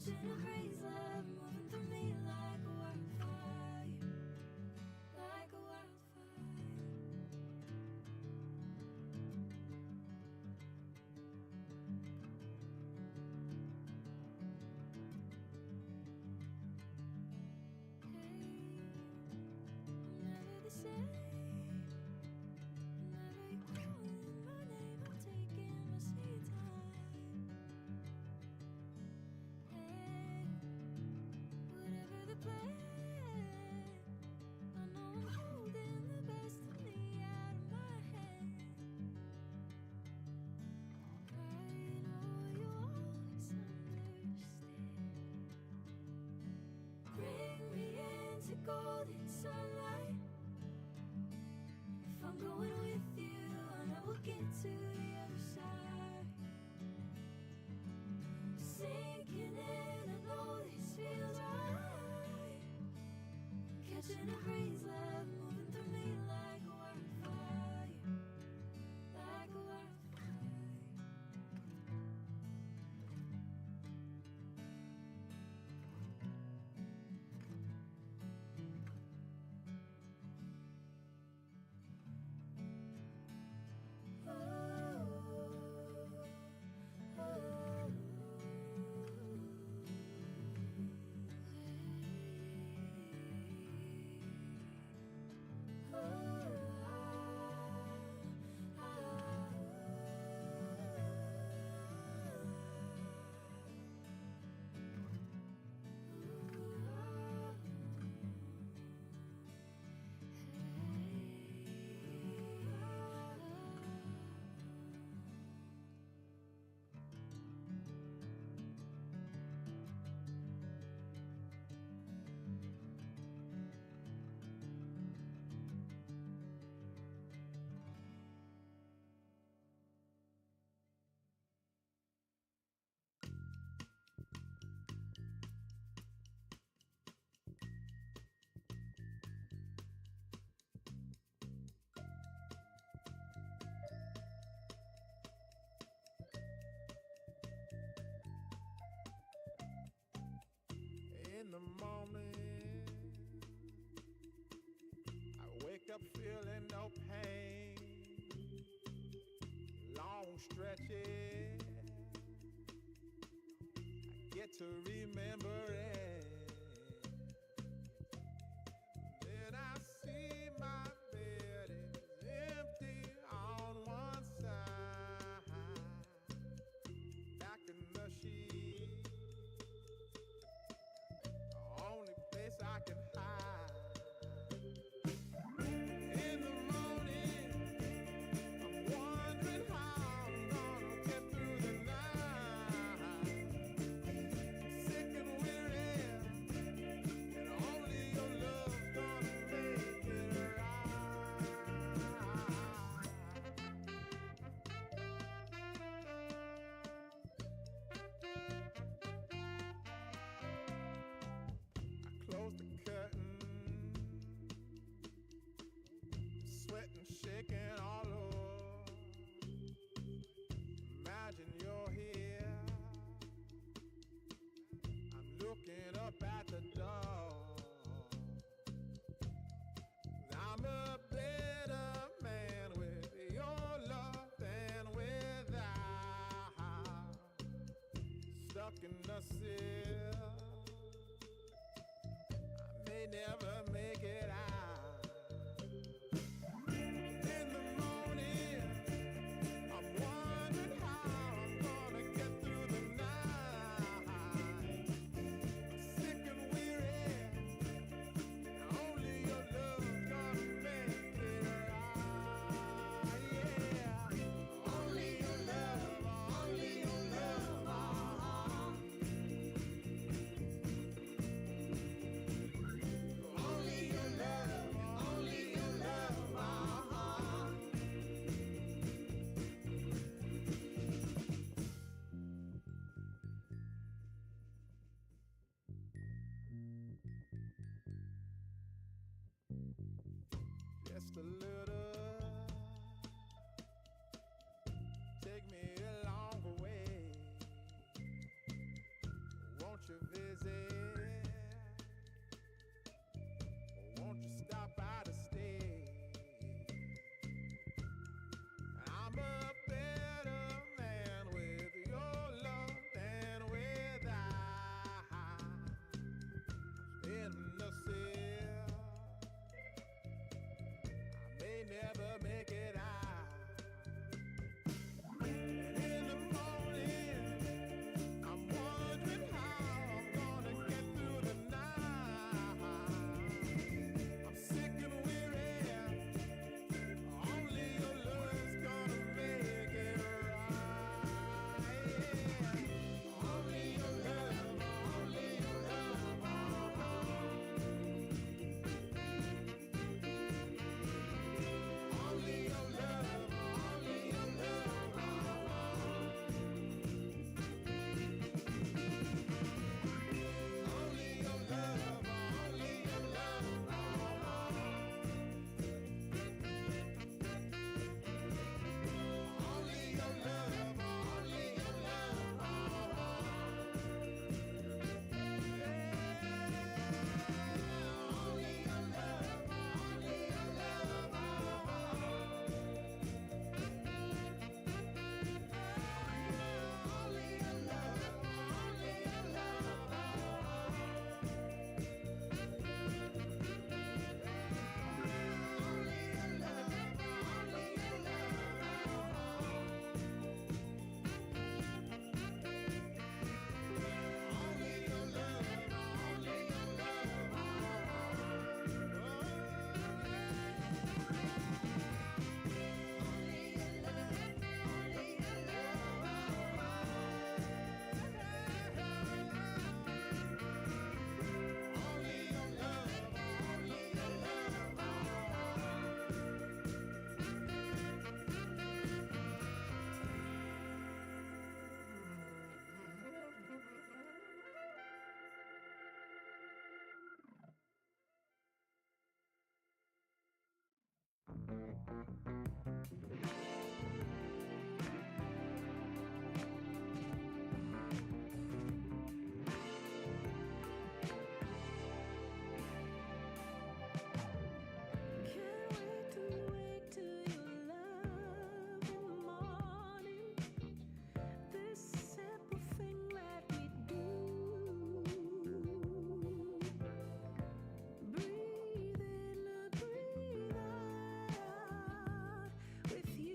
Catching a breeze, love moving through me like a wildfire, like a wildfire. Hey, I'm never the same. Whenever you're calling my name, I'm taking my sweet time. Hey, whatever the plan, I know I'm holding the best of me out of my hand. I know you'll always understand. Bring me into golden sunlight. If I'm going with you, I know we'll get to the other side. Sinking in, I know this feels right. Catching a breeze, love moving through me like a wildfire, like a wildfire. In the morning, I wake up feeling no pain. Long stretches, I get to remember it. Then I see my bed is empty on one side. Back in the sheet, only place I can hide. In the morning, I'm wondering how I'm gonna get through the night. Sick and weary, and only your love's gonna make it right. I close the curtain, sweating, shaking all over. Imagine you're here. I'm looking up at the door. I'm a better man with your love than without. Stuck in the sill, I may never make it out. In the morning, I'm wondering how I'm gonna get through the night. Sick and weary, and only your love's gonna make it right. Yeah, only your love, only your love. Only your love, only your love. Just a little, take me a longer way. Won't you visit? Won't you stop by to stay? I'm a better man with your love than without. In the sea, I may never make it out. And in the morning, I'm wondering how I'm gonna get through the night. I'm sick and weary. Only your love's gonna make it right. Only your love, only your love. Only your love, only your love. Only your love, only your love. Only your love, only your Can't wait to wake to your love in the morning. This simple thing that we do. Breathe in, breathe out. With you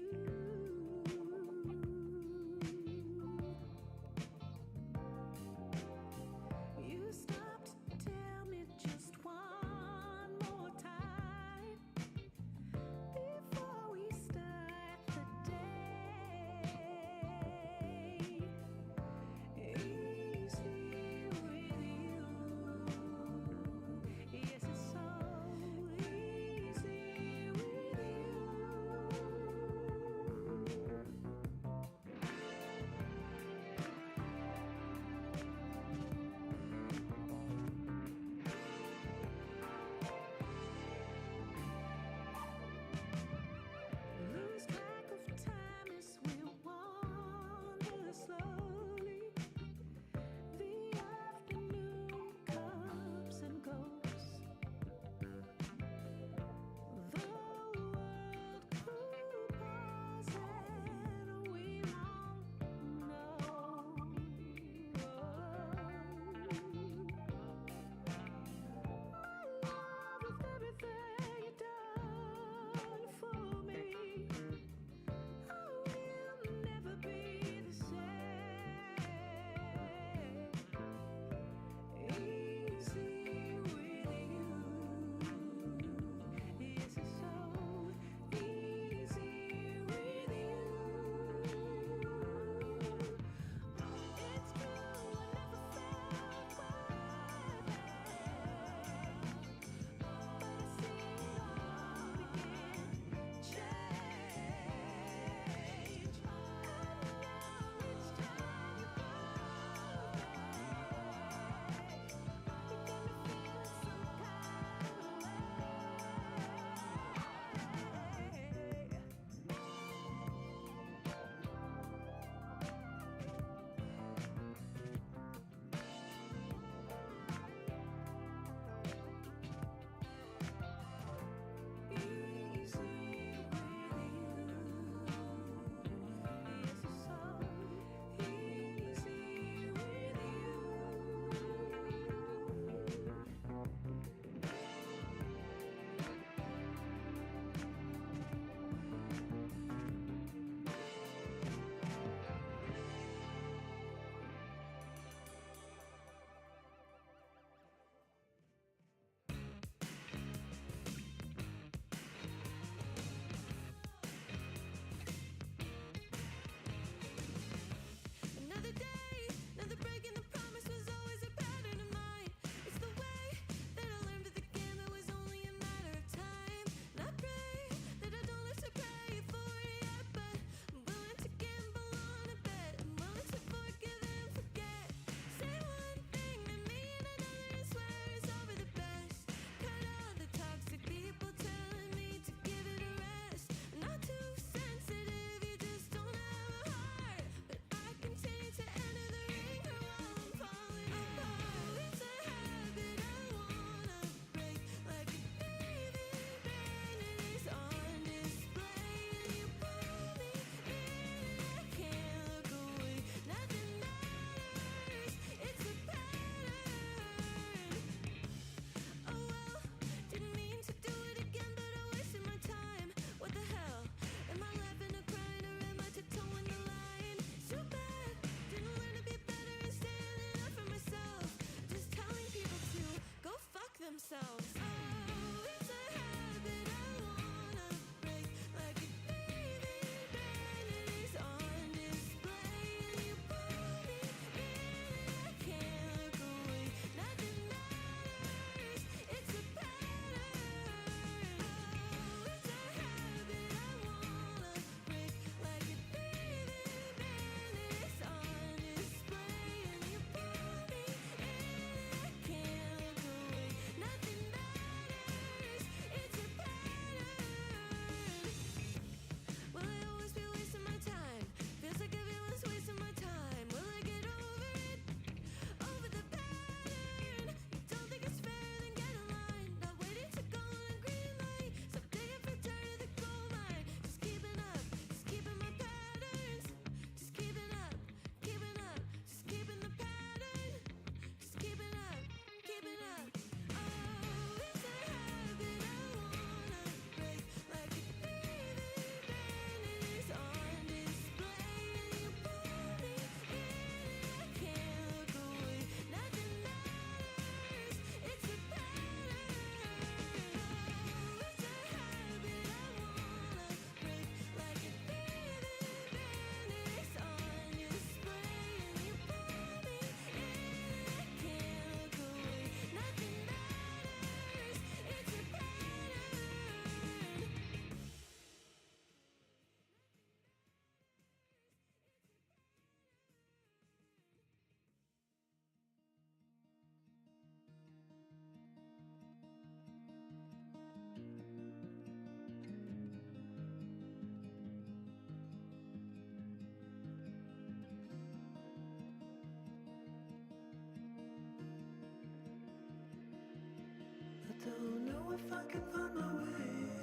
don't know if I can find my way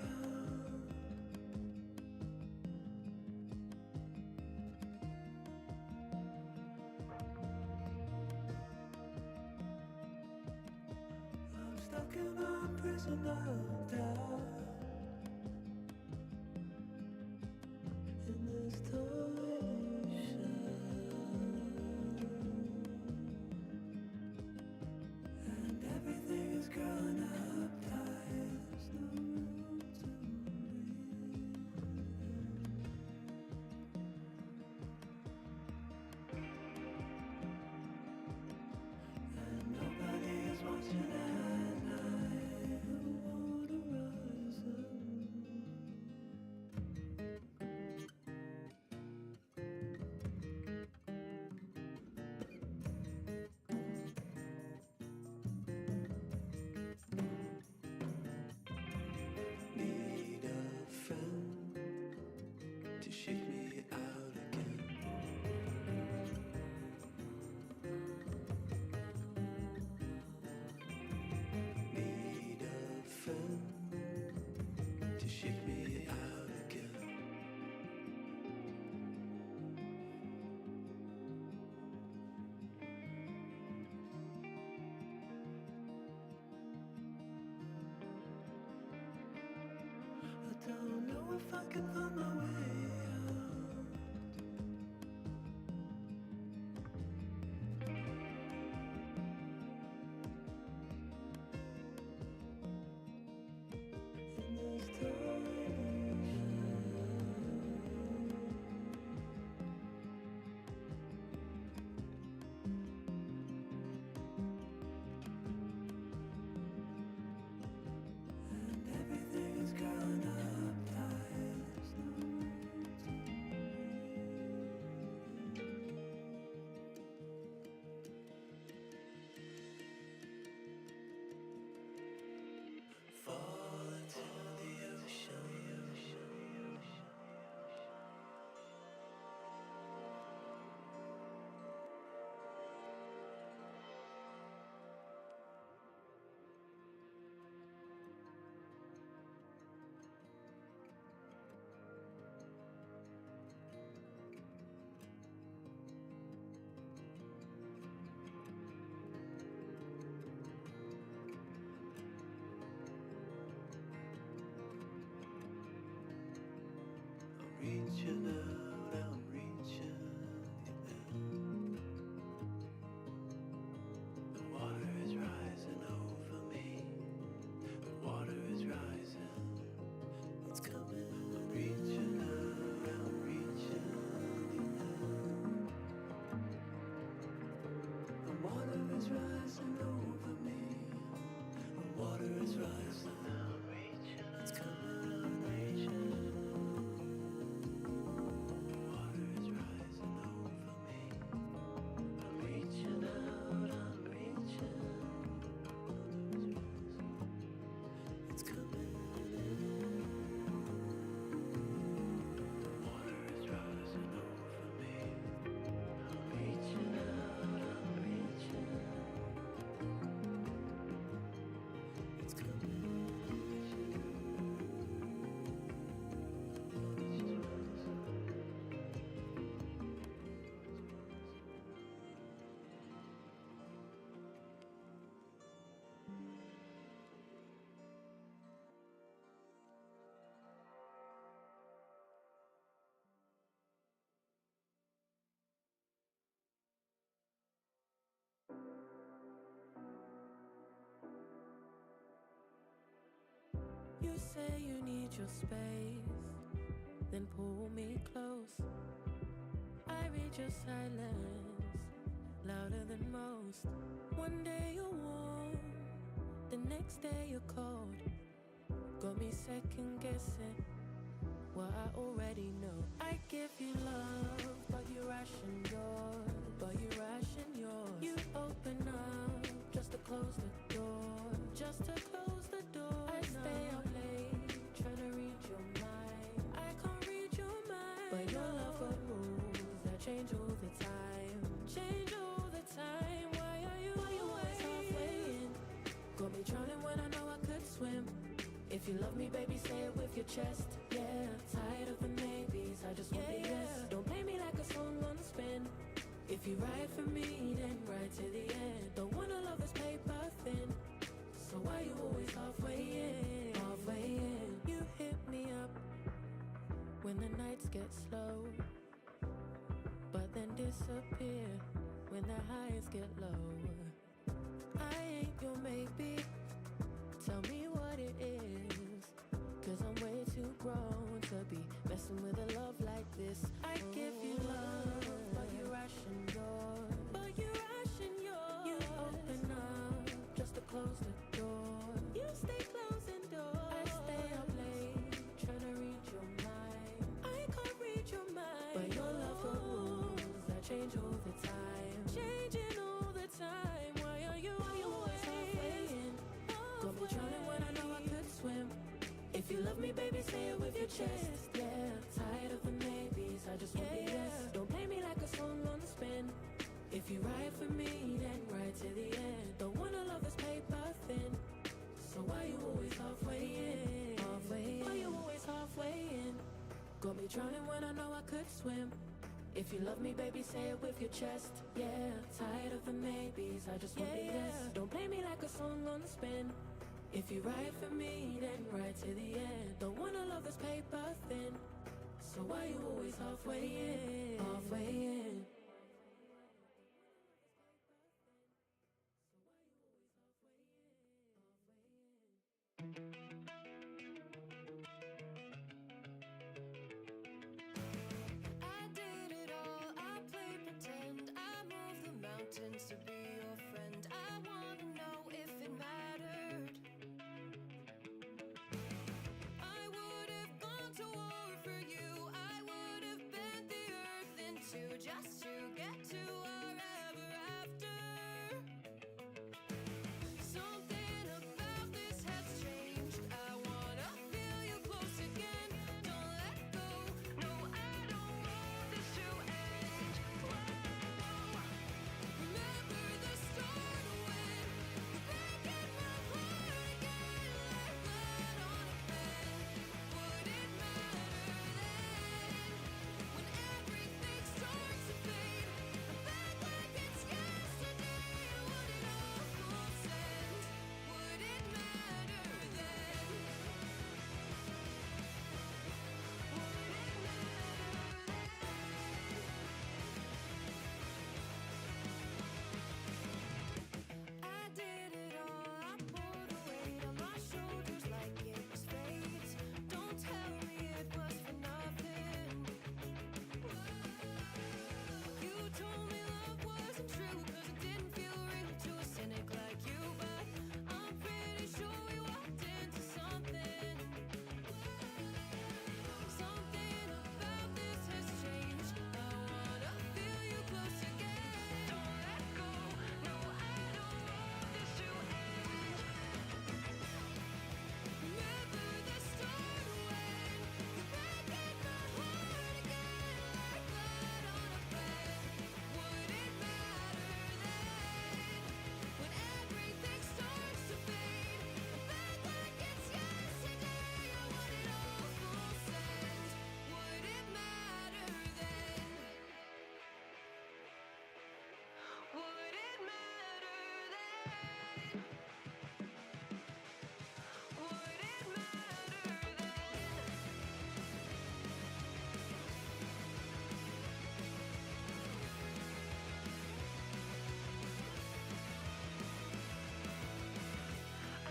out. I'm stuck in a prison of doubt. In this torsion, and everything is growing up tight. There's no room to breathe. And nobody is watching at night. The water rising. Need a friend to shake me out again. Need a friend to shake me out again. I don't know if I can find my way out. In this torsion, and everything is growing up tight. There's no room to breathe. Fall into the ocean. I'm reaching out, I'm reaching. The water is rising over me. The water is rising. It's coming. I'm reaching out, I'm reaching. The water is rising over me. The water is rising. I'm reaching. It's coming. I'm reaching. The water is rising over me. I'm reaching out, I'm reaching. It's coming in. The water is rising over me. I'm reaching out, I'm reaching. It's coming. You say you need your space, then pull me close. I read your silence, louder than most. One day you're warm, the next day you're cold. Got me second guessing what I already know. I give you love, but you ration yours. But you ration yours. You open up just to close the door. Just to close the door. I stay up late, trying to read your mind. I can't read your mind, but your love got rules that change all the time. Change all the time. Why are you always halfway in? Got me drowning when I know I could you love me, baby, say it with your chest. Yeah, tired of the maybes, I just want the yes. Don't play me like a song on a spin. If you ride for me, then ride to the end. Don't wanna love this paper thin. So why you always halfway in? Halfway in. You hit me up when the nights get slow, but then disappear when the highs get low. I ain't your maybe. Tell me what it is, 'cause I'm way too grown to be messing with a love like this. I give you love, but you ration yours. But you ration yours. You open up just to close the door. You stay closing doors. I stay up late trying to read your mind. I can't read your mind, but your love for rules that change all the time. Changing all the time. Why are you always halfway in? Got me drowning when I know I could swim. If you love me, baby, say it with your chest. Yeah, tired of the maybes, I just want the yes. Don't play me like a song on a spin. If you ride for me, then ride to the end. Don't wanna love this paper thin. So why you always halfway in? Halfway in. Why you always halfway in? Got me drowning when I know I could swim. If you love me, baby, say it with your chest. Yeah, tired of the maybes, I just want the yes. Don't play me like a song on a spin. If you ride for me, then ride to the end. Don't wanna love this paper thin. So why you always halfway in? Halfway in. I did it all, I played pretend. I moved the mountains to be your friend. I wanna know if it mattered. I would have gone to war for you. I would have bent the earth in two just to get to our ever after. Something about this has changed. I wanna feel you close again. Don't let go. No, I don't want this to end. Whoa. Remember the start when you're breaking my heart again like blood on a pen. Would it matter then when everything starts to fade? I'm back like it's yesterday. Would it all consent? Would it matter then? Would it matter then? I did it all. I pulled the weight on my shoulders like it was fate. Don't tell me it was for nothing. You told me love wasn't true 'cause it didn't feel real to a cynic like you. But I'm pretty sure we walked into something. Something about this has changed. I wanna feel you close again. Don't let go. No, I don't want this to end. Remember the start when you're breaking my heart again like blood on a pen. Would it matter then when everything starts to fade? I'm back like it's yesterday. I want it all full send. Would it matter then? Would it matter then? Would it matter then?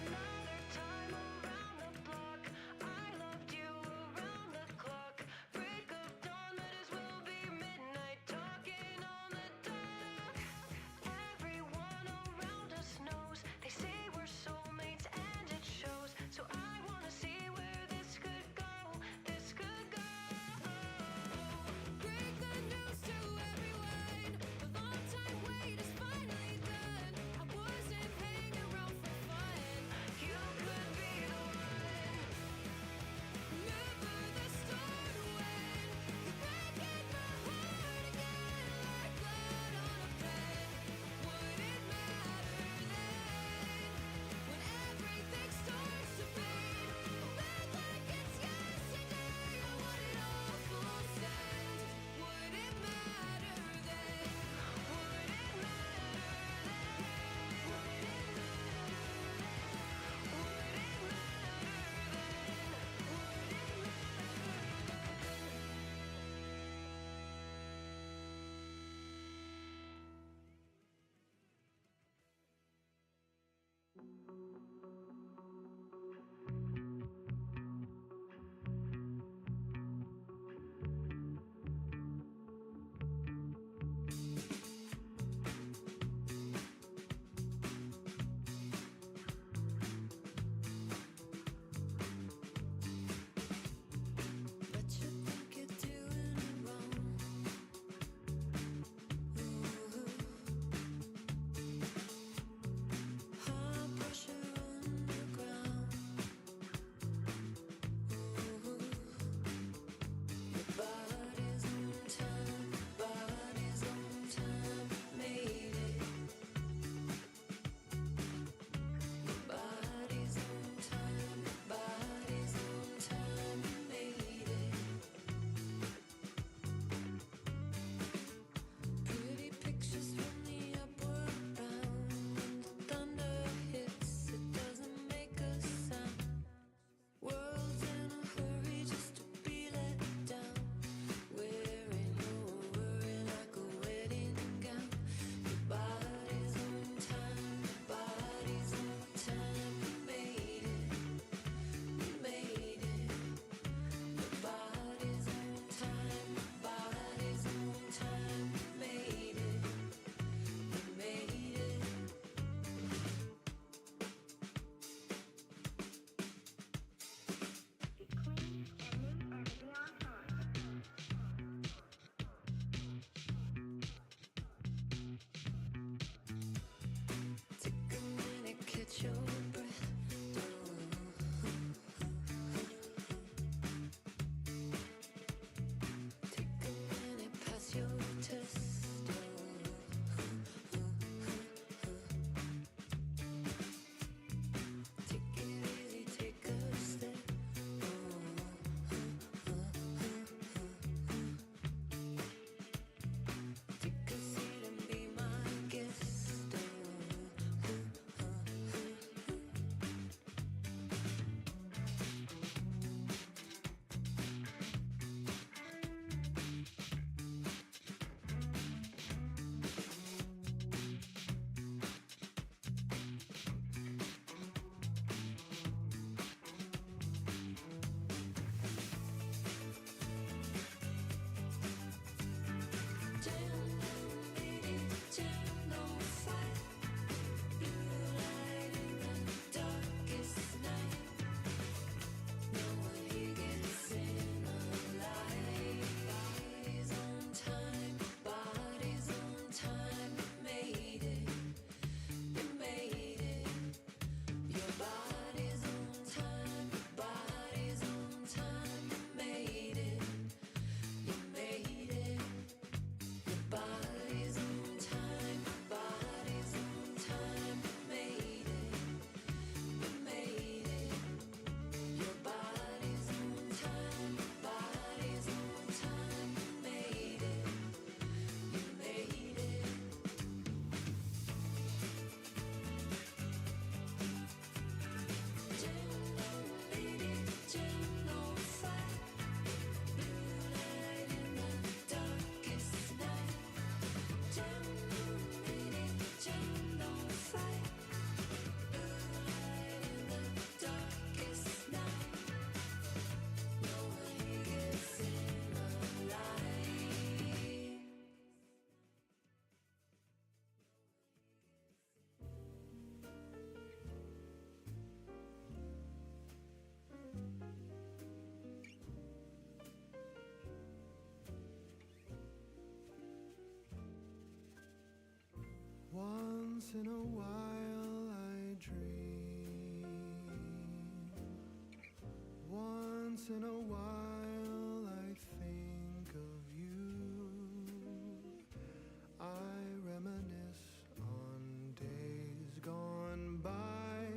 Another time around the block. I loved you around the clock. Break of dawn, might as well be midnight. Talking on the dock. Everyone around us knows. They Once in a while I dream. Once in a while I think of you. I reminisce on days gone by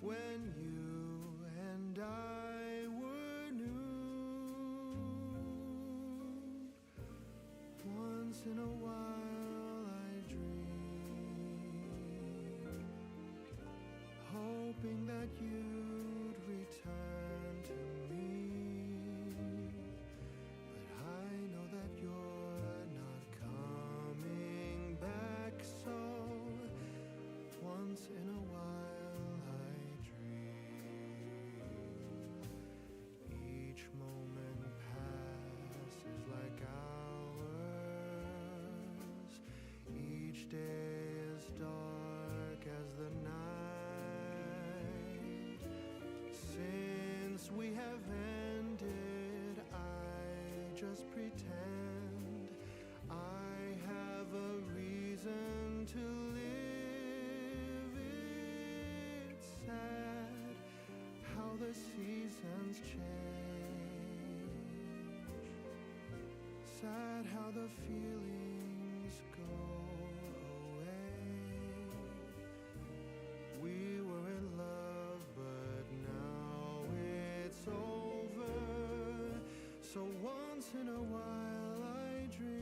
when you and I were new. Once in a while I dream, hoping that you'd return to me. But I know that you're not coming back, so once in a while I dream. Each moment passes like hours. Each day is dark as the night. Since we have ended, I just pretend I have a reason to live. It's sad how the seasons change. Sad how the feelings go away. We were in love, but now it's over. So once in a while I dream.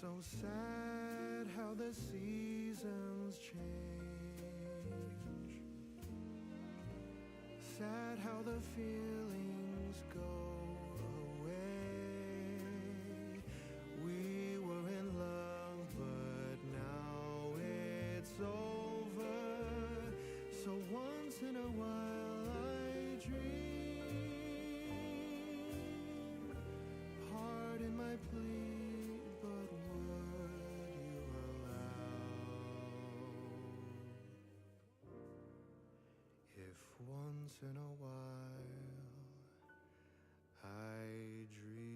So sad how the seasons change. Sad how the feelings go away. We were in love, but now it's over. So once in a while I dream. Pardon my plea, but would you allow if once in a while I dream?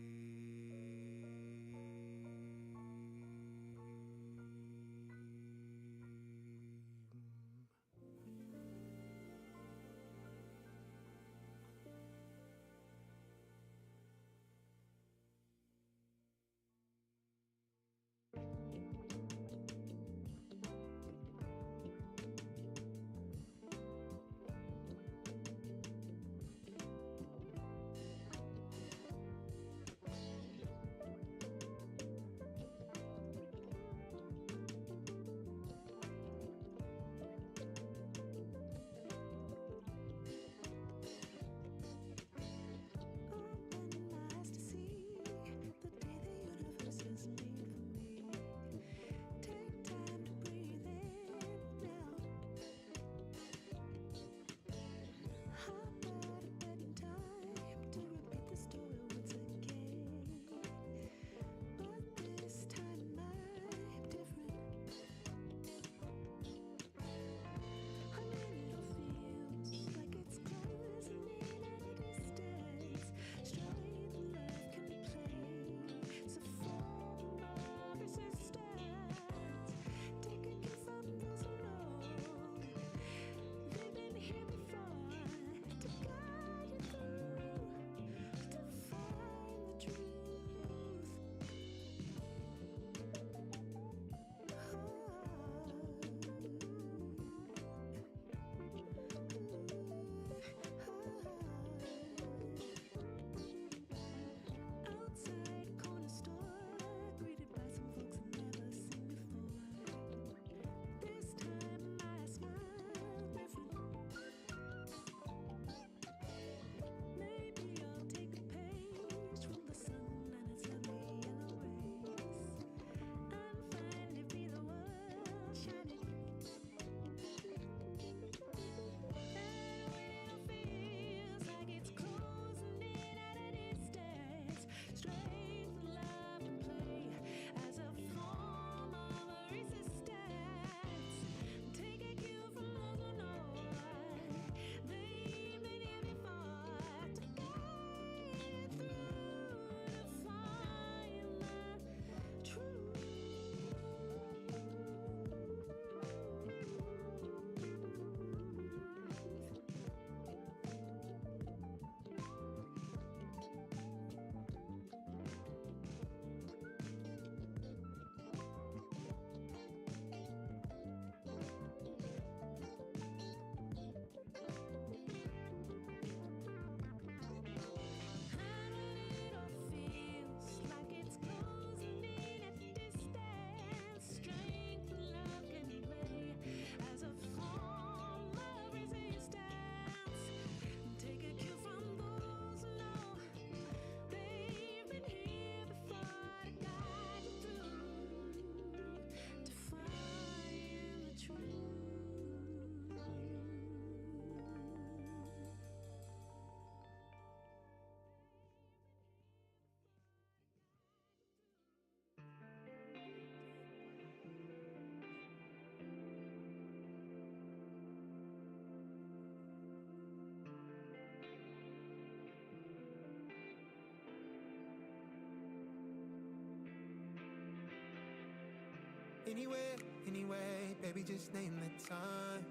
anywhere, anyway, baby, just name the time.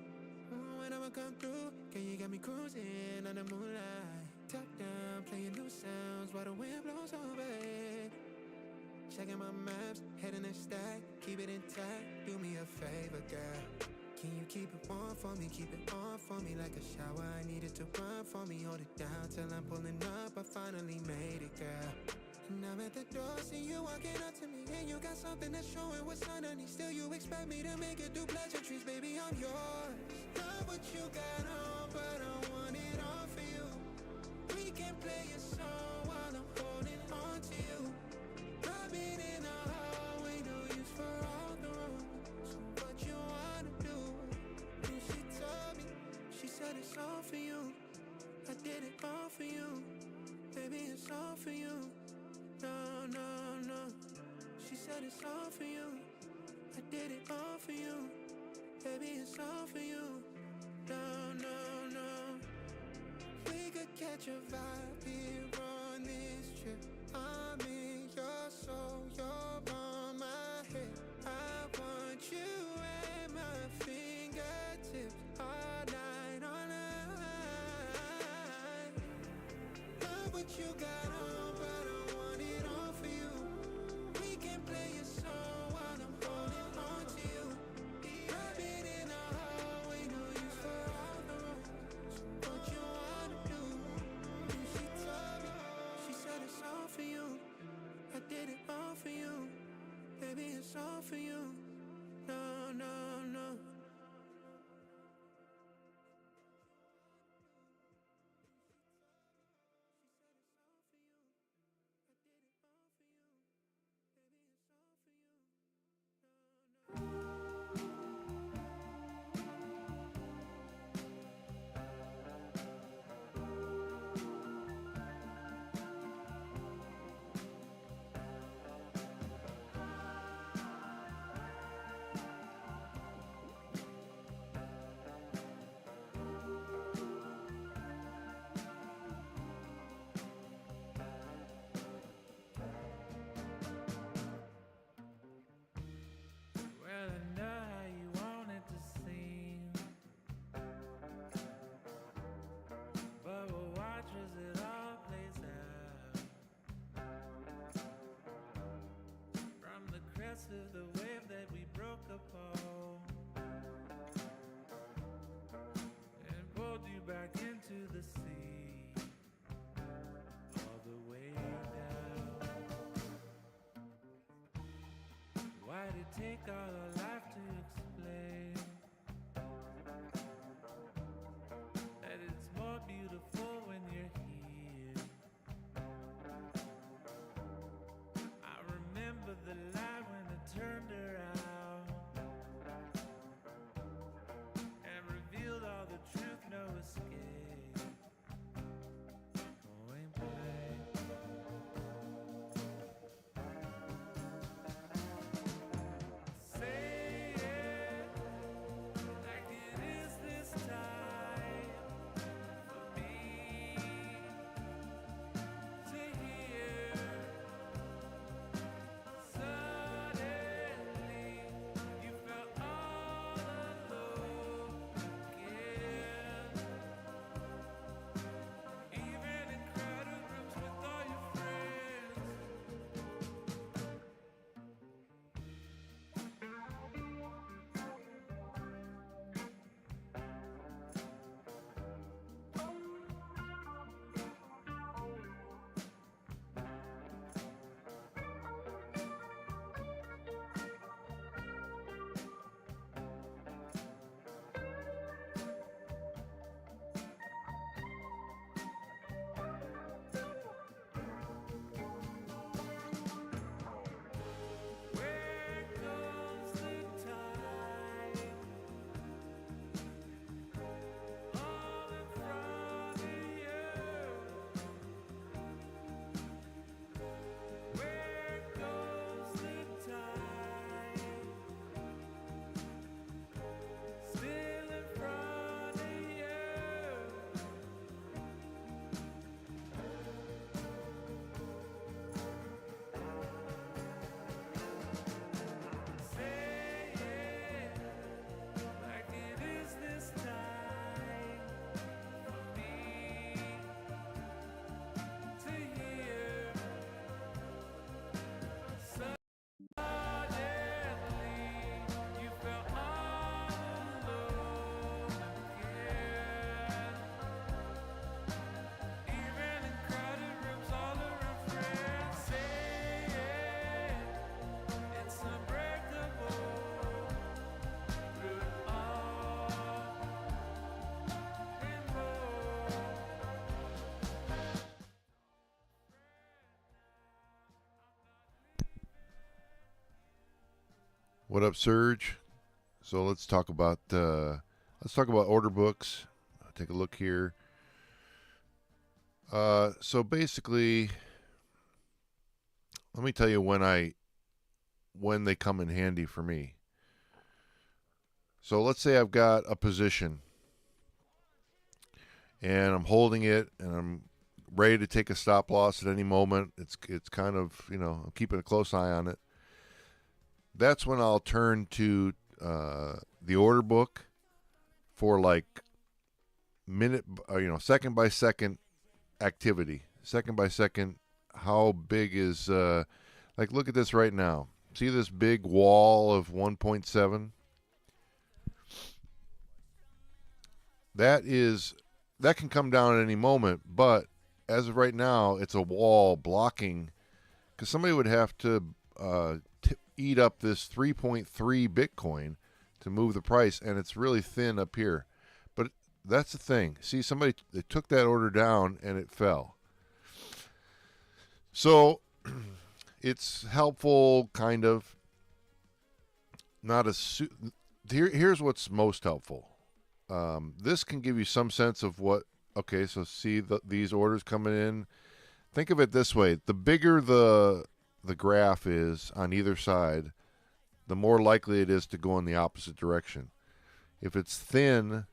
When I'ma come through, can you get me cruising under moonlight? Top down, playing new sounds while the wind blows over it. Checking my maps, heading a stack, keep it intact. Do me a favor, girl. Can you keep it warm for me, keep it on for me like a shower? I need it to run for me, hold it down till I'm pulling up. I finally made it, girl. And I'm at the door, see you walking up to me, and you got something that's showing what's underneath. Still, you expect me to make it do pleasantries, baby, I'm yours. Love what you got on, but I want it all for you. We can play a song while I'm holding on to you. Rubbing in the hallway, no use for all the rooms. So what you wanna do? And she told me, she said it's all for you. I did it all for you. Baby, it's all for you. No, no, no. She said it's all for you. I did it all for you. Baby, it's all for you. No, no, no. We could catch a vibe here on this trip. I'm in your soul, you're on my head. I want you at my fingertips all night, all night. Love what you got on, but I want it all for you. We can play a song while I'm holding on to you. Rubbing in the hallway, no use for all the roads. So what you wanna do? And she told me, she said it's all for you. I did it all for you. Baby, it's all for you. No, no, no. Well, I know how you want it to seem, but we'll watch as it all plays out. From the crest of the wave that we broke upon and pulled you back into the sea, all the way down. Why'd it take all our life to explain that it's more beautiful when you're here? I remember the light when it turned around and revealed all the truth, no escape. Point blank. Say What up, Surge? So let's talk about order books. Take a look here. So basically, let me tell you when they come in handy for me. So let's say I've got a position and I'm holding it and I'm ready to take a stop loss at any moment. It's kind of, I'm keeping a close eye on it. That's when I'll turn to the order book for like second by second activity. Second by second, how big is look at this right now. See this big wall of 1.7? That can come down at any moment, but as of right now, it's a wall blocking, because somebody would have to eat up this 3.3 Bitcoin to move the price, and it's really thin up here. But that's the thing. See, they took that order down, and it fell. So it's helpful, kind of. Here's what's most helpful. This can give you some sense of what. Okay, so see these orders coming in. Think of it this way: the bigger the graph is on either side, the more likely it is to go in the opposite direction. If it's thin,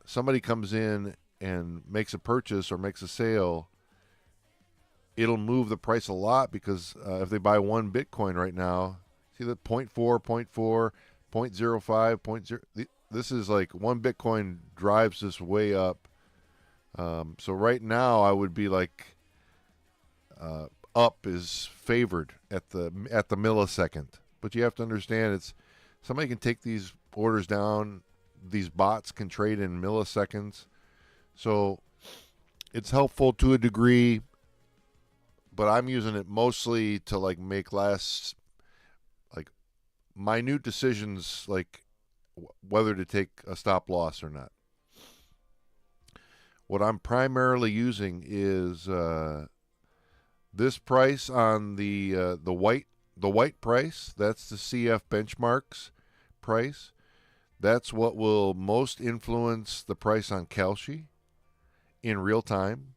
somebody comes in and makes a purchase or makes a sale, it'll move the price a lot, because if they buy one Bitcoin right now, see that 0.4, 0.4, 0.05, 0.0. This is like one Bitcoin drives this way up. So right now I would be like up is favored at the millisecond. But you have to understand, somebody can take these orders down. These bots can trade in milliseconds. So it's helpful to a degree, but I'm using it mostly to like make less like minute decisions, like whether to take a stop loss or not. What I'm primarily using is this price on the white price. That's the CF benchmarks price. That's what will most influence the price on Kalshi in real time.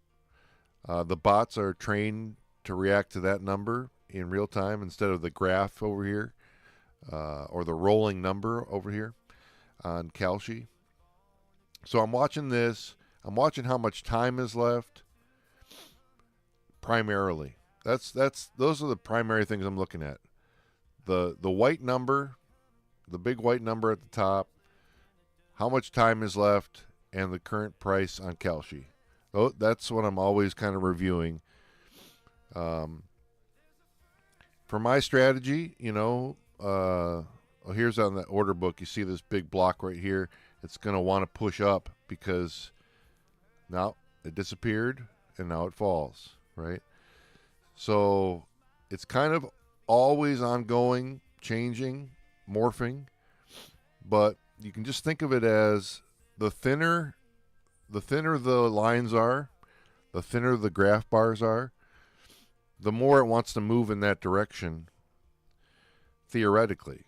The bots are trained to react to that number in real time instead of the graph over here, or the rolling number over here on Kalshi. So I'm watching this. I'm watching how much time is left. Primarily, those are the primary things I'm looking at. The white number, the big white number at the top, how much time is left, and the current price on Kalshi. That's what I'm always kind of reviewing. For my strategy, here's on the order book. You see this big block right here. It's going to want to push up because now it disappeared and now it falls, right? So it's kind of always ongoing, changing, morphing, but you can just think of it as the thinner the lines are, the thinner the graph bars are, the more it wants to move in that direction, theoretically.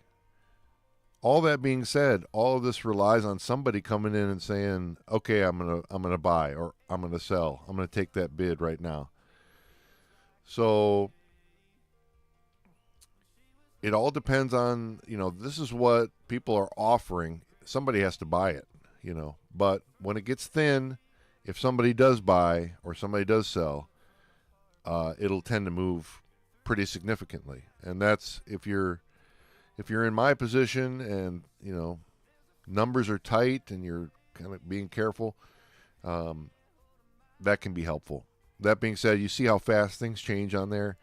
All that being said, all of this relies on somebody coming in and saying, okay, I'm gonna buy, or I'm gonna sell. I'm gonna take that bid right now. So it all depends on, this is what people are offering. Somebody has to buy it, But when it gets thin, if somebody does buy or somebody does sell, it'll tend to move pretty significantly. And that's if you're in my position and, numbers are tight and you're kind of being careful, that can be helpful. That being said, you see how fast things change on there.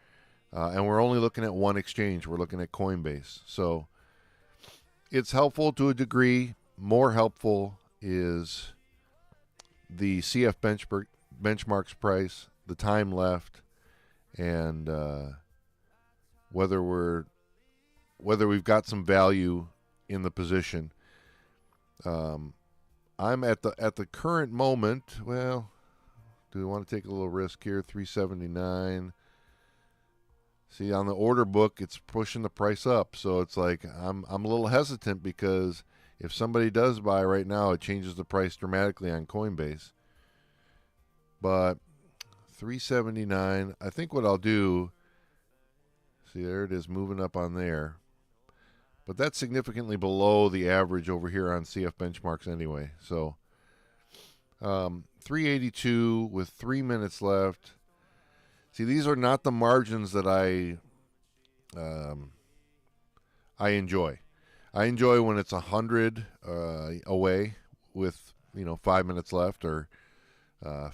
And we're only looking at one exchange. We're looking at Coinbase. So it's helpful to a degree. More helpful is the CF benchmarks price, the time left, and whether we've got some value in the position. I'm at the current moment. Well, do we want to take a little risk here? 379. See, on the order book, it's pushing the price up. So it's like I'm a little hesitant because if somebody does buy right now, it changes the price dramatically on Coinbase. But 379, I think what I'll do, see, there it is moving up on there. But that's significantly below the average over here on CF benchmarks anyway. So 382 with 3 minutes left. See, these are not the margins that I enjoy. I enjoy when it's 100 away with 5 minutes left, or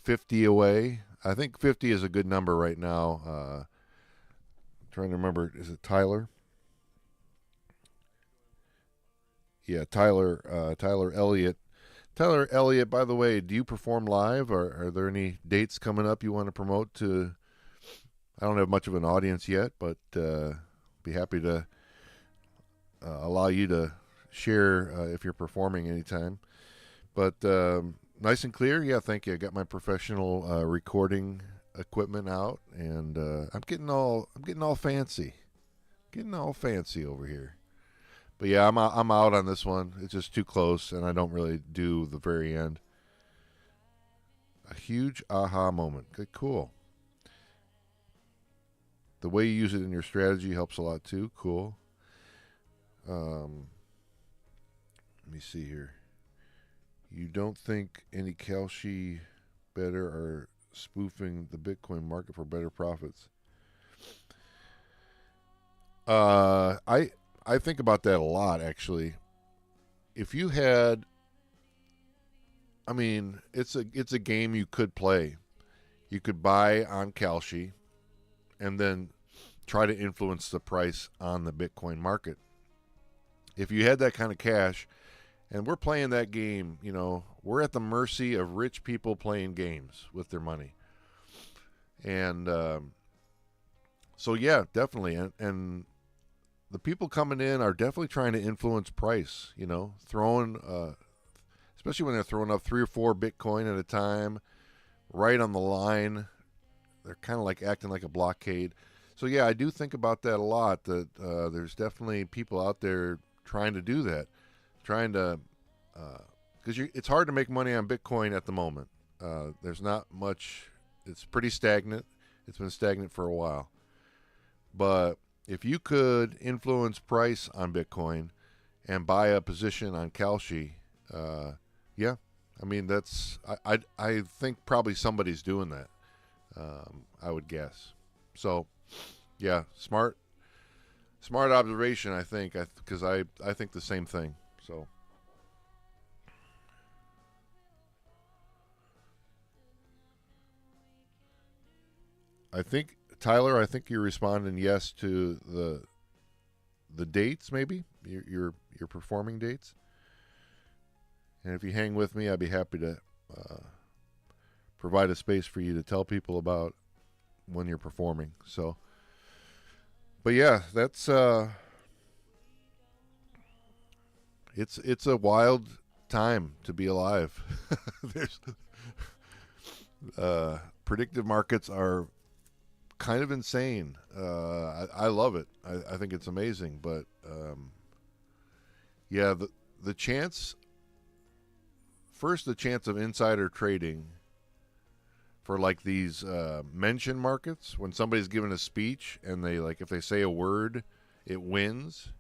50 away. I think 50 is a good number right now. Trying to remember, is it Tyler? Yeah, Tyler Elliott. Tyler Elliott, by the way, do you perform live? Or are there any dates coming up you want to promote to? I don't have much of an audience yet, but be happy to allow you to share if you're performing anytime. But nice and clear. Yeah, thank you. I got my professional recording equipment out, and I'm getting all fancy, over here. But yeah, I'm out on this one. It's just too close, and I don't really do the very end. A huge aha moment. Good, cool. The way you use it in your strategy helps a lot too. Cool. Let me see here. You don't think any Kalshi better are spoofing the Bitcoin market for better profits? I think about that a lot, actually. If you had, I mean, it's a game you could play. You could buy on Kalshi and then try to influence the price on the Bitcoin market. If you had that kind of cash, and we're playing that game, we're at the mercy of rich people playing games with their money. And so, yeah, definitely. And the people coming in are definitely trying to influence price, throwing, especially when they're throwing up 3 or 4 Bitcoin at a time, right on the line. They're kind of like acting like a blockade. So, yeah, I do think about that a lot, that there's definitely people out there trying to do that, trying to, because it's hard to make money on Bitcoin at the moment. There's not much. It's pretty stagnant. It's been stagnant for a while. But if you could influence price on Bitcoin and buy a position on Kalshi, yeah, I mean, I think probably somebody's doing that. I would guess. So, yeah, smart observation, I think, because I think the same thing. So, I think, Tyler, you're responding yes to the dates, maybe your performing dates. And if you hang with me, I'd be happy to provide a space for you to tell people about when you're performing. So, but yeah, that's it's a wild time to be alive. There's predictive markets are kind of insane. I love it. I think it's amazing. But yeah, the chance of insider trading for like these mention markets, when somebody's giving a speech and they, like, if they say a word, it wins.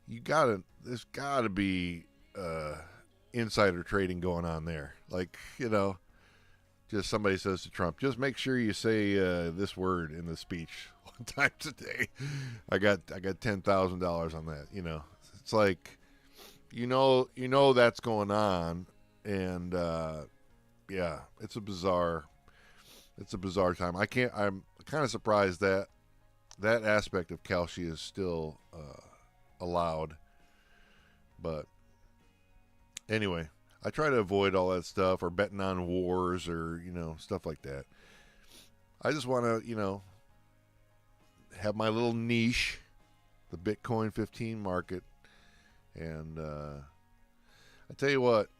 There's gotta be insider trading going on there. Like, just somebody says to Trump, just make sure you say this word in the speech 1 time today. I got $10,000 on that. It's like, that's going on, and yeah, it's a bizarre time. I'm kind of surprised that aspect of Kalshi is still allowed. But anyway, I try to avoid all that stuff, or betting on wars, or stuff like that. I just want to have my little niche, the Bitcoin 15 market, and I tell you what,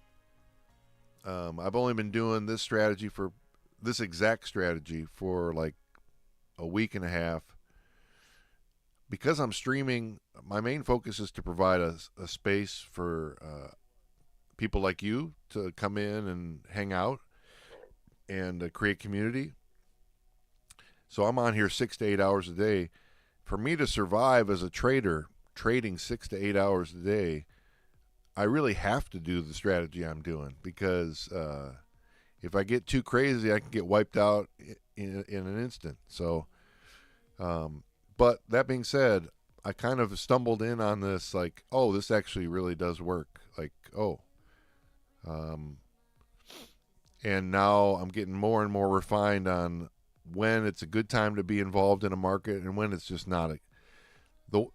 I've only been doing this exact strategy for like a week and a half, because I'm streaming, my main focus is to provide a space for people like you to come in and hang out and create community. So I'm on here 6 to 8 hours a day. For me to survive as a trader, trading 6 to 8 hours a day, I really have to do the strategy I'm doing because if I get too crazy, I can get wiped out in an instant. So, but that being said, I kind of stumbled in on this like, oh, this actually really does work. Like, oh, and now I'm getting more and more refined on when it's a good time to be involved in a market and when it's just not.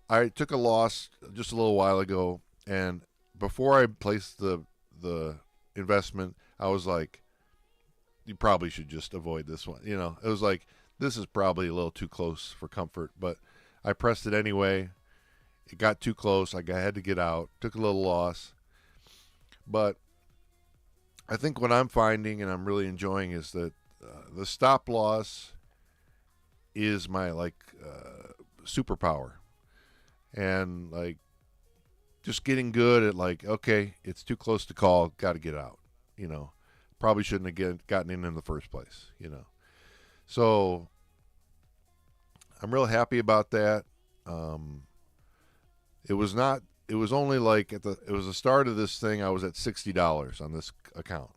I took a loss just a little while ago, and before I placed the investment, I was like, you probably should just avoid this one. You know, it was like, this is probably a little too close for comfort, but I pressed it anyway. It got too close. I had to get out. Took a little loss, but I think what I'm finding and I'm really enjoying is that the stop loss is my superpower, and like just getting good at like, okay, it's too close to call, got to get out. You know, probably shouldn't have gotten in the first place. You know, so I'm real happy about that. It was not. It was only like it was the start of this thing. I was at $60 on this account,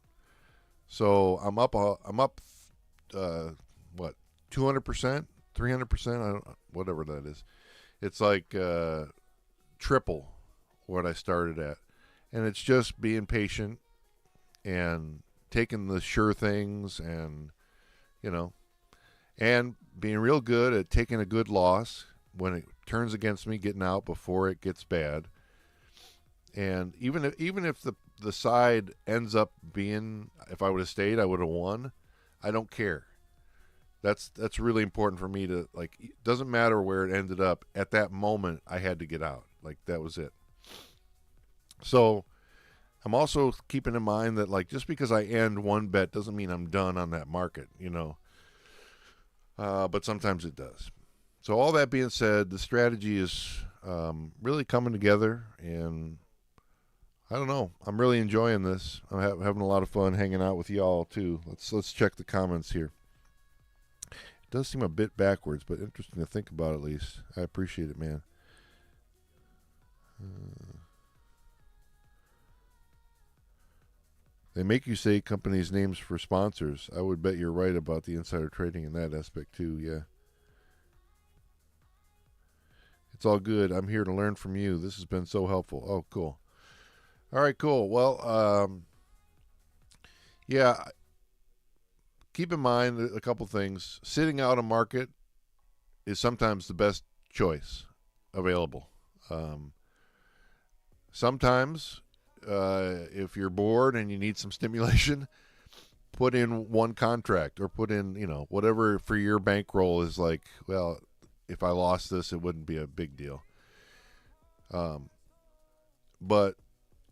so I'm up. What, 200%, 300%? I don't, whatever that is. It's like triple what I started at, and it's just being patient and taking the sure things, and you know, and being real good at taking a good loss when it turns against me, getting out before it gets bad. And even if the side ends up being, if I would have stayed, I would have won. I don't care. That's really important for me to like. It doesn't matter where it ended up. At that moment, I had to get out. Like that was it. So I'm also keeping in mind that like just because I end one bet doesn't mean I'm done on that market. You know. But sometimes it does. So all that being said, the strategy is really coming together, and I don't know. I'm really enjoying this. I'm having a lot of fun hanging out with y'all too. Let's check the comments here. It does seem a bit backwards, but interesting to think about at least. I appreciate it, man. They make you say companies' names for sponsors. I would bet you're right about the insider trading in that aspect too, yeah. It's all good. I'm here to learn from you. This has been so helpful. Oh, cool. All right, cool. Well, yeah, keep in mind a couple things. Sitting out a market is sometimes the best choice available. Sometimes, if you're bored and you need some stimulation, put in one contract or put in, you know, whatever for your bankroll is like, well, if I lost this, it wouldn't be a big deal. But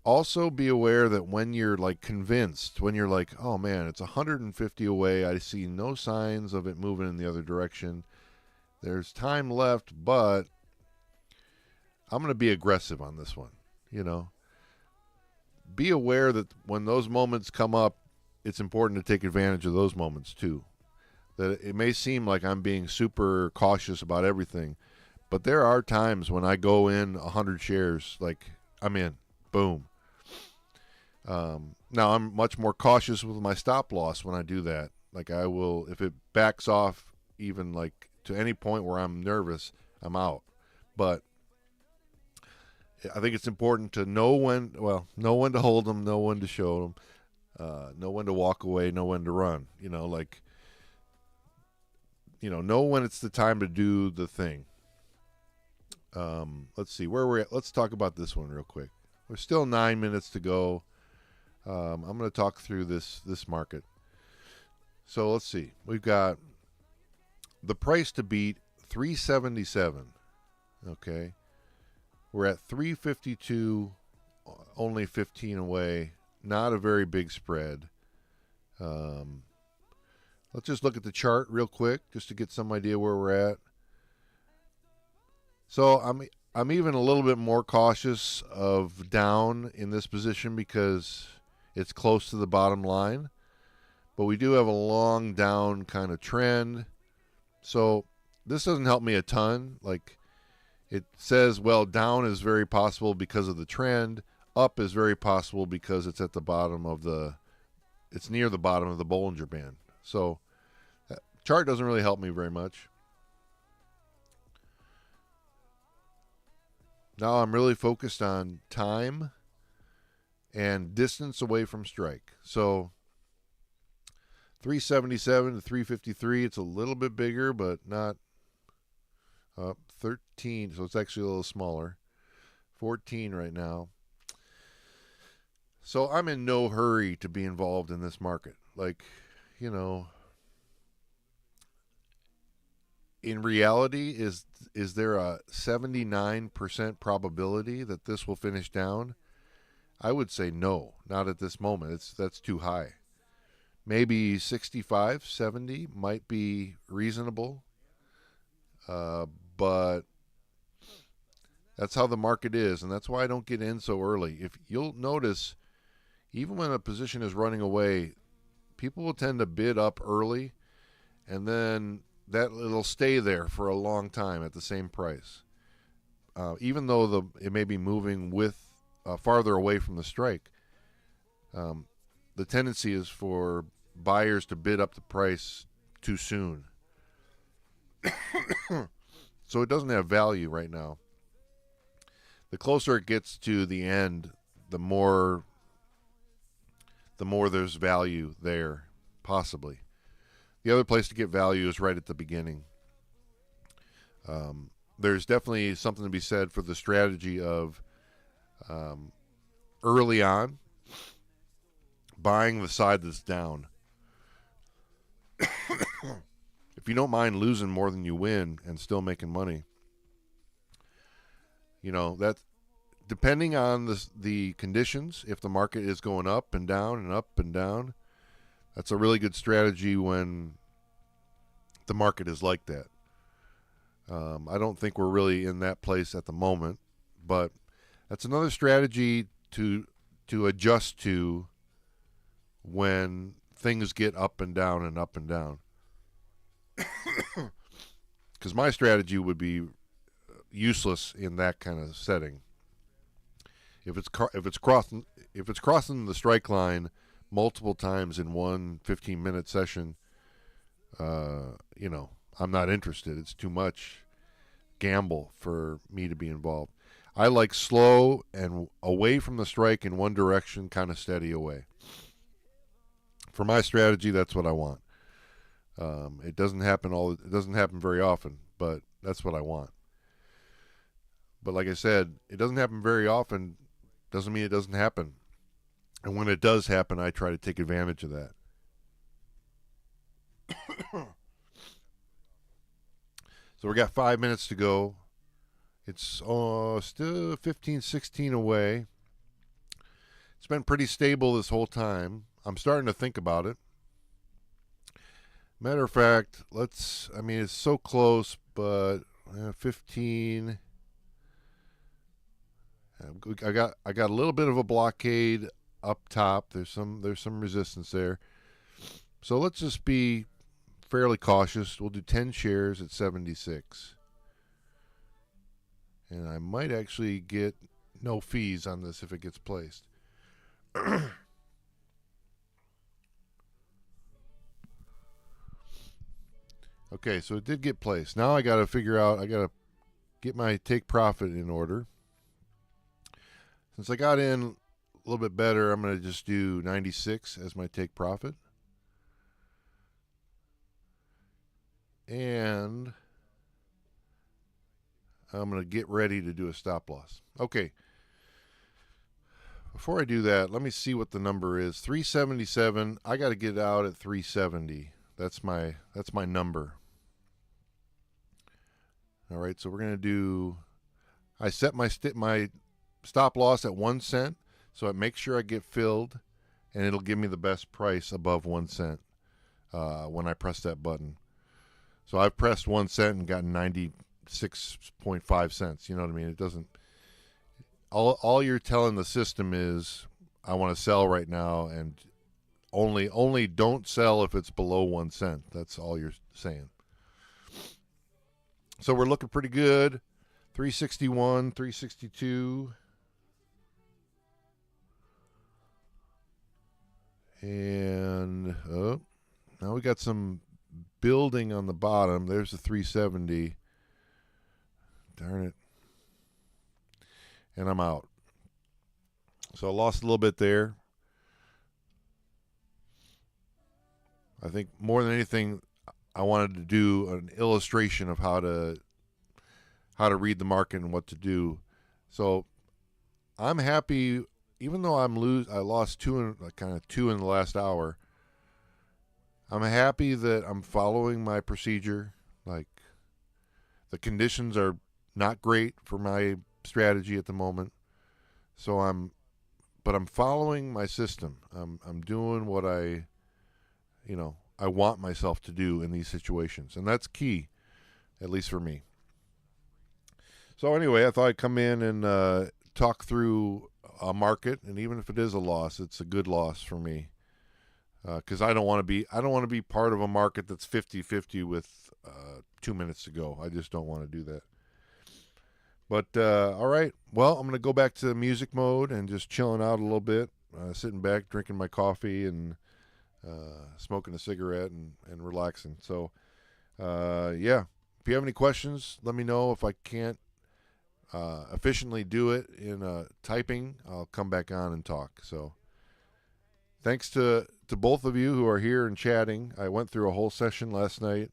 also be aware that when you're like convinced, when you're like, oh man, it's 150 away, I see no signs of it moving in the other direction. There's time left, but I'm going to be aggressive on this one, you know. Be aware that when those moments come up, it's important to take advantage of those moments too. That it may seem like I'm being super cautious about everything, but there are times when I go in 100 shares, like I'm in, boom. Now I'm much more cautious with my stop loss when I do that. Like I will, if it backs off even like to any point where I'm nervous, I'm out. But I think it's important to know when to hold them, know when to show them, know when to walk away, know when to run. You know, like, you know when it's the time to do the thing. Let's see where we're at. Let's talk about this one real quick. There's still 9 minutes to go. I'm going to talk through this market. So let's see. We've got the price to beat 377. Okay. We're at 352, only 15 away. Not a very big spread. Let's just look at the chart real quick just to get some idea where we're at. So I'm even a little bit more cautious of down in this position because it's close to the bottom line. But we do have a long down kind of trend. So this doesn't help me a ton. Like it says, well, down is very possible because of the trend. Up is very possible because it's at the bottom of it's near the bottom of the Bollinger Band. So that chart doesn't really help me very much. Now I'm really focused on time and distance away from strike. So 377 to 353, it's a little bit bigger, but not 13, so it's actually a little smaller. 14 right now. So I'm in no hurry to be involved in this market. Like, you know, in reality, is there a 79% probability that this will finish down? I would say no, not at this moment. That's too high. Maybe 65, 70 might be reasonable, but that's how the market is, and that's why I don't get in so early. If you'll notice, even when a position is running away, people will tend to bid up early, and then that it'll stay there for a long time at the same price, even though it may be moving with farther away from the strike. The tendency is for buyers to bid up the price too soon. So it doesn't have value right now. The closer it gets to the end, the more there's value there, possibly. The other place to get value is right at the beginning. There's definitely something to be said for the strategy of early on buying the side that's down. If you don't mind losing more than you win and still making money, you know, that depending on the conditions, if the market is going up and down and up and down, that's a really good strategy when the market is like that. I don't think we're really in that place at the moment, but that's another strategy to adjust to when things get up and down and up and down. Because my strategy would be useless in that kind of setting. If it's crossing the strike line multiple times in one 15-minute session, you know, I'm not interested. It's too much gamble for me to be involved. I like slow and away from the strike in one direction, kind of steady away. For my strategy, that's what I want. It doesn't happen very often, but that's what I want. But like I said, it doesn't happen very often. Doesn't mean it doesn't happen. And when it does happen, I try to take advantage of that. So we got 5 minutes to go. It's still 15, 16 away. It's been pretty stable this whole time. I'm starting to think about it. Matter of fact, it's so close, but 15. I got a little bit of a blockade up top. There's some resistance there. So let's just be fairly cautious. We'll do 10 shares at 76. And I might actually get no fees on this if it gets placed. Okay, so it did get placed. Now I got to get my take profit in order. Since I got in a little bit better, I'm going to just do 96 as my take profit. And I'm going to get ready to do a stop loss. Okay. Before I do that, let me see what the number is. 377. I got to get out at 370. That's my number. All right, so we're going to do, I set my stop loss at 1 cent, so it makes sure I get filled, and it'll give me the best price above 1 cent when I press that button. So I've pressed 1 cent and gotten 6.5 cents. You know what I mean? It doesn't. All you're telling the system is, I want to sell right now, and only don't sell if it's below 1 cent. That's all you're saying. So we're looking pretty good. 361, 362. And now we got some building on the bottom. There's the 370. Darn it. And I'm out. So I lost a little bit there. I think more than anything, I wanted to do an illustration of how to read the market and what to do. So I'm happy, even though I lost two in the last hour. I'm happy that I'm following my procedure. Like, the conditions are not great for my strategy at the moment. So I'm following my system. I'm doing what I want myself to do in these situations, and that's key, at least for me. So anyway, I thought I'd come in and talk through a market, and even if it is a loss, it's a good loss for me, because I don't want to be part of a market that's 50-50 with 2 minutes to go. I just don't want to do that. But all right, well, I'm going to go back to music mode and just chilling out a little bit, sitting back, drinking my coffee, and smoking a cigarette and relaxing. So, yeah, if you have any questions, let me know. If I can't efficiently do it in typing, I'll come back on and talk. So thanks to both of you who are here and chatting. I went through a whole session last night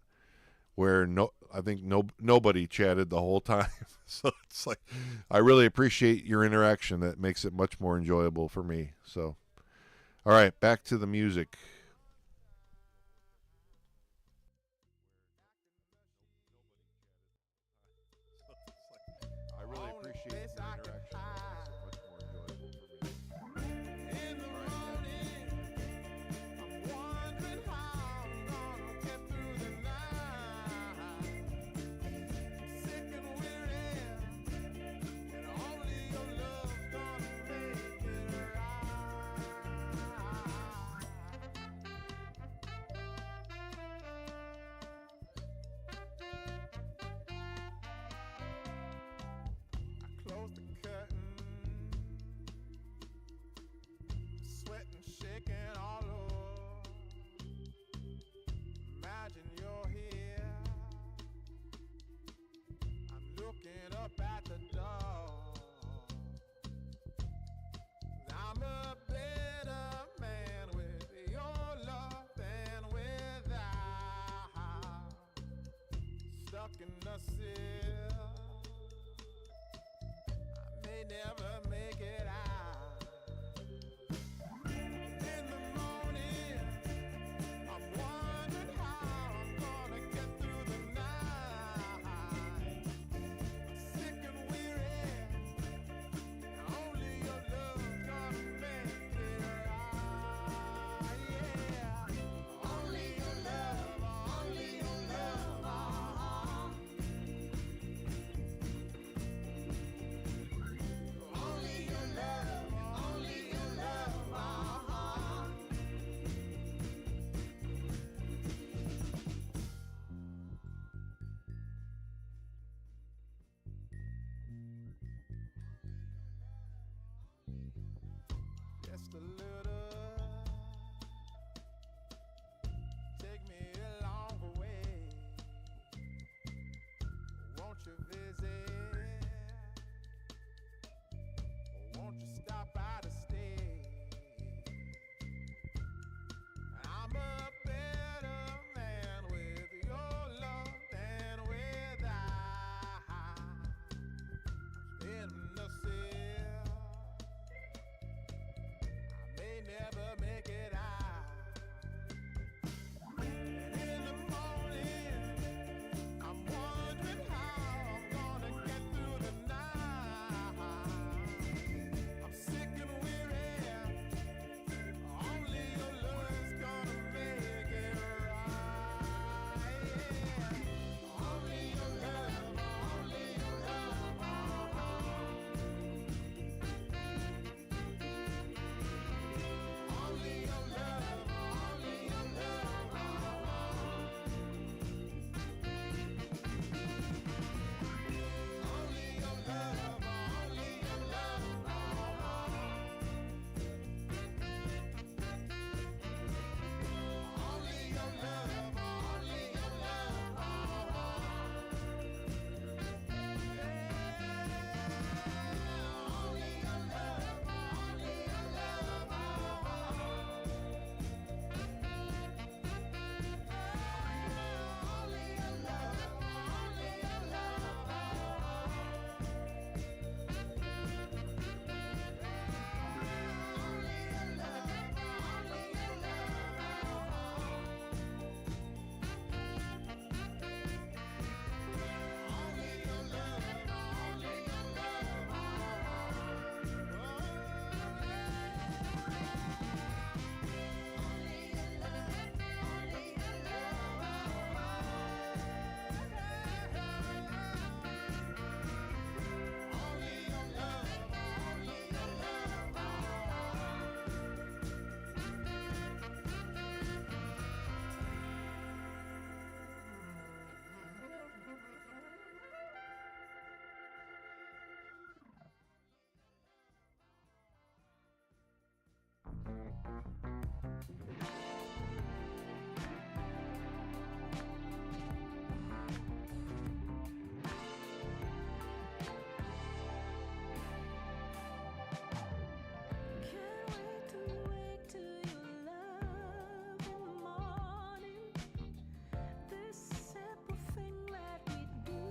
where nobody chatted the whole time. So it's like, I really appreciate your interaction. That makes it much more enjoyable for me. So, all right, back to the music. I really appreciate your interaction. That makes it much more enjoyable for me. In the morning, I'm wondering how I'm gonna get through the night. Sick and weary, and only your love's gonna make it right. I close the curtain, sweating, shaking all over. Imagine you're here. I'm looking up at the door. I'm a better man with your love than without. Stuck in the cell, I may never make it out. In the morning, I'm wondering how I'm gonna get through the night. Sick and weary, only your love's gonna make it right. Yeah, only your love, only your love. Only your love, only your love. Just a little, take me along the way. Won't you visit? Won't you stop by to stay? I'm a better man with your love than without. In the cell, I may Can't wait to wake to your love in the morning. This simple thing that we do.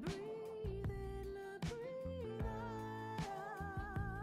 Breathe in, breathe out.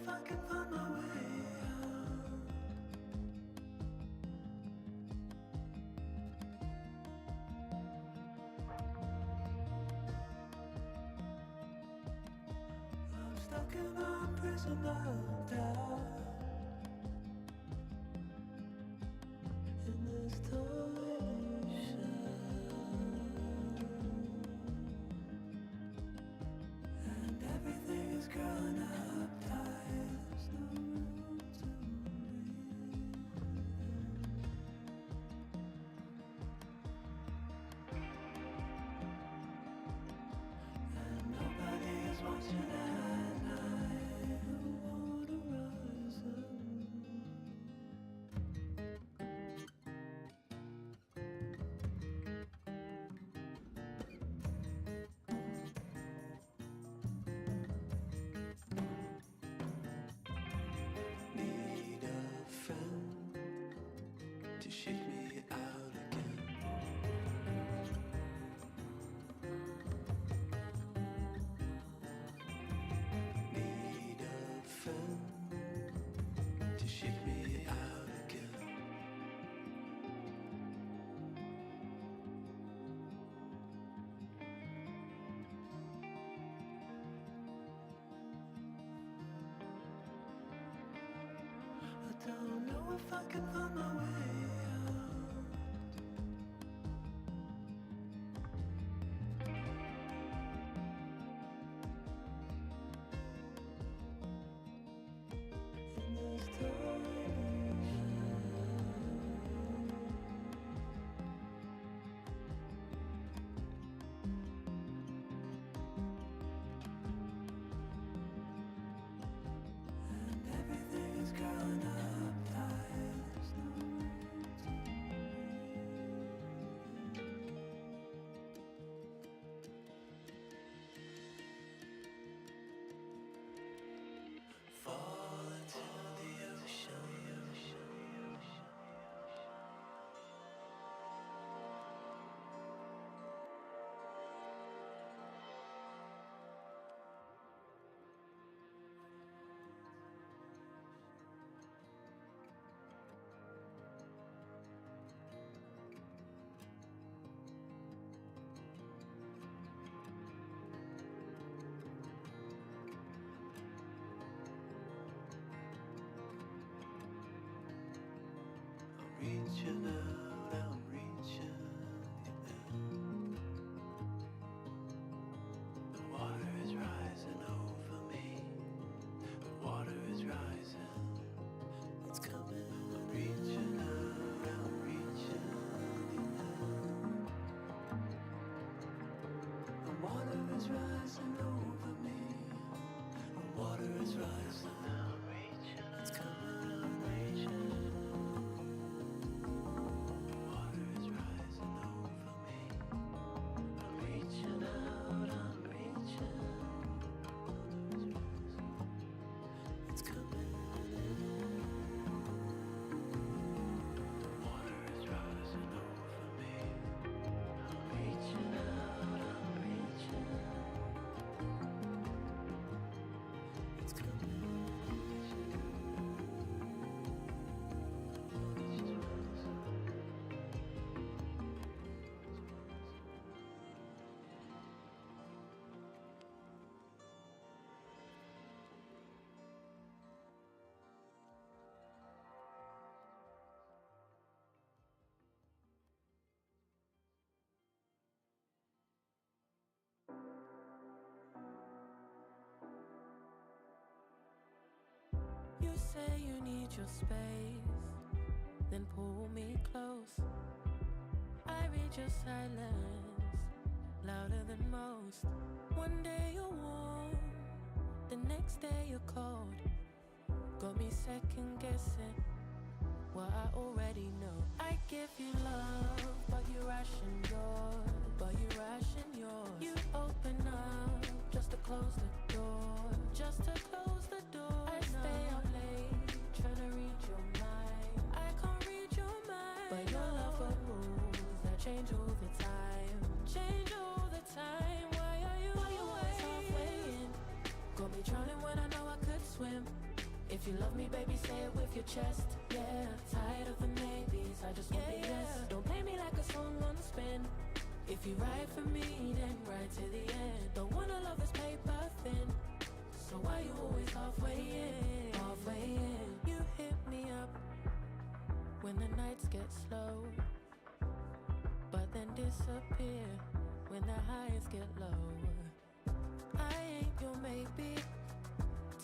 if I can find my way out. I'm stuck in a prison of doubt. In this tiny shell, and everything is growing up tight. There's no room to breathe. And nobody is watching at night. The water rises. Need a friend to shake me out again. Need a friend to shake me out again. I don't know if I can find my way out. In this tiny shell, and everything is growing up tight. There's no room to breathe. Fall into the ocean. I'm reaching out, I'm reaching in. The water is rising over me. The water is rising. It's coming. I'm reaching out, I'm reaching in. The water is rising over me. The water is rising. I'm reaching. It's coming. I'm reaching. Water is rising over me. I'm reaching out, I'm reaching. Water is rising. It's coming in. Water is rising over me. I'm reaching out, I'm reaching. It's coming. You say you need your space, then pull me close. I read your silence, louder than most. One day you're warm, the next day you're cold. Got me second guessing what I already know. I give you love, but you ration yours. You open up just to close the door. I stay up late, trying to read your mind. I can't read your mind, but your love got rules that change all the time. Why are you always halfway in? Got me drowning when I know I could swim. If you love me, baby, say it with your chest. Yeah, tired of the maybes, I just want the yes. Don't play me like a song on a spin. If you ride for me, then ride to the end. Don't wanna love this paper thin. So why you always halfway in? Halfway in. You hit me up when the nights get slow, but then disappear when the highs get low. I ain't your maybe.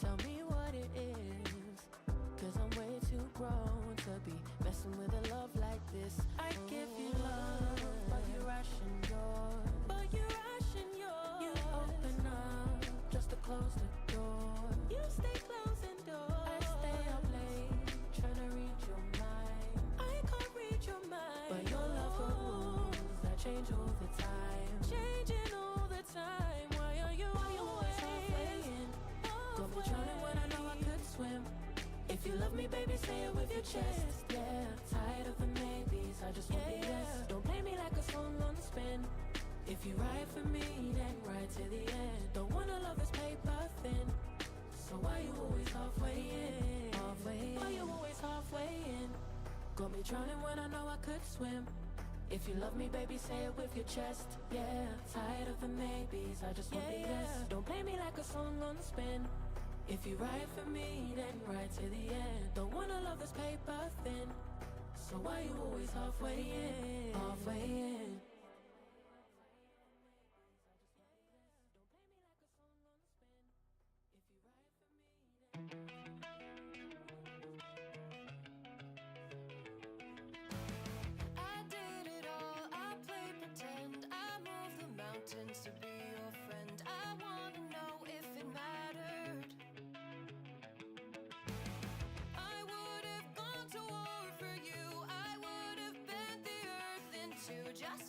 Tell me what it is, 'cause I'm way too grown to be messing with a love like this. I give you love, but you ration yours. But you ration yours. You open up just to close the door. You stay closing doors. I stay up late trying to read your mind. I can't read your mind, but your love for rules that change all the time. Changing all the time. Why are you always halfway in? Got me drowning when I know I could swim. If you love me, baby, say it with your chest. Yeah, tired of the maybes, I just want the yes. Don't play me like a song on spin. If you ride for me, then ride to the end. Don't wanna love this paper thin. So why you always halfway in? Halfway in. Why you always halfway in? Got me drowning when I know I could swim. If you love me, baby, say it with your chest. Yeah, tired of the maybes, I just want the yes. Don't play me like a song on spin. If you ride for me, then ride to the end. Don't wanna love this paper thin. So why you always halfway in? Halfway in. I did it all, I played pretend. I moved the mountains to be your friend. I wanna know if it mattered. I would have gone to war for you. I would have bent the earth in two just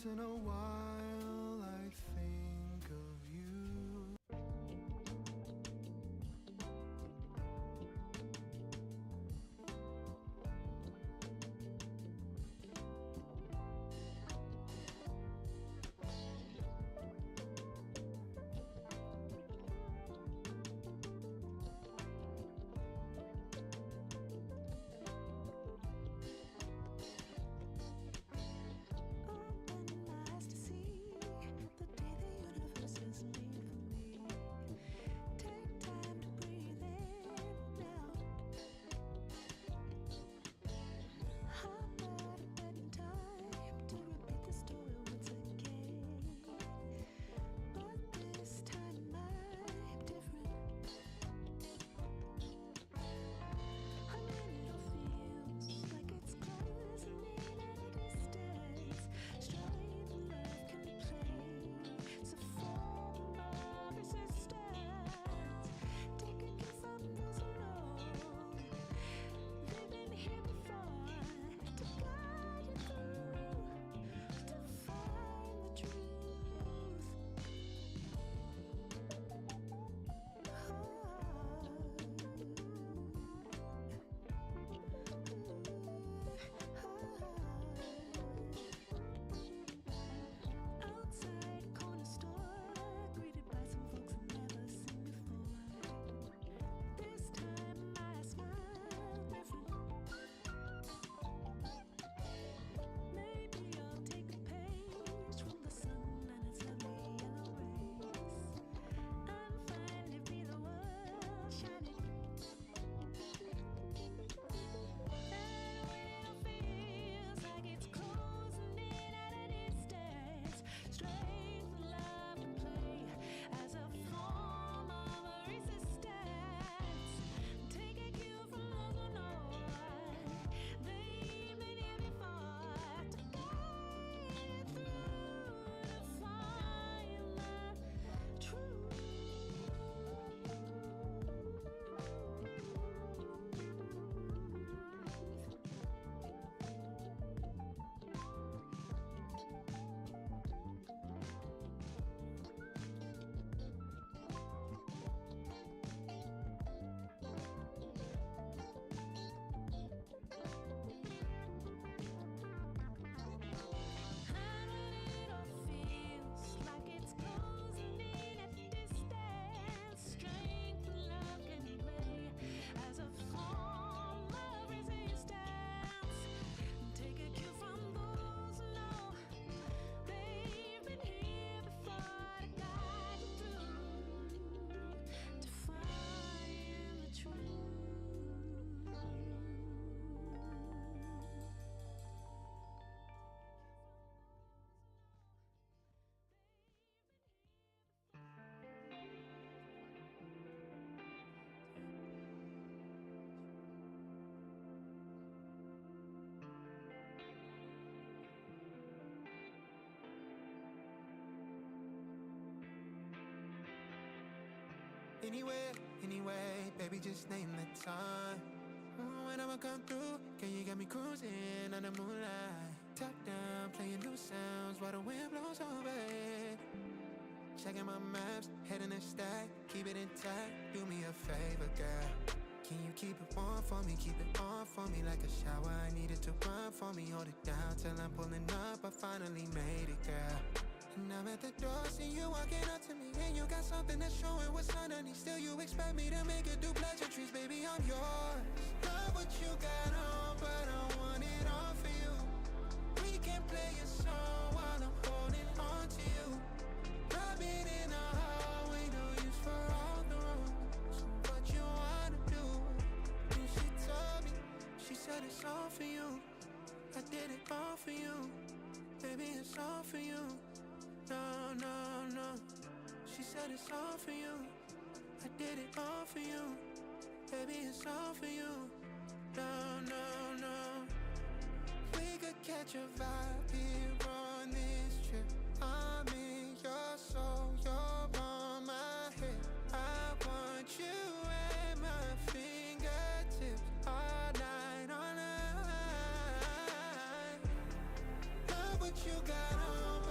in a while I think of you. Open my eyes to see the day the universe is made for me. Take time to breathe in now. Hop out of bed in time to repeat the story once again. But this time I'm different. I mean, it all feels like it's closing in at a distance. Straight love can play. It's a form of resistance. Take a cue from those who know. They've been here before to guide you through to find the truth. Outside corner store, greeted by some folks I've never seen before. This time I smile different. Maybe I'll take a page from the sun and its lovely yellow rays, and finally be the world shining. And when it all feels like it's closing in at a distance, strength, love, and play as a form of resistance. Take a cue from those who know they've been here before to guide you through to find the truth. And when it all feels like it's closing in at a distance, strength, love can play as a form of resistance. Take a cue from those who know they've been here before to guide you through to find the truth. Anywhere, anyway, baby, just name the time. When I'ma come through, can you get me cruising on the moonlight? Top down, playing new sounds while the wind blows over it. Checking my maps, heading a stack, keep it intact. Do me a favor, girl. Can you keep it warm for me, keep it on for me like a shower? I needed to run for me, hold it down till I'm pulling up. I finally made it, girl. And I'm at the door, see you walking up to me, and you got something that's showing what's underneath. Still, you expect me to make it do pleasantries, baby, I'm yours. Love what you got on, but I want it all for you. We can play a song while I'm holding on to you. Rubbing in the hallway, no use for all the rules. What you wanna do? And she told me, she said it's all for you. I did it all for you, baby, it's all for you. No, no, no. She said it's all for you. I did it all for you, baby, it's all for you. No, no, no. We could catch a vibe here on this trip. I'm in your soul, you're on my head. I want you at my fingertips all night, all night. Love what you got on.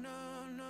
no, no.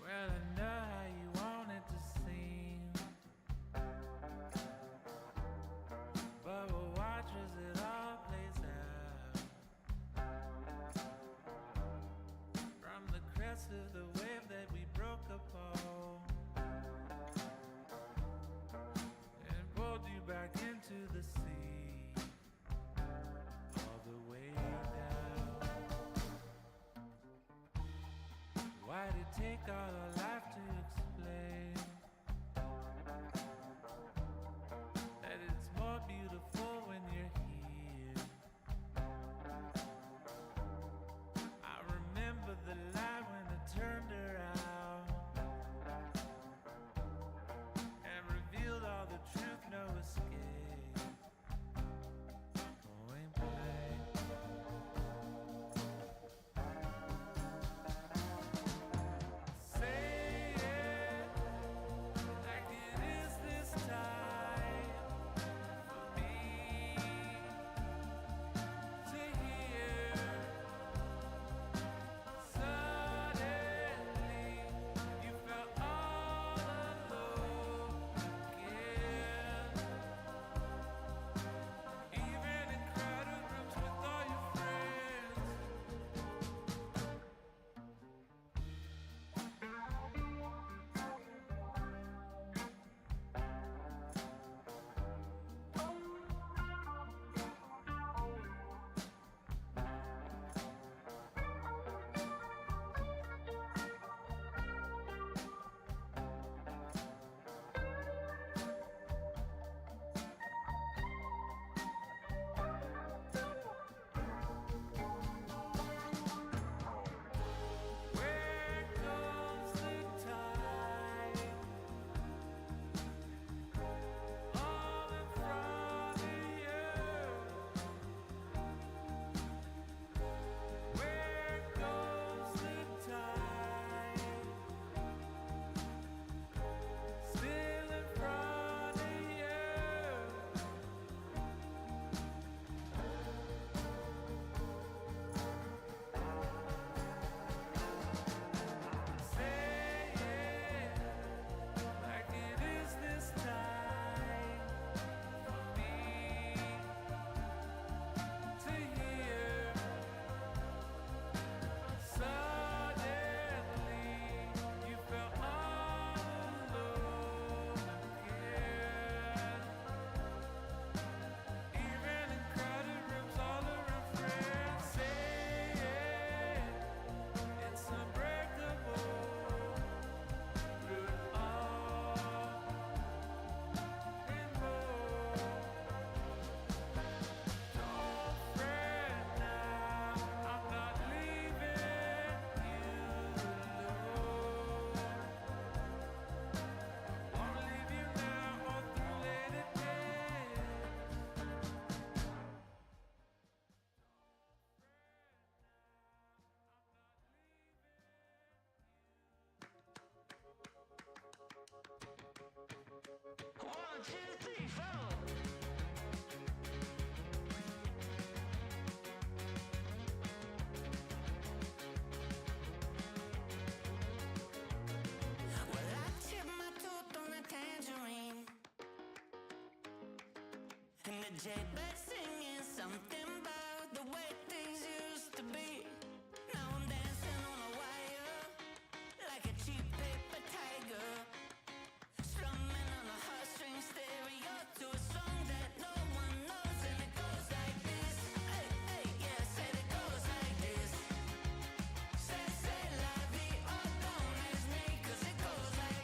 Well, I know how you want it to seem, but we'll watch as it all plays out. From the crest of the wave that we broke upon and pulled you back into the sea, all the way down. Why'd it take all our life to explain that it's more beautiful when you're here? I remember the light when it turned around and revealed all the truth, no escape. Point blank. Say it like it is this time for me to hear. Suddenly you felt all alone again, even in crowded rooms with all your friends. Where goes the tide? All in front of you. Where goes the tide? Still in front of you. Say it like it is this time for me to hear. Suddenly you felt all alone again, even in crowded rooms all around friends. Say it, it's unbreakable through it all and more. Don't fret now, I'm not leaving you alone. Won't leave you now or through later days. One, two, three, four. Well, I chipped my tooth on a tangerine, and the jaybird singing something about the way things used to be. Now I'm dancing on a wire like a cheap paper tiger, strumming on a heartstring stereo to a song that no one knows, and it goes like this. Hey, hey, yeah, said it goes like this. Say la vie, oh, don't ask me, 'cause it goes like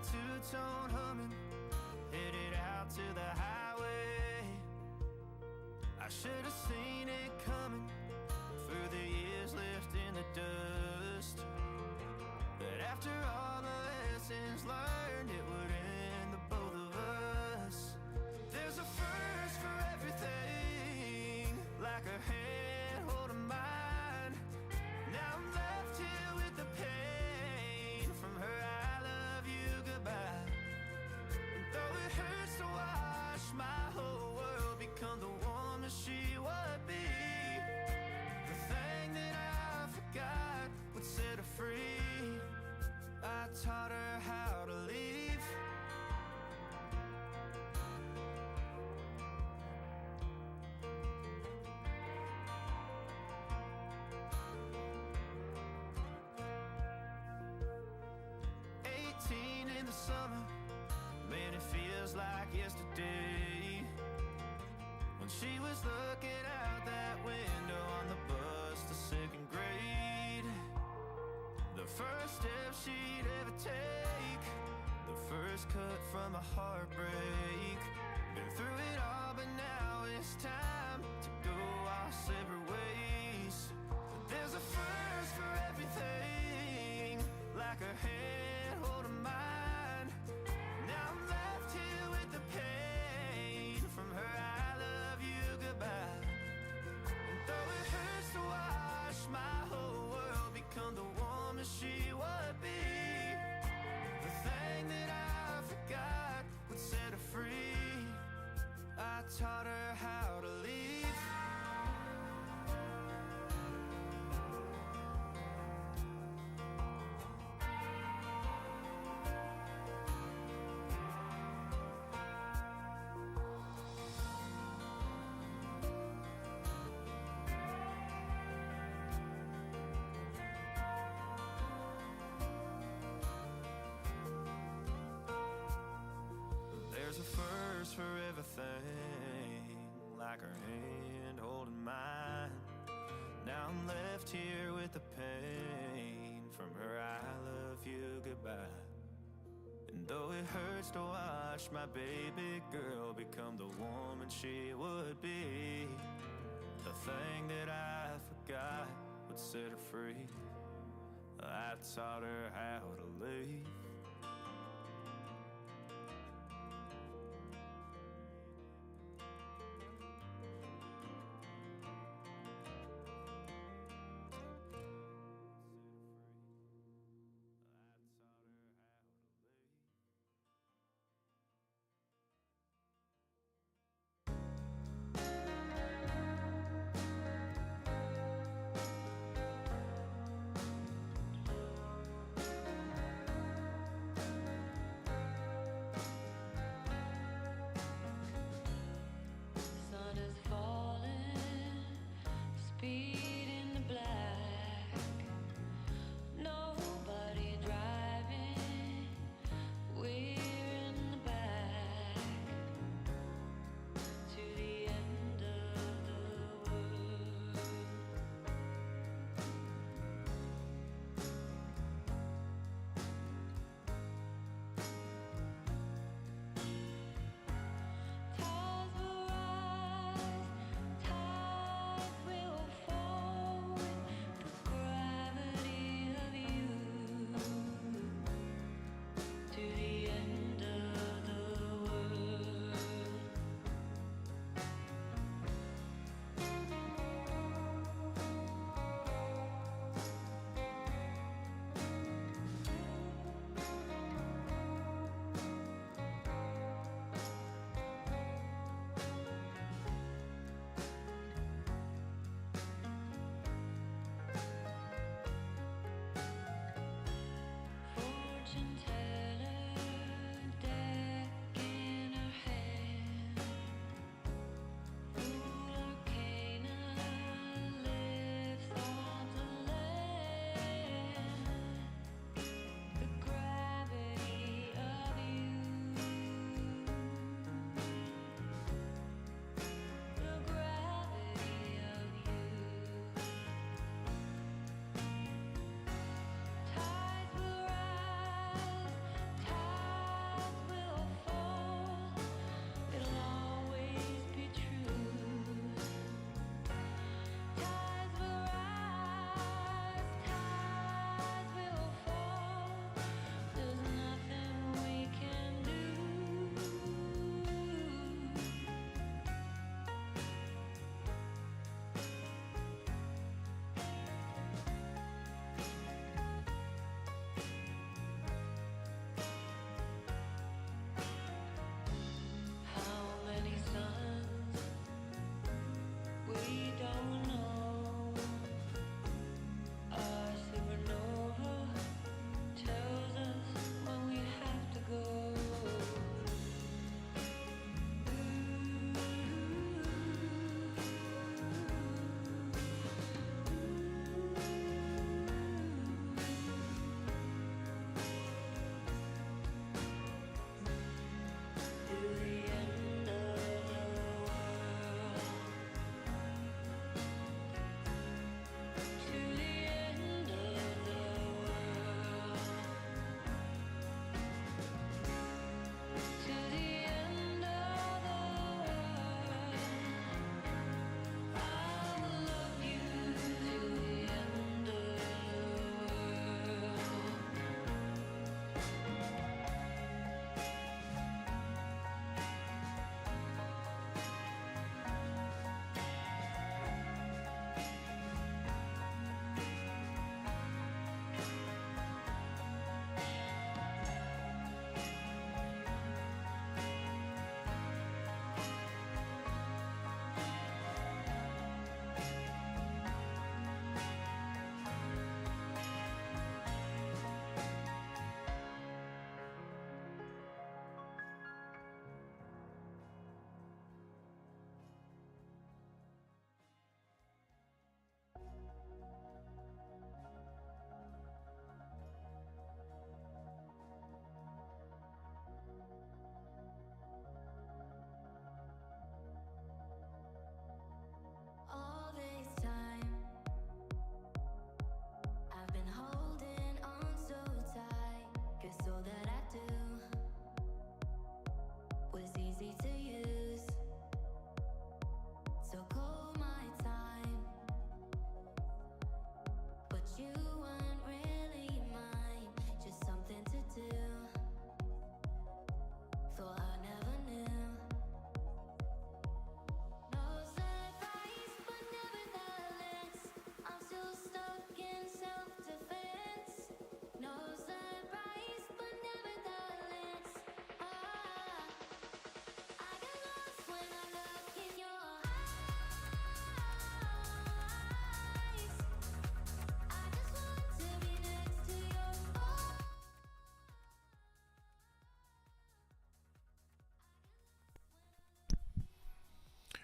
two-tone humming, headed out to the highway. I should have seen it coming through the years left in the dust. But after all the lessons learned, it would end the both of us. There's a first for everything, like her hand holding mine. Now I'm left here with the pain from her I love you goodbye. And though it hurts to watch my whole world become the woman she would be, the thing that I forgot would set her free. I taught her how to leave. In the summer, man, it feels like yesterday, when she was looking out that window on the bus to second grade. The first step she'd ever take, the first cut from a heartbreak. Been through it all, but now it's time to go our separate ways. There's a first for everything, like her hand holding mine. Now I'm left here with the pain from her I love you goodbye. And though it hurts to watch my whole world become the woman she would be, the thing that I forgot would set her free. I taught her how to leave. There's a first for everything, like her hand holding mine. Now I'm left here with the pain from her I love you goodbye. And though it hurts to watch my baby girl become the woman she would be, the thing that I forgot would set her free. I taught her how to leave.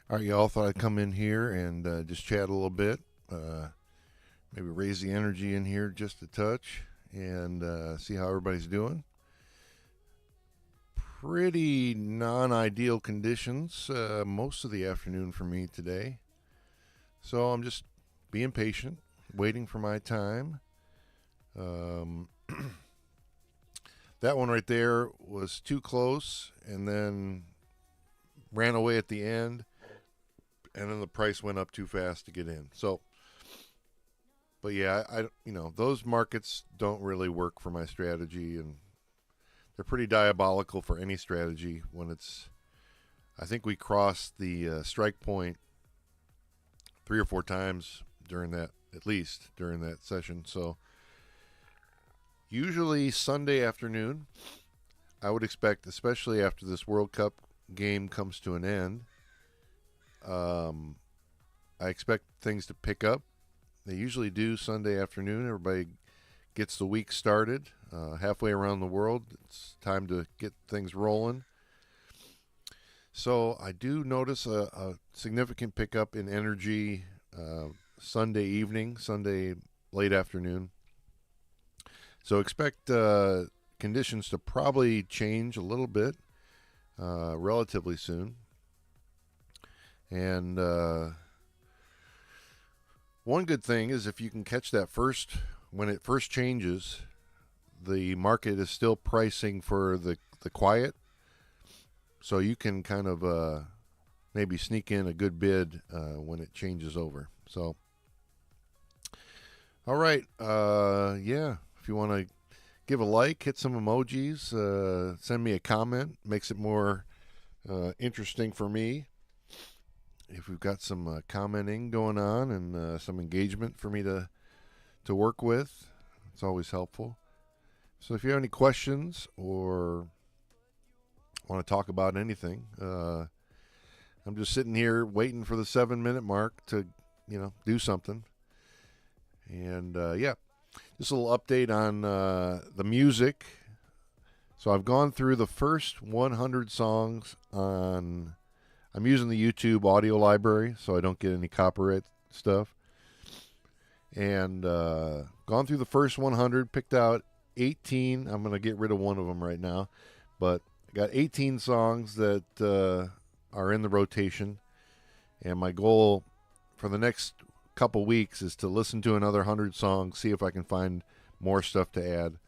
All right, y'all. Thought I'd come in here and just chat a little bit. Maybe raise the energy in here just a touch and see how everybody's doing. Pretty non-ideal conditions most of the afternoon for me today. So I'm just being patient, waiting for my time. That one right there was too close and then ran away at the end, and then the price went up too fast to get in. So, but yeah, those markets don't really work for my strategy, and they're pretty diabolical for any strategy when it's. I think we crossed the strike point 3 or 4 times during that, at least during that session. So usually Sunday afternoon, I would expect, especially after this World Cup game comes to an end, I expect things to pick up. They usually do Sunday afternoon. Everybody gets the week started. Halfway around the world, it's time to get things rolling. So I do notice a significant pickup in energy Sunday evening, Sunday late afternoon. So expect conditions to probably change a little bit relatively soon. And one good thing is if you can catch that when it first changes, the market is still pricing for the quiet. So you can kind of maybe sneak in a good bid when it changes over. So, all right. Yeah, if you want to give a like, hit some emojis, send me a comment. Makes it more interesting for me. If we've got some commenting going on and some engagement for me to work with, it's always helpful. So if you have any questions or want to talk about anything, I'm just sitting here waiting for the 7-minute mark to, do something. And yeah, just a little update on the music. So I've gone through the first 100 songs on. I'm using the YouTube audio library so I don't get any copyright stuff. And gone through the first 100, picked out 18. I'm going to get rid of one of them right now. But I got 18 songs that are in the rotation. And my goal for the next couple weeks is to listen to another 100 songs, see if I can find more stuff to add.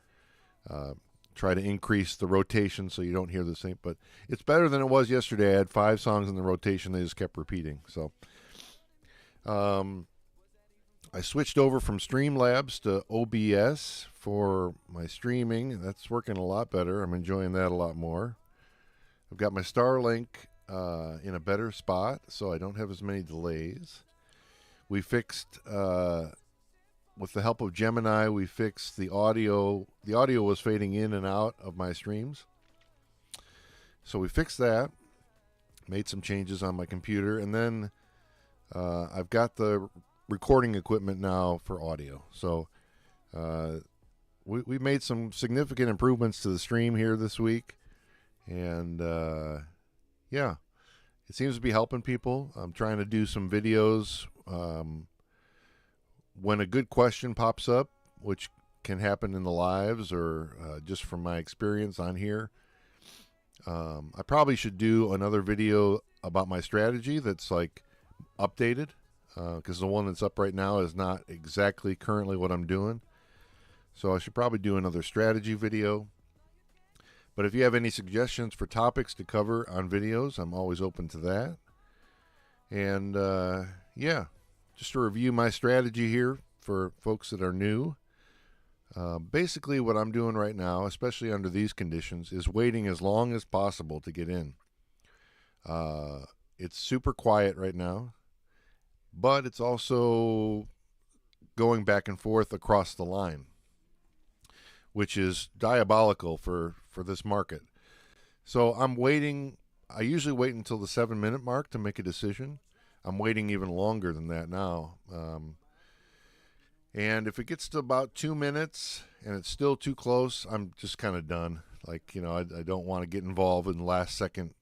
Try to increase the rotation so you don't hear the same. But it's better than it was yesterday. I had 5 songs in the rotation. They just kept repeating. So I switched over from Streamlabs to OBS for my streaming. That's working a lot better. I'm enjoying that a lot more. I've got my Starlink in a better spot, so I don't have as many delays. We fixed... with the help of Gemini, we fixed the audio. The audio was fading in and out of my streams. So we fixed that, made some changes on my computer, and then I've got the recording equipment now for audio. So we made some significant improvements to the stream here this week. And yeah, it seems to be helping people. I'm trying to do some videos when a good question pops up, which can happen in the lives or just from my experience on here. I probably should do another video about my strategy that's like updated, because the one that's up right now is not exactly currently what I'm doing. So I should probably do another strategy video. But if you have any suggestions for topics to cover on videos, I'm always open to that. And yeah. Just to review my strategy here for folks that are new. Basically what I'm doing right now, especially under these conditions, is waiting as long as possible to get in. It's super quiet right now, but it's also going back and forth across the line, which is diabolical for this market. So I'm waiting. I usually wait until the 7-minute mark to make a decision. I'm waiting even longer than that now. And if it gets to about 2 minutes and it's still too close, I'm just kind of done. Like, I don't want to get involved in the last second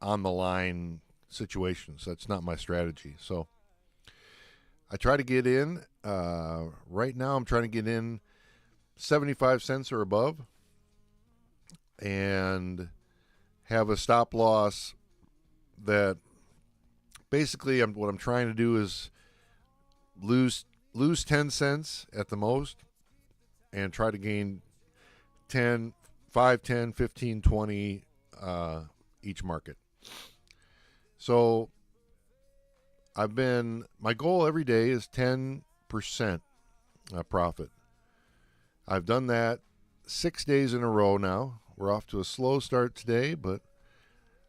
on the line situations. That's not my strategy. So I try to get in. Right now, I'm trying to get in 75 cents or above and have a stop loss that basically what I'm trying to do is lose 10 cents at the most and try to gain 10, 5, 10, 15, 20 each market. So my goal every day is 10% profit. I've done that 6 days in a row now. We're off to a slow start today, but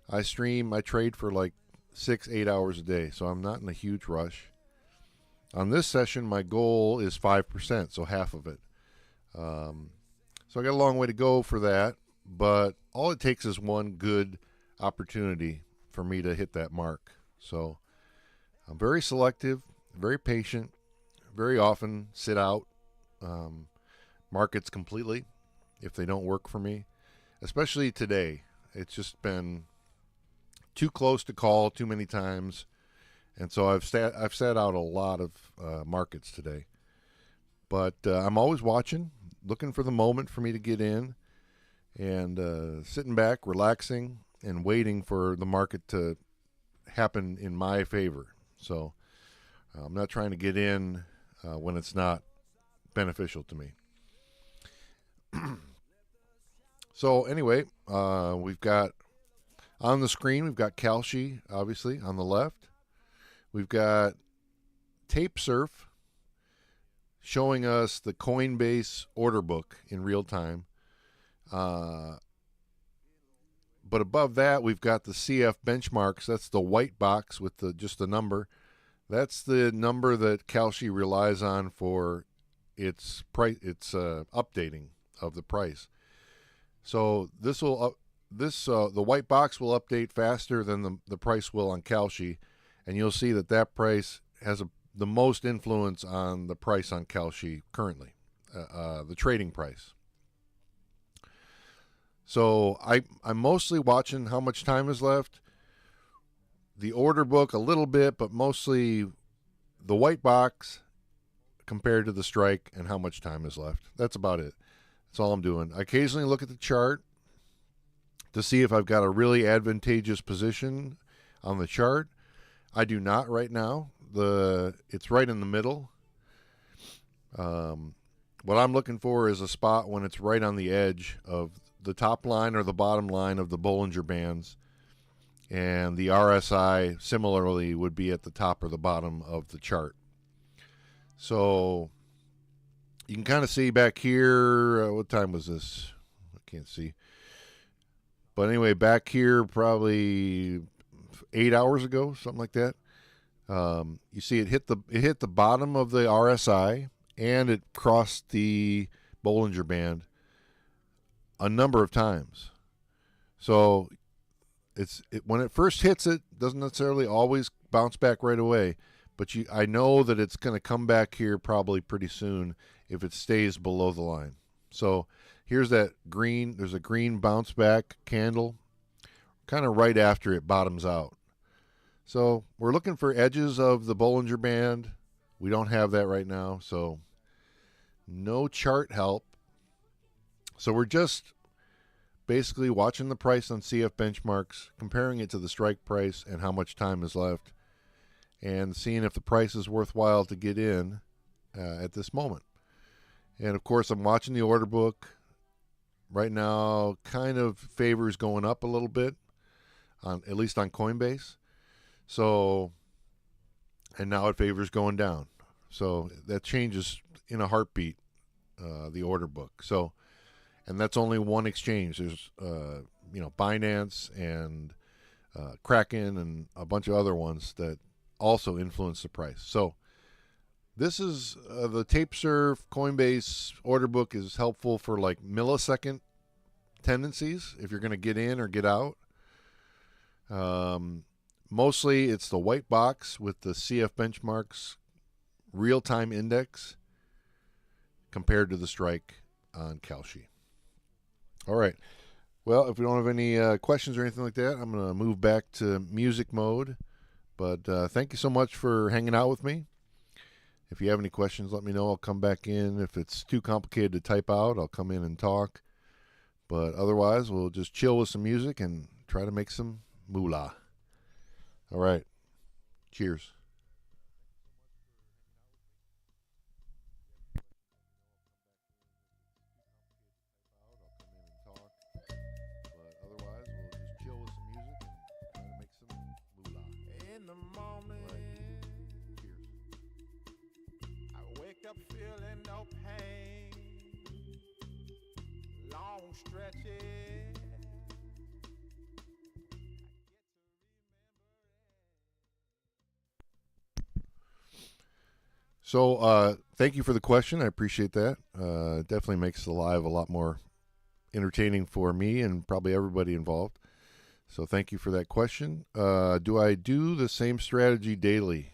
I trade for like 6-8 hours a day, so I'm not in a huge rush. On this session, my goal is 5%, so half of it. So I got a long way to go for that, but all it takes is one good opportunity for me to hit that mark. So I'm very selective, very patient, very often sit out markets completely if they don't work for me, especially today. It's just been too close to call too many times, and so I've sat out a lot of markets today. But I'm always watching, looking for the moment for me to get in, and sitting back, relaxing, and waiting for the market to happen in my favor. So I'm not trying to get in when it's not beneficial to me. So anyway, we've got on the screen, we've got Kalshi, obviously, on the left. We've got Tape Surf showing us the Coinbase order book in real time. But above that, we've got the CF benchmarks. That's the white box with just the number. That's the number that Kalshi relies on for its price, its updating of the price. So the white box will update faster than the price will on Kalshi, and you'll see that price has the most influence on the price on Kalshi currently, the trading price. So I'm mostly watching how much time is left, the order book a little bit, but mostly the white box compared to the strike and how much time is left. That's about it. That's all I'm doing. I occasionally look at the chart to see if I've got a really advantageous position on the chart. I do not right now. It's right in the middle. What I'm looking for is a spot when it's right on the edge of the top line or the bottom line of the Bollinger Bands, and the RSI similarly would be at the top or the bottom of the chart. So you can kind of see back here, what time was this? I can't see. But anyway, back here probably 8 hours ago, something like that. You see it hit the bottom of the RSI, and it crossed the Bollinger Band a number of times. So when it first hits it, doesn't necessarily always bounce back right away, but I know that it's going to come back here probably pretty soon if it stays below the line. So here's that green. There's a green bounce back candle kind of right after it bottoms out. So we're looking for edges of the Bollinger Band. We don't have that right now, so no chart help. So we're just basically watching the price on CF benchmarks, comparing it to the strike price and how much time is left, and seeing if the price is worthwhile to get in at this moment. And of course, I'm watching the order book right now. Kind of favors going up a little bit, at least on Coinbase. So, and now it favors going down. So that changes in a heartbeat, the order book. So, and that's only one exchange. There's, Binance and Kraken and a bunch of other ones that also influence the price. So this is the TapeSurf Coinbase order book is helpful for like millisecond tendencies if you're going to get in or get out. Mostly it's the white box with the CF benchmarks real-time index compared to the strike on Kalshi. All right. Well, if we don't have any questions or anything like that, I'm going to move back to music mode. But thank you so much for hanging out with me. If you have any questions, let me know. I'll come back in. If it's too complicated to type out, I'll come in and talk. But otherwise, we'll just chill with some music and try to make some moolah. All right. Cheers. In the morning, I wake up feeling no pain. Long stretches. So, thank you for the question. I appreciate that. Definitely makes the live a lot more entertaining for me and probably everybody involved. So, thank you for that question. Do I do the same strategy daily?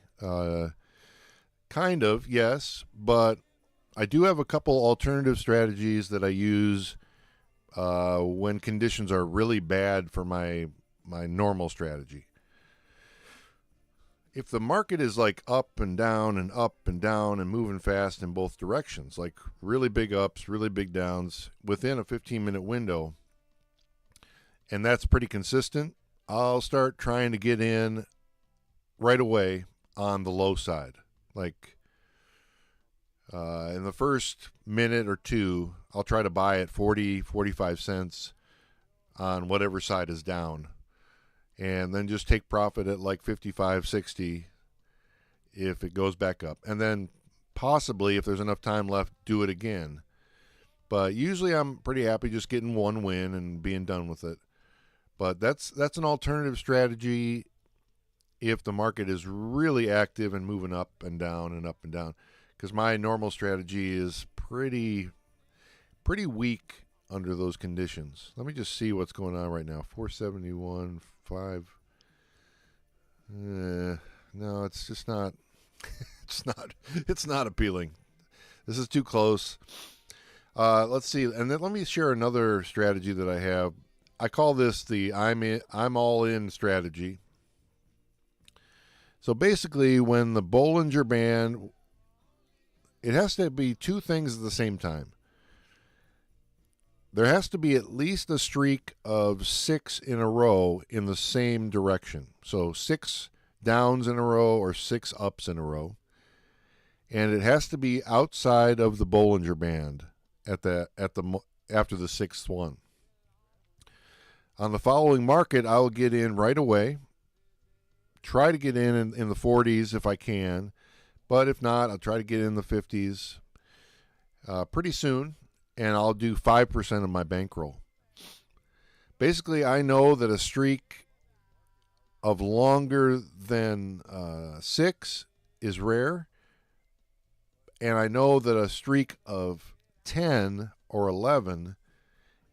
Kind of, yes, but I do have a couple alternative strategies that I use when conditions are really bad for my normal strategy. If the market is like up and down and up and down and moving fast in both directions, like really big ups, really big downs within a 15-minute window, and that's pretty consistent, I'll start trying to get in right away on the low side. Like in the first minute or two, I'll try to buy at 40, 45 cents on whatever side is down. And then just take profit at like 55, 60 if it goes back up. And then possibly, if there's enough time left, do it again. But usually I'm pretty happy just getting one win and being done with it. But that's an alternative strategy if the market is really active and moving up and down and up and down. Because my normal strategy is pretty weak under those conditions. Let me just see what's going on right now. 471, 5. No, it's just not. It's not appealing. This is too close. Let's see, and then let me share another strategy that I have. I call this the I'm all in strategy. So basically, when the Bollinger Band, it has to be two things at the same time. There has to be at least a streak of 6 in a row in the same direction. So 6 downs in a row or 6 ups in a row. And it has to be outside of the Bollinger Band after the 6th one. On the following market, I'll get in right away. Try to get in the 40s if I can. But if not, I'll try to get in the 50s pretty soon. And I'll do 5% of my bankroll. Basically, I know that a streak of longer than 6 is rare. And I know that a streak of 10 or 11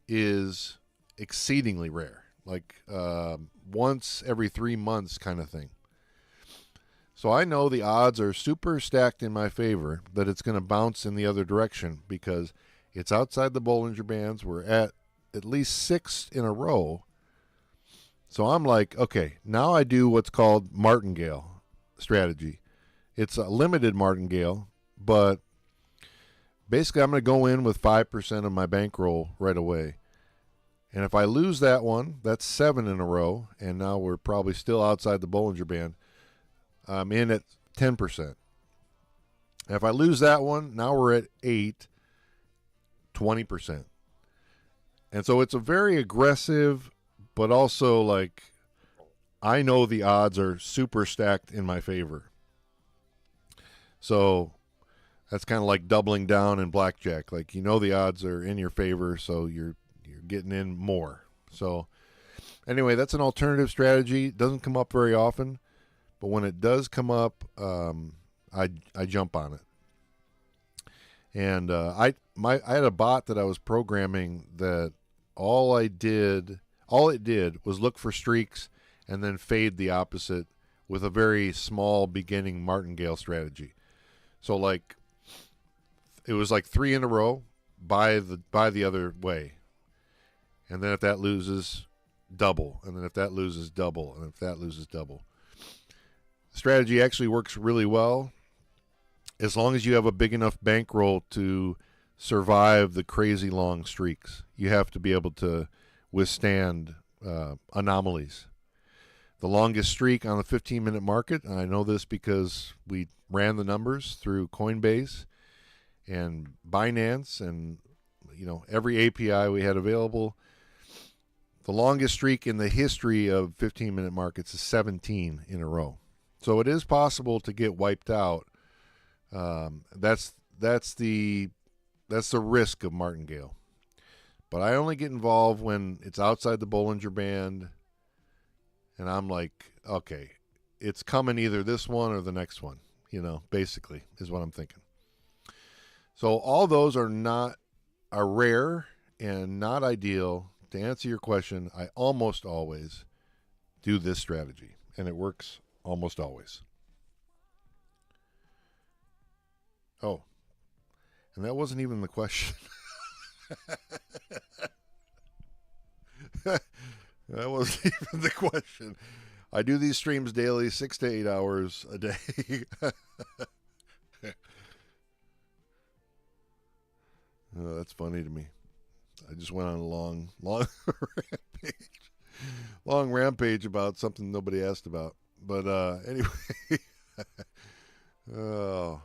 is exceedingly rare. Like once every 3 months kind of thing. So I know the odds are super stacked in my favor that it's going to bounce in the other direction because it's outside the Bollinger Bands. We're at least 6 in a row. So I'm like, okay, now I do what's called martingale strategy. It's a limited martingale, but basically I'm going to go in with 5% of my bankroll right away. And if I lose that one, that's 7 in a row, and now we're probably still outside the Bollinger Band. I'm in at 10%. And if I lose that one, now we're at 8, 20%. And so it's a very aggressive, but also like I know the odds are super stacked in my favor. So that's kind of like doubling down in blackjack. Like you know the odds are in your favor, so you're getting in more. So anyway, that's an alternative strategy. It doesn't come up very often, but when it does come up, I jump on it. And I had a bot that I was programming that all it did was look for streaks and then fade the opposite with a very small beginning martingale strategy. So like it was like 3 in a row, buy the other way. And then if that loses, double. And then if that loses, double. And if that loses, double. Strategy actually works really well as long as you have a big enough bankroll to survive the crazy long streaks. You have to be able to withstand anomalies. The longest streak on the 15-minute market, and I know this because we ran the numbers through Coinbase and Binance and every API we had available. The longest streak in the history of 15-minute markets is 17 in a row. So it is possible to get wiped out. That's the risk of martingale. But I only get involved when it's outside the Bollinger Band, and I'm like, okay, it's coming either this one or the next one, basically is what I'm thinking. So all those are rare and not ideal. To answer your question, I almost always do this strategy, and it works almost always. Oh, and that wasn't even the question. That wasn't even the question. I do these streams daily, 6 to 8 hours a day. Oh, that's funny to me. I just went on a long rampage about something nobody asked about. But anyway, oh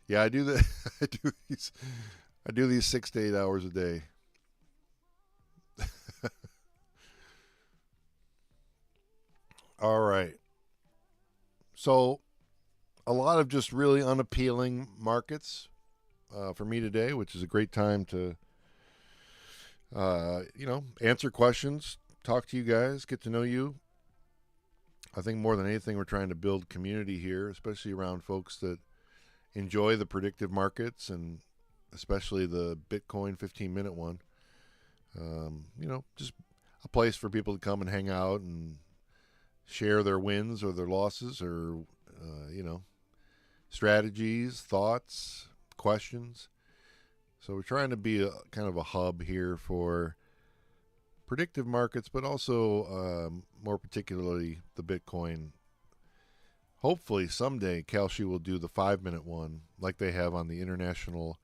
yeah, I do that. I do these 6 to 8 hours a day. All right. So, a lot of just really unappealing markets for me today, which is a great time to, answer questions, talk to you guys, get to know you. I think more than anything, we're trying to build community here, especially around folks that enjoy the predictive markets and especially the Bitcoin 15-minute one. Just a place for people to come and hang out and share their wins or their losses or, strategies, thoughts, questions. So we're trying to be a kind of a hub here for predictive markets, but also more particularly the Bitcoin. Hopefully someday Kalshi will do the 5-minute one like they have on the international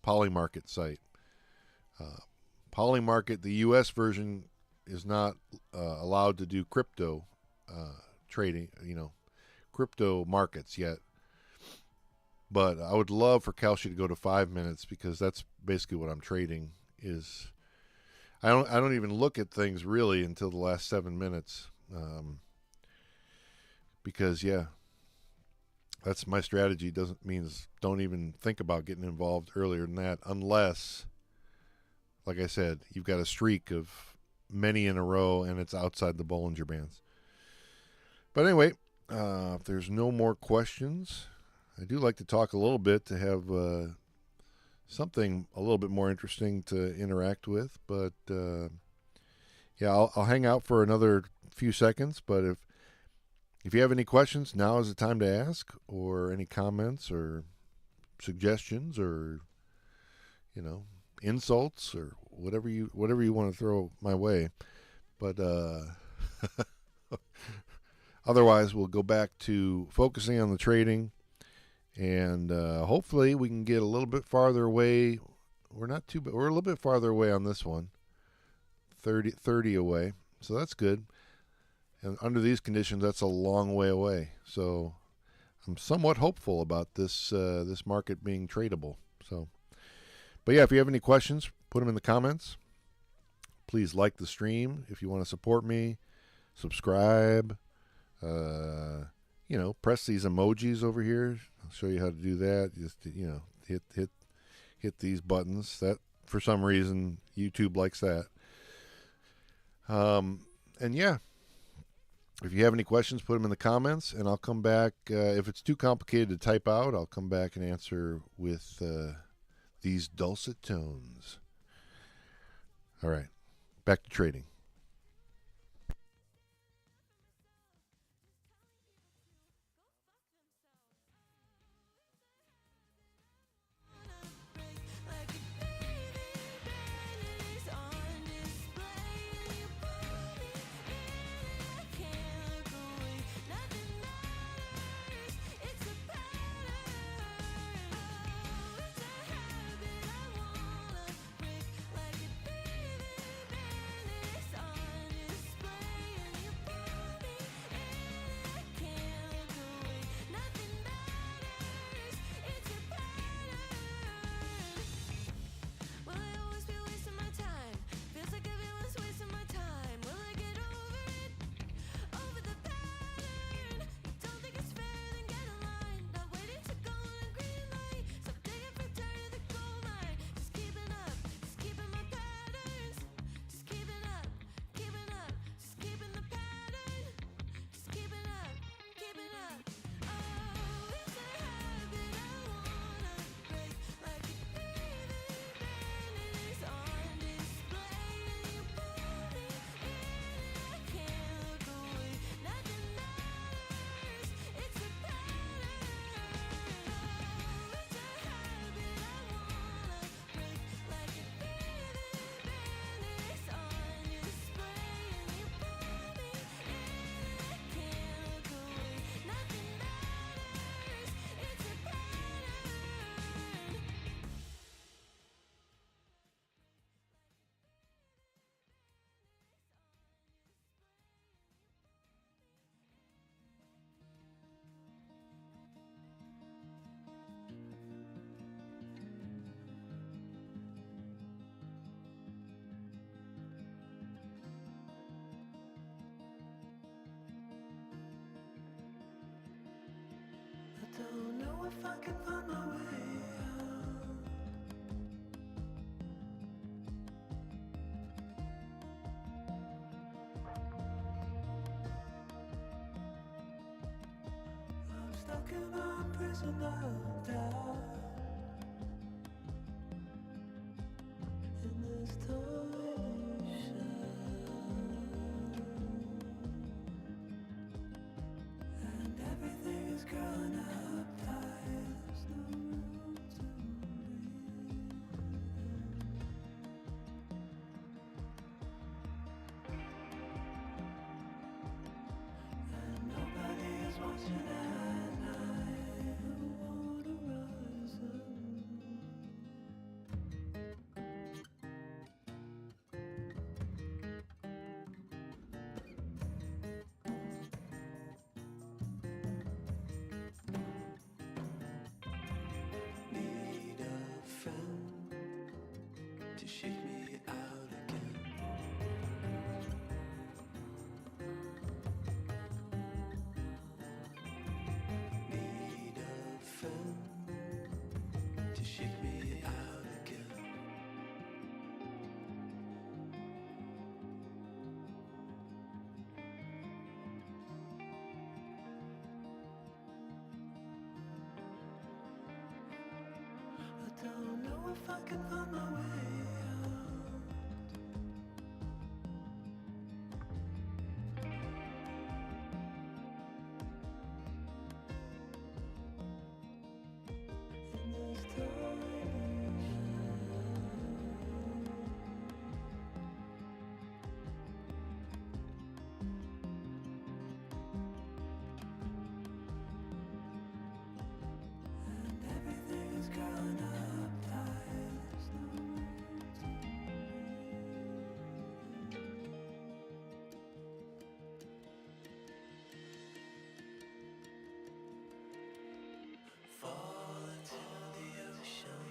Polymarket site. Polymarket, the U.S. version, is not allowed to do crypto trading, crypto markets yet. But I would love for Kalshi to go to 5 minutes because that's basically what I'm trading. Is I don't even look at things really until the last 7 minutes, because that's my strategy. Don't even think about getting involved earlier than that unless, like I said, you've got a streak of many in a row and it's outside the Bollinger Bands. But anyway, if there's no more questions, I do like to talk a little bit to have something a little bit more interesting to interact with. But I'll hang out for another few seconds. But if you have any questions, now is the time to ask, or any comments or suggestions or insults or whatever you want to throw my way. But otherwise, we'll go back to focusing on the trading, and hopefully we can get a little bit farther away. We're a little bit farther away on this one, 30 away, so that's good. And under these conditions, that's a long way away. So I'm somewhat hopeful about this market being tradable. So, but yeah, if you have any questions, put them in the comments. Please like the stream if you want to support me. Subscribe. Press these emojis over here. I'll show you how to do that. Just hit these buttons. That for some reason YouTube likes that. And yeah. If you have any questions, put them in the comments, and I'll come back. If it's too complicated to type out, I'll come back and answer with these dulcet tones. All right, back to trading. Like a baby that is on display. if I can find my way out. I'm stuck in a prison of doubt. In this tiny and everything is growing up tight. There's no room to breathe. And nobody is watching at night. The water rising. Need a friend to shake me out again. Need a friend to shake me out again. I don't know if I can find my way out. In this tiny and everything is growing up tight. There's no room to breathe. Fall into the ocean.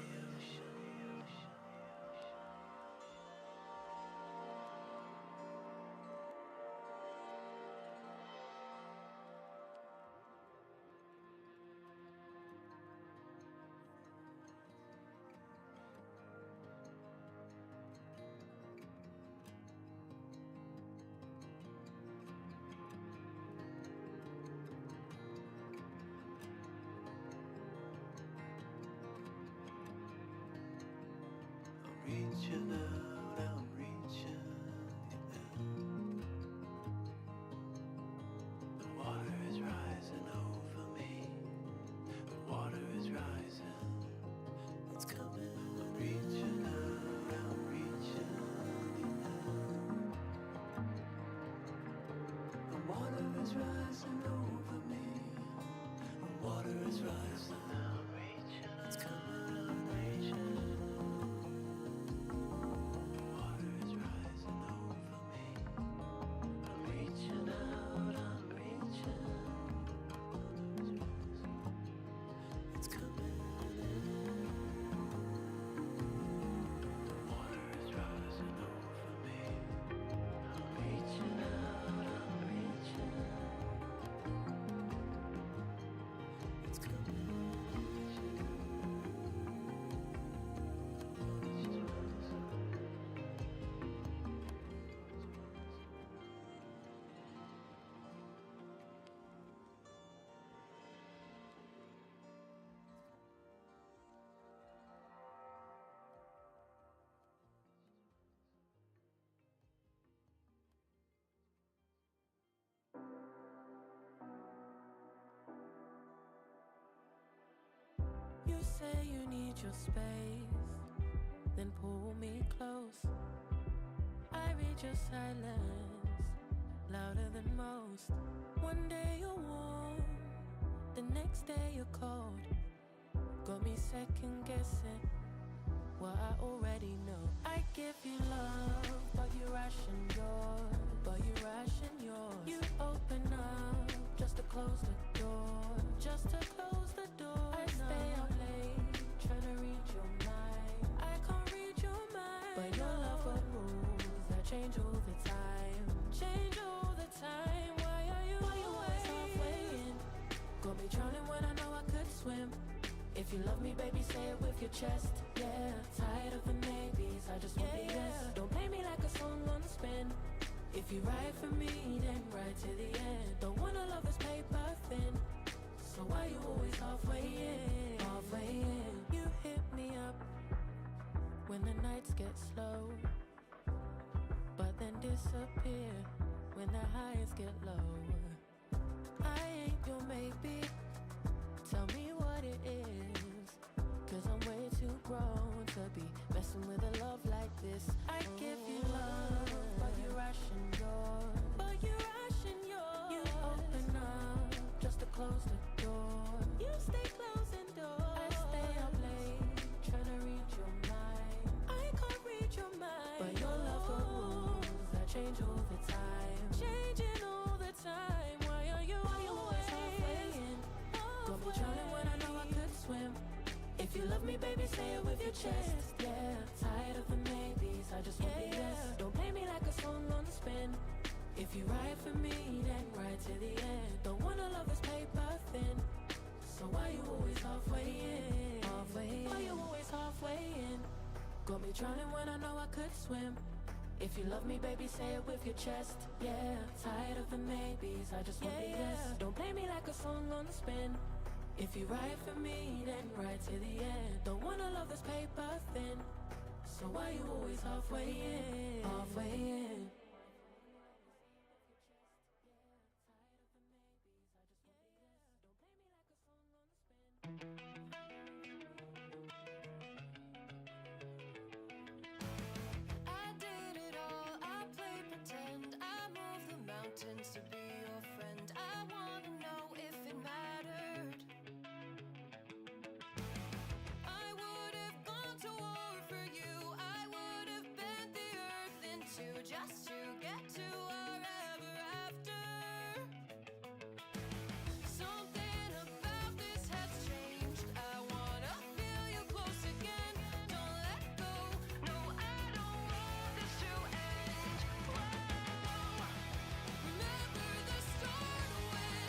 I'm reaching out, I'm reaching in. The water is rising over me. The water is rising. It's coming. I'm reaching out, I'm reaching in. The water is rising over me. The water is rising. I'm reaching. It's coming. I'm reaching. Water is rising over me. I'm reaching out, I'm reaching. Water is rising. It's coming in. Water is rising over me. I'm reaching out, I'm reaching. It's coming. You say you need your space, then pull me close. I read your silence, louder than most. One day you're warm, the next day you're cold. Got me second guessing what I already know. I give you love, but you ration yours. But you ration yours. You open up just to close the door. Just to close the door. I stay up late, trying to read your mind. I can't read your mind, but your love got rules that change all the time. Change all the time. Why are you always halfway in? Got me drowning when I know I could swim. If you love me, baby, say it with your chest. Yeah, tired of the maybes, I just want the yes. Don't play me like a song on a spin. If you ride for me, then ride to the end. Don't wanna love this paper thin. So why you always halfway in? Halfway in. You hit me up when the nights get slow, but then disappear when the highs get low. I ain't your maybe. Tell me what it is, 'cause I'm way too grown to be messing with a love like this. I give you love, but you ration yours. But you ration yours. You open up just to close the door. You stay closing doors. I stay up late trying to read your mind. I can't read your mind, but your love got rules that change all the time. Changing all the time. Why are you always halfway in? Got me drowning when I know I could swim. If you love me, baby, say it with your chest. Yeah, tired of the maybes, I just want the yes. Don't play me like a song on a spin. If you ride for me, then ride to the end. Don't wanna love this paper thin. So why you always halfway in? Halfway in. Why you always halfway in? Got me drowning when I know I could swim. If you love me, baby, say it with your chest. Yeah, tired of the maybes, I just want the yes. Don't play me like a song on a spin. If you ride for me, then ride to the end. Don't wanna love this paper thin. So why you always halfway in? Halfway in. I did it all, I played pretend. I moved the mountains to be your friend. I wanna know if it mattered. I would have gone to war for you. I would have bent the earth in two just to get to our ever after. Something about this has changed. I wanna feel you close again. Don't let go. No, I don't want this to end. Whoa. Remember the start when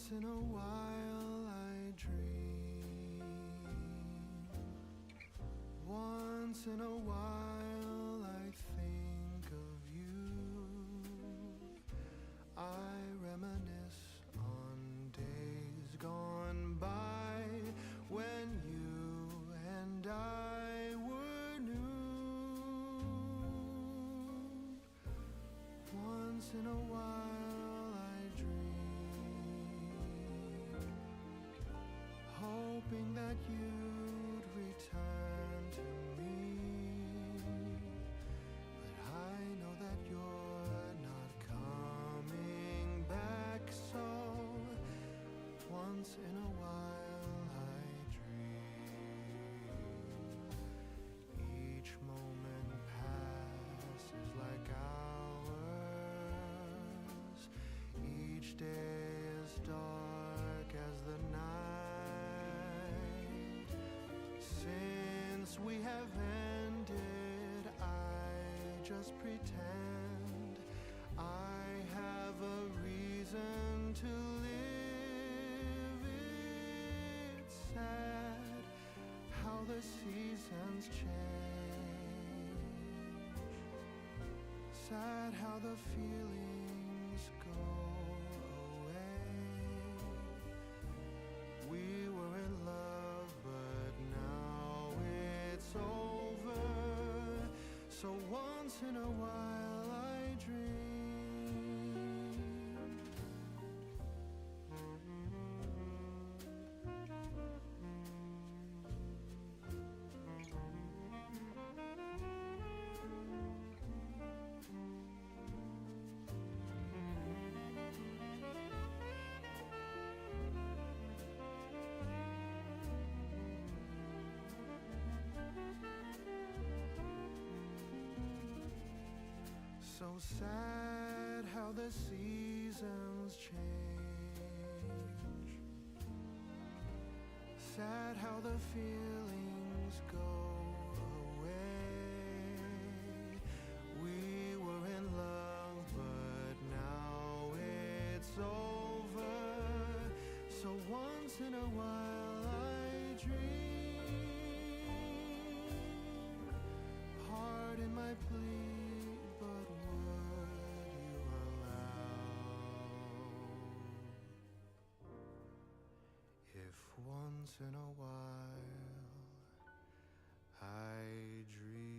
Once in a while I dream. Once in a while I think of you. I reminisce on days gone by when you and I were new. Once in a while I dream, hoping that you'd return to me. But I know that you're not coming back, so once in a while I dream. Each moment passes like hours. Each day is dark as the night. Since we have ended, I just pretend I have a reason to live. It's sad how the seasons change. Sad how the feelings go away. We were in love, but now it's over. So once in a while I dream. So sad how the seasons change. Sad how the feelings go away. We were in love, but now it's over. So once in a while I dream. Pardon my plea, but would you allow if once in a while I dream?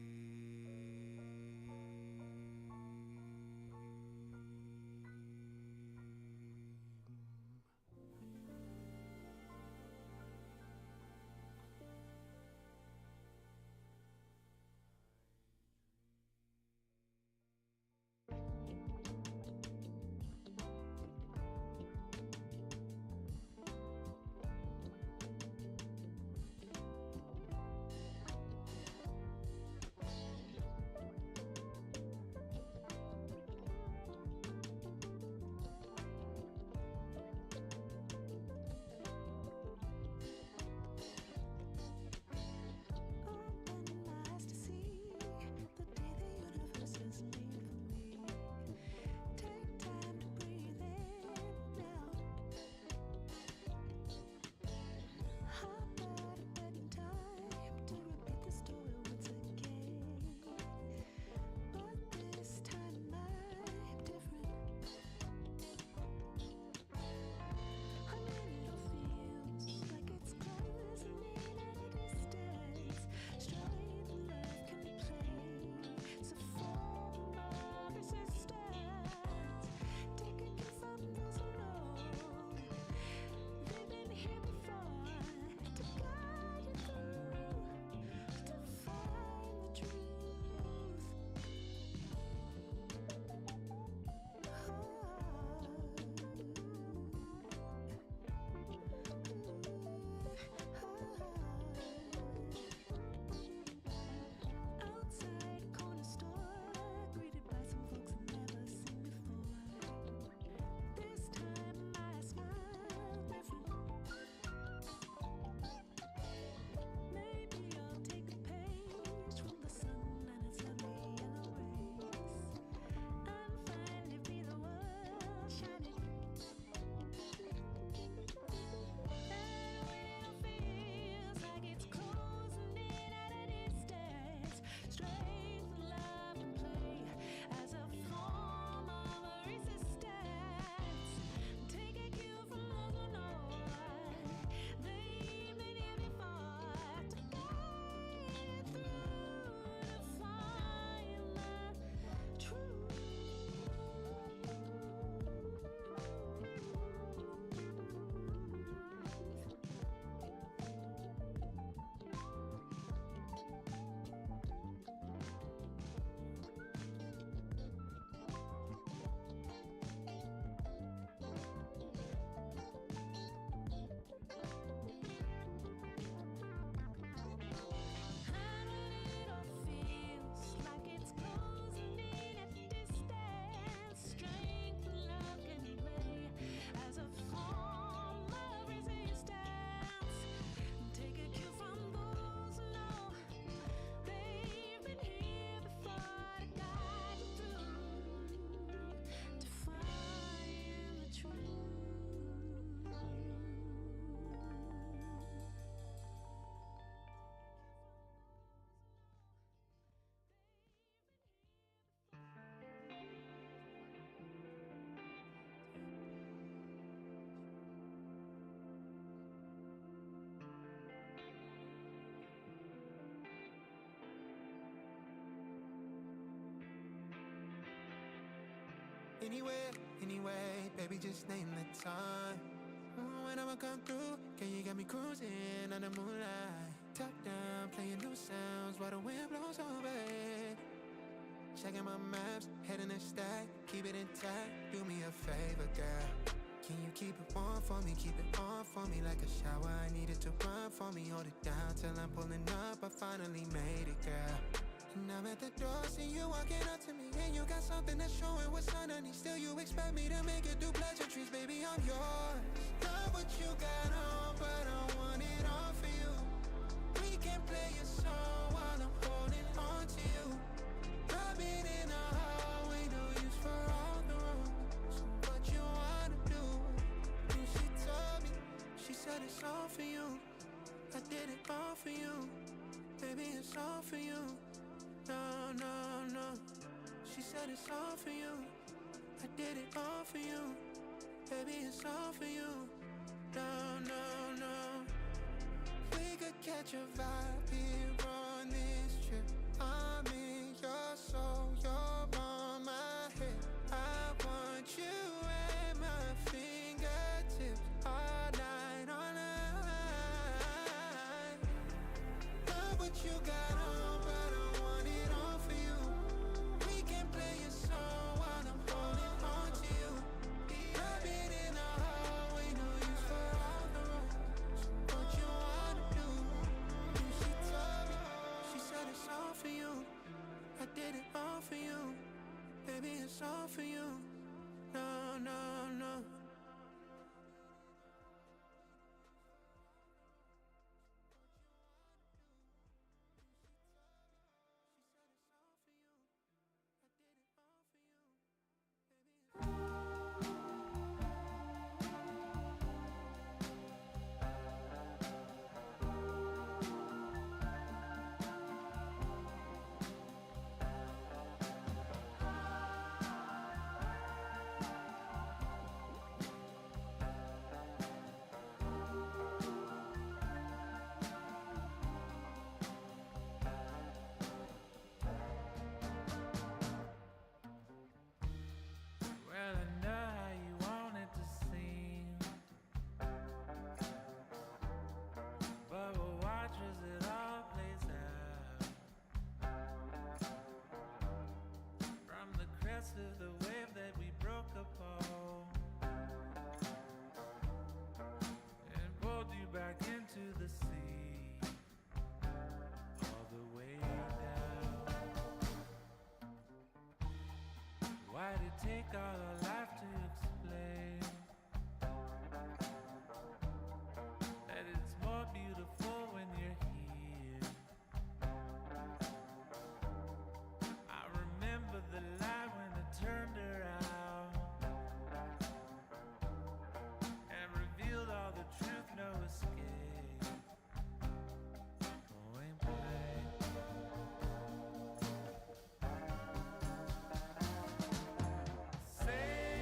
Anywhere, anyway, baby, just name the time. When I'ma come through, can you got me cruising under moonlight? Top down, playing new sounds while the wind blows over it. Checking my maps, heading a stack, keep it intact. Do me a favor, girl. Can you keep it warm for me, keep it on for me like a shower? I need it to run for me, hold it down till I'm pulling up. I finally made it, girl. And I'm at the door, see you walking up to me, and you got something that's showing what's underneath. Still you expect me to make it through pleasantries, baby, I'm yours. Love what you got on, but I want it all for you. We can play a song while I'm holding on to you. Rubbing in the hallway, no use for all the rooms. So what you wanna do? And she told me, she said it's all for you. I did it all for you. Baby, it's all for you. No, no, no. She said it's all for you. I did it all for you. Baby, it's all for you. No, no, no. We could catch a vibe here on this trip. I'm in your soul, you're on my head. I want you at my fingertips all night, all night. Love what you got on, but I want it all for you. We can play a song while I'm holding on to you. Rubbing in the hallway, no use for all the rooms. What you wanna do? And she told me, she said it's all for you. I did it all for you. Baby, it's all for you. No, no, no. Well, I know how you want it to seem, but we'll watch as it all plays out. From the crest of the wave that we broke upon and pulled you back into the sea, all the way down. Why'd it take all our life to explain that it's more beautiful when you're here? I remember the light when it turned around and revealed all the truth, no escape. Point blank. Say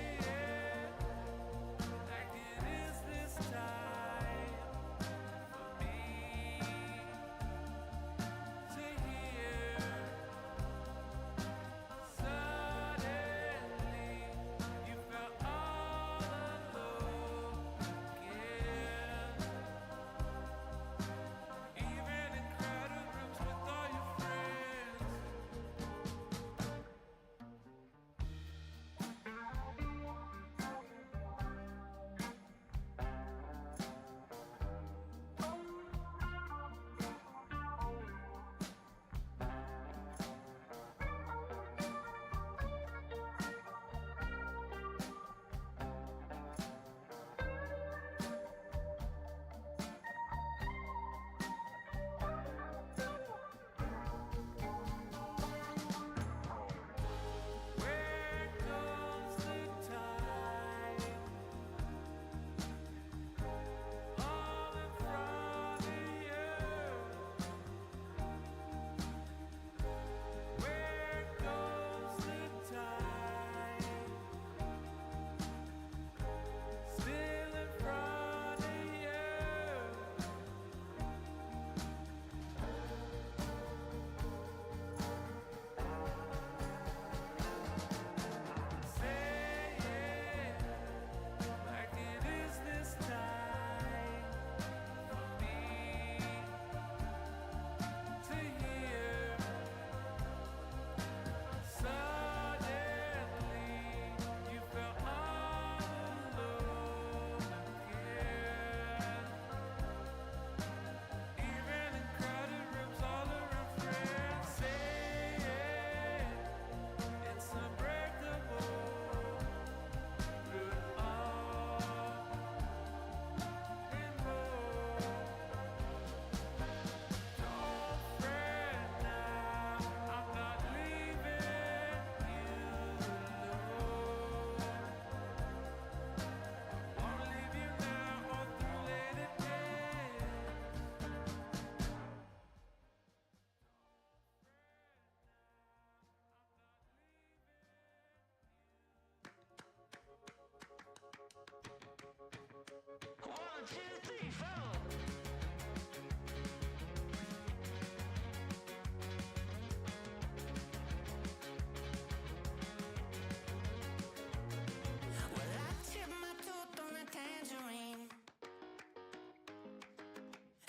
2, 3, 4. Well, I chipped my tooth on a tangerine,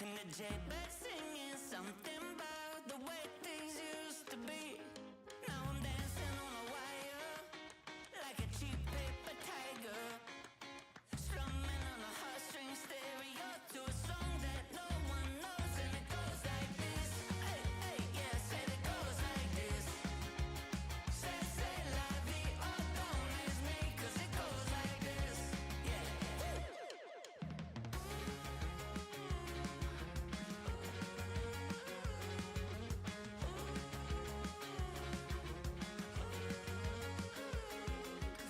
and the jaybird singing something about the way things used to be. Now I'm dancing on a wire like a cheap paper tiger, strumming on a heartstring stereo to a song that no one knows, and it goes like this. Hey, hey, yeah, said it goes like this. Say la vie, oh, don't ask me, 'cause it goes like this. Yeah.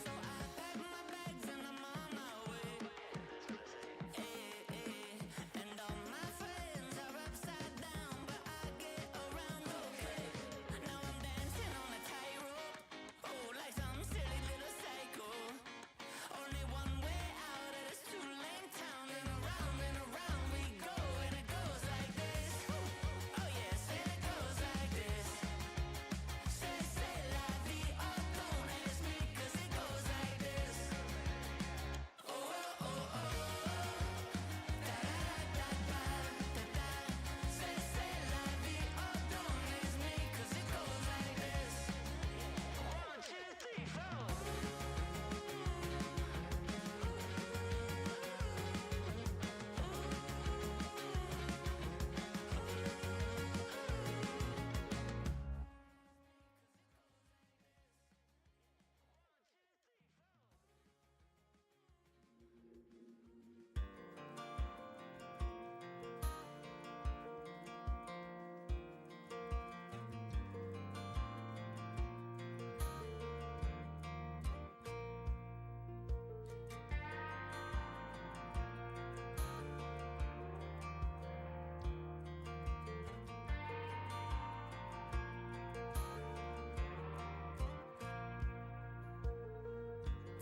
So I pack my bags and I'm on my way. And all my friends are upside down, but I get around okay. Now I'm dancing on a tightrope, oh, like some silly little psycho. Only one way out of this two-lane town, and around we go, and it goes like this. Oh yes, and it goes like this. Say la vie, oh, don't ask me, 'cause it goes like this. Oh, oh, oh, oh. Say la vie, oh, don't ask me, 'cause it goes like this. 1, 2, 3, 4.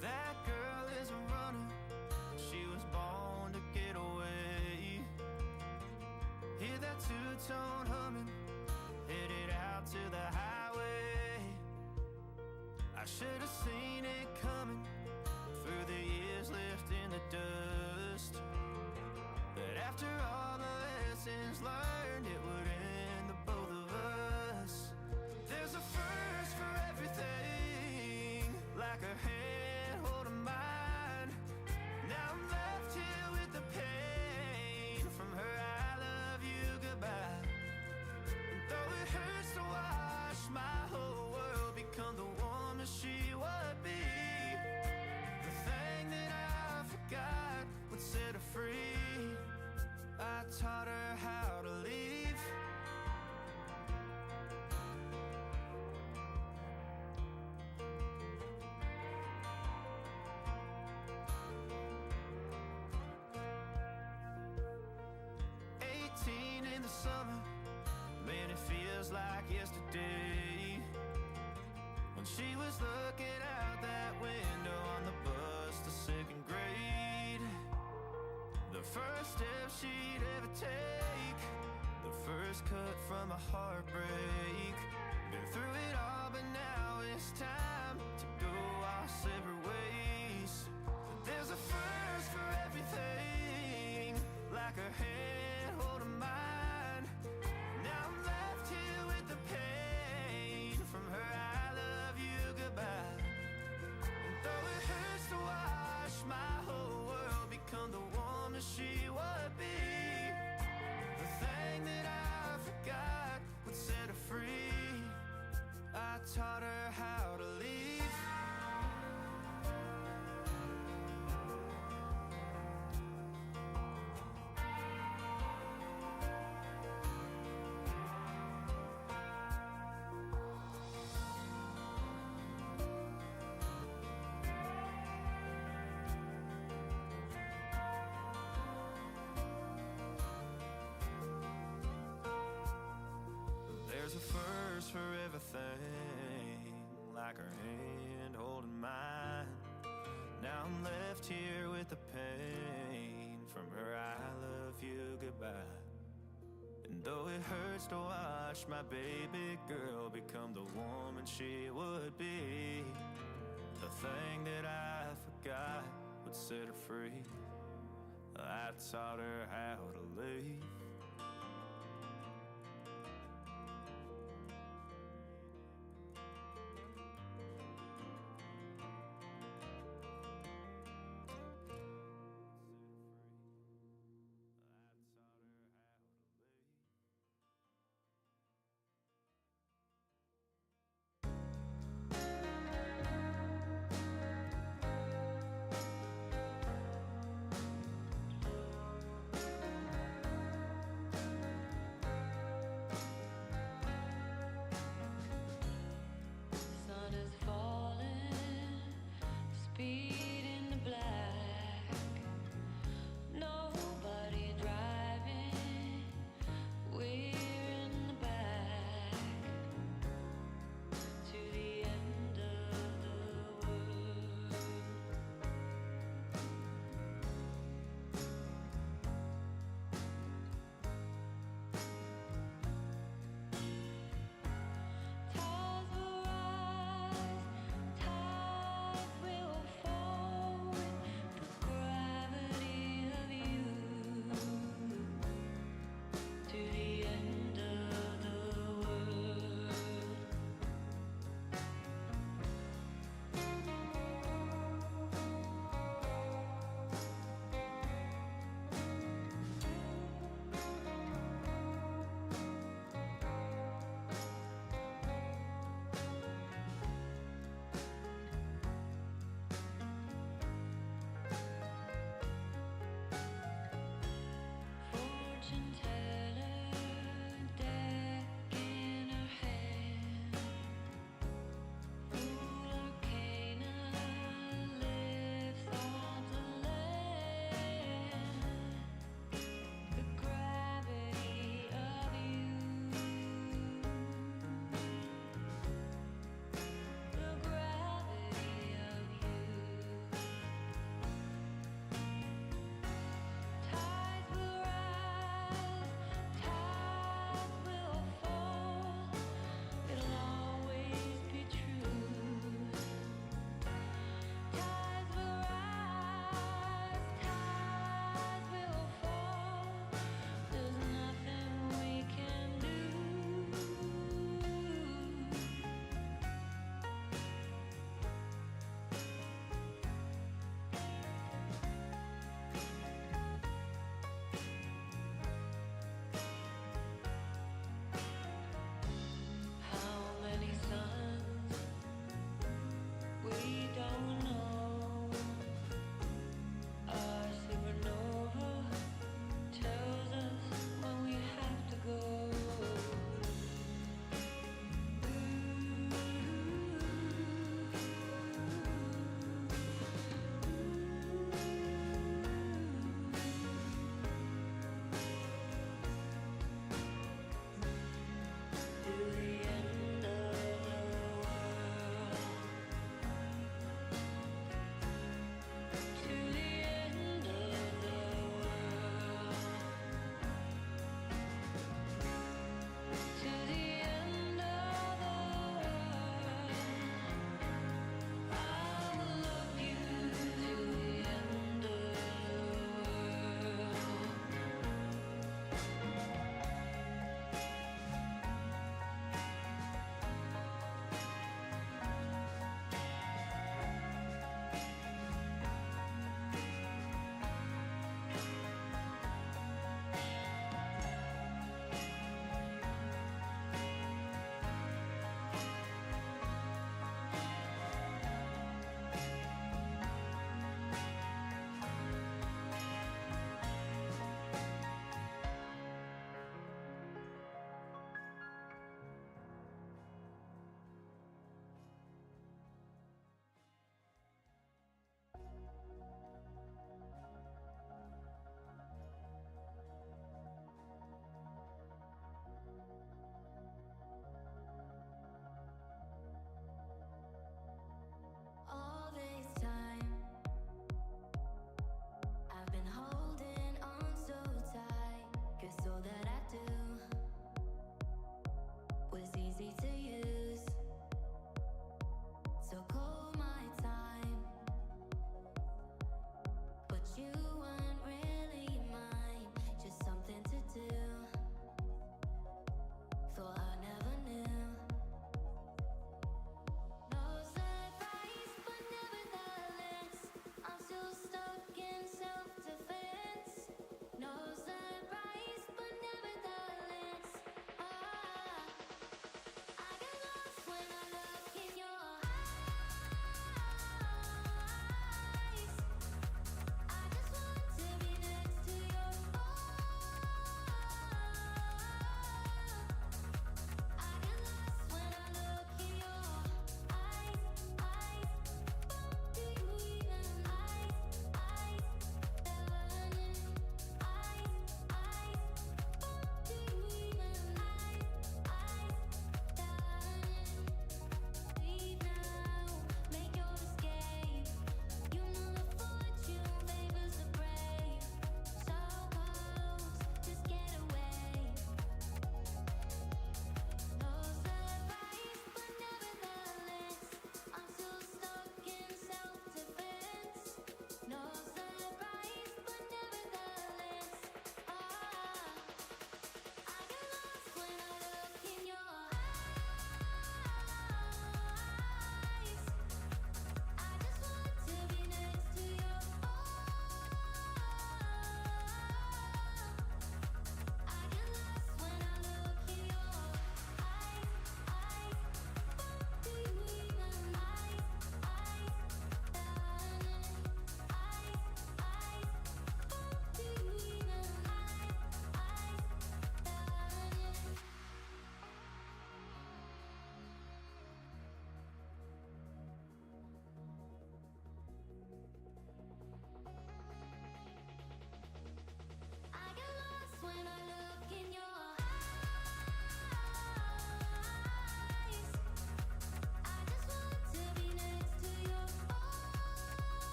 That girl is a runner, she was born to get away. Hear that two-tone humming, headed out to the highway. I should have seen it coming through the years left in the dust. But after all the lessons learned, it would end the both of us. There's a first for everything, like her hand holding mine. Now I'm left here with the pain from her I love you goodbye. And though it hurts to watch my whole world become the woman she would be, the thing that I forgot would set her free. I taught her how to leave. In the summer, man, it feels like yesterday, when she was looking out that window on the bus to second grade. The first step she'd ever take, the first cut from a heartbreak. Been through it all, but now it's time to go our separate ways. There's a first for everything, like her hand holding mine. Now I'm left here with the pain from her I love you goodbye. And though it hurts to watch my whole world become the woman she would be, the thing that I forgot would set her free. I taught her how to leave. There's a first for everything, like her hand holding mine. Now I'm left here with the pain from her I love you goodbye. And though it hurts to watch my baby girl become the woman she would be, the thing that I forgot would set her free. I taught her how to leave.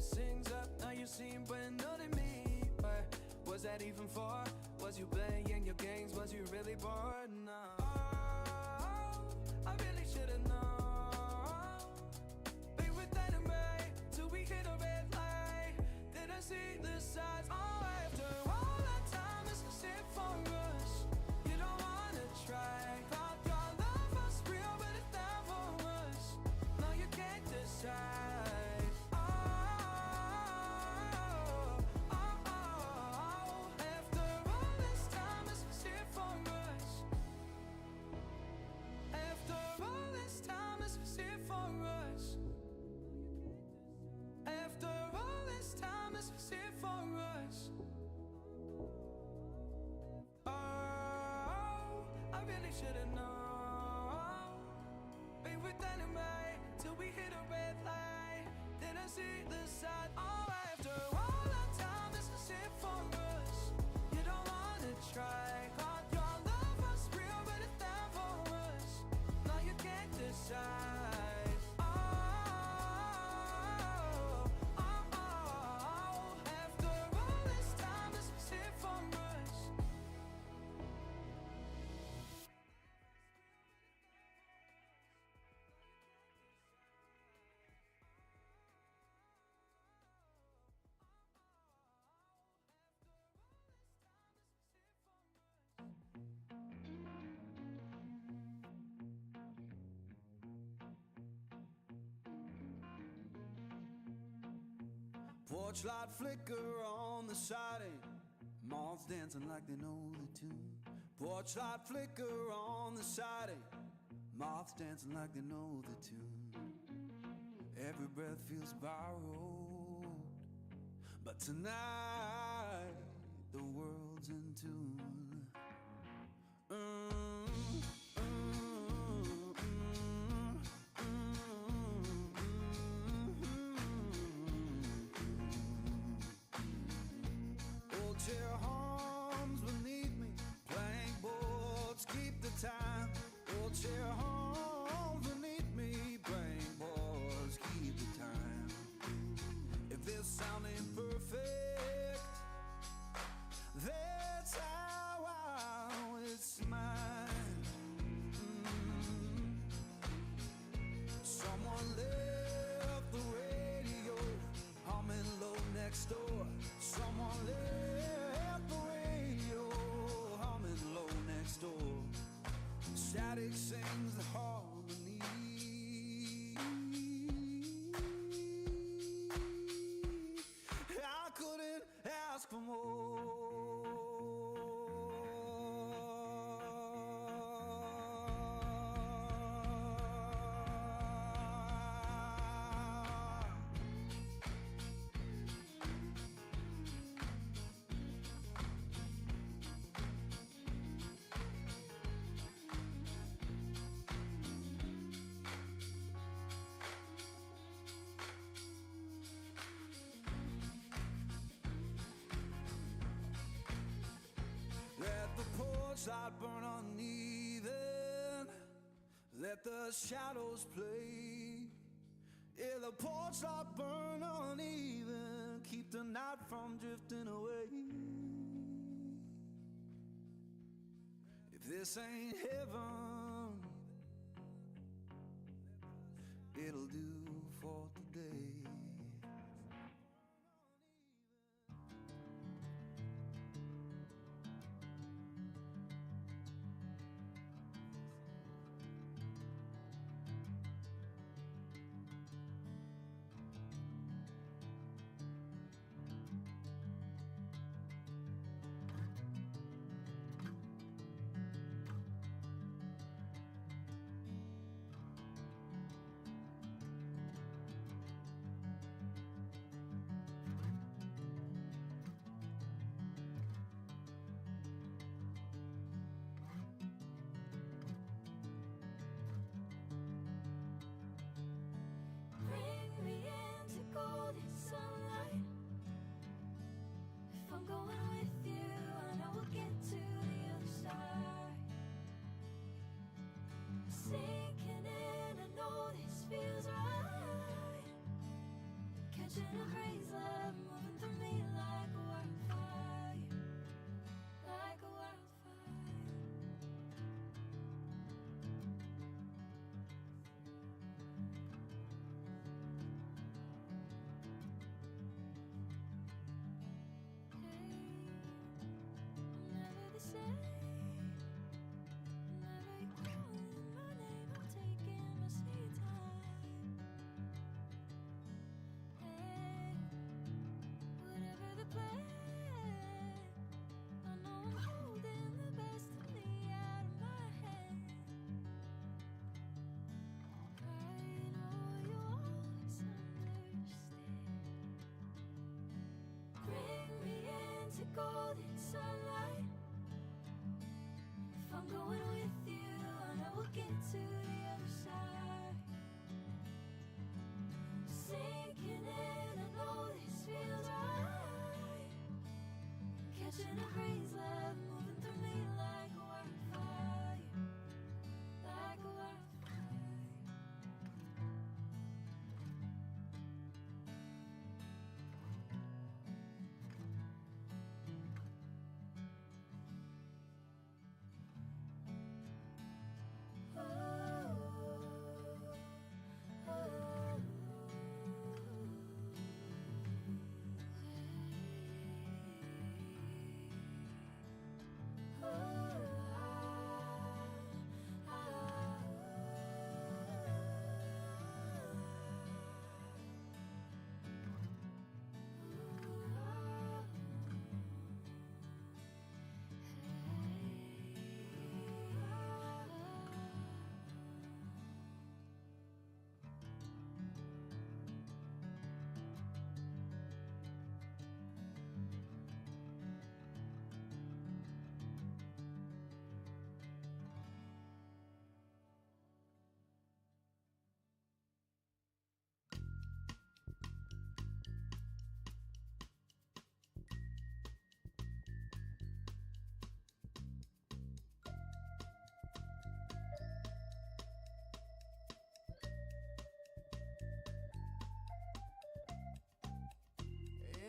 sings up, now you seem brand new to me. But was that even for? Was you playing your games? Was you really bored? No. I really should've known. Be with anyway till we hit a red light. Then I see the signs. Oh, after all that time, this is it for us. You don't wanna try. Thought your love was real, but it's not for us. No, you can't decide. Oh, after all this time, this is it for us. After all this time, this is it for us. After all this time, this is it for us. Oh, I really should've known. Be with anyway till we hit a red light. Then I see the sign. Oh, after all that time, this is it for us. You don't wanna try. Thought your love was real, but it's not for us. No, you can't decide. Oh, after all this time, this is it for us. Porch light flicker on the siding, moths dancing like they know the tune. Porch light flicker on the siding, moths dancing like they know the tune. Every breath feels borrowed, but tonight the world's in tune. Old chair hums beneath me, plank boards keep the time. Old chair hums beneath me, plank boards keep the time. If this sound ain't perfect, that's how it's mine. Someone left the radio humming low next door. Someone left the radio humming low next door. Static sings the harmony. I couldn't ask for more. Let the porch light burn uneven. Let the shadows play. Yeah, the porch light burn uneven. Keep the night from drifting away. If this ain't heaven, it'll do for today. Catching a breeze golden sunlight. If I'm going with you, I know we'll get to the other side. Sinking in, I know this feels right. Catching a breeze, love moving through me like a wildfire, like a wildfire.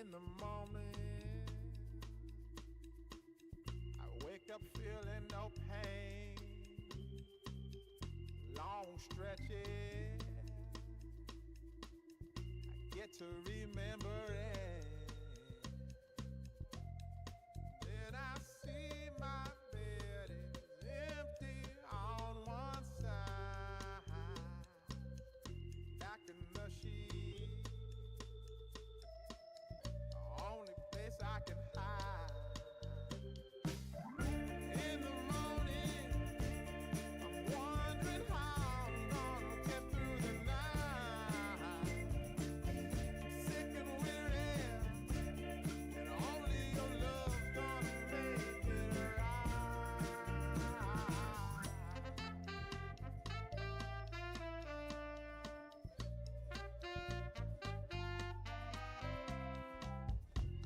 In the morning, I wake up feeling no pain. Long stretches, I get to remembering. Then I see my bed is empty on one side. Back in the sheet, only place I can hide. In the morning, I'm wondering how I'm gonna get through the night. Sick and weary, and only your love's gonna make it right.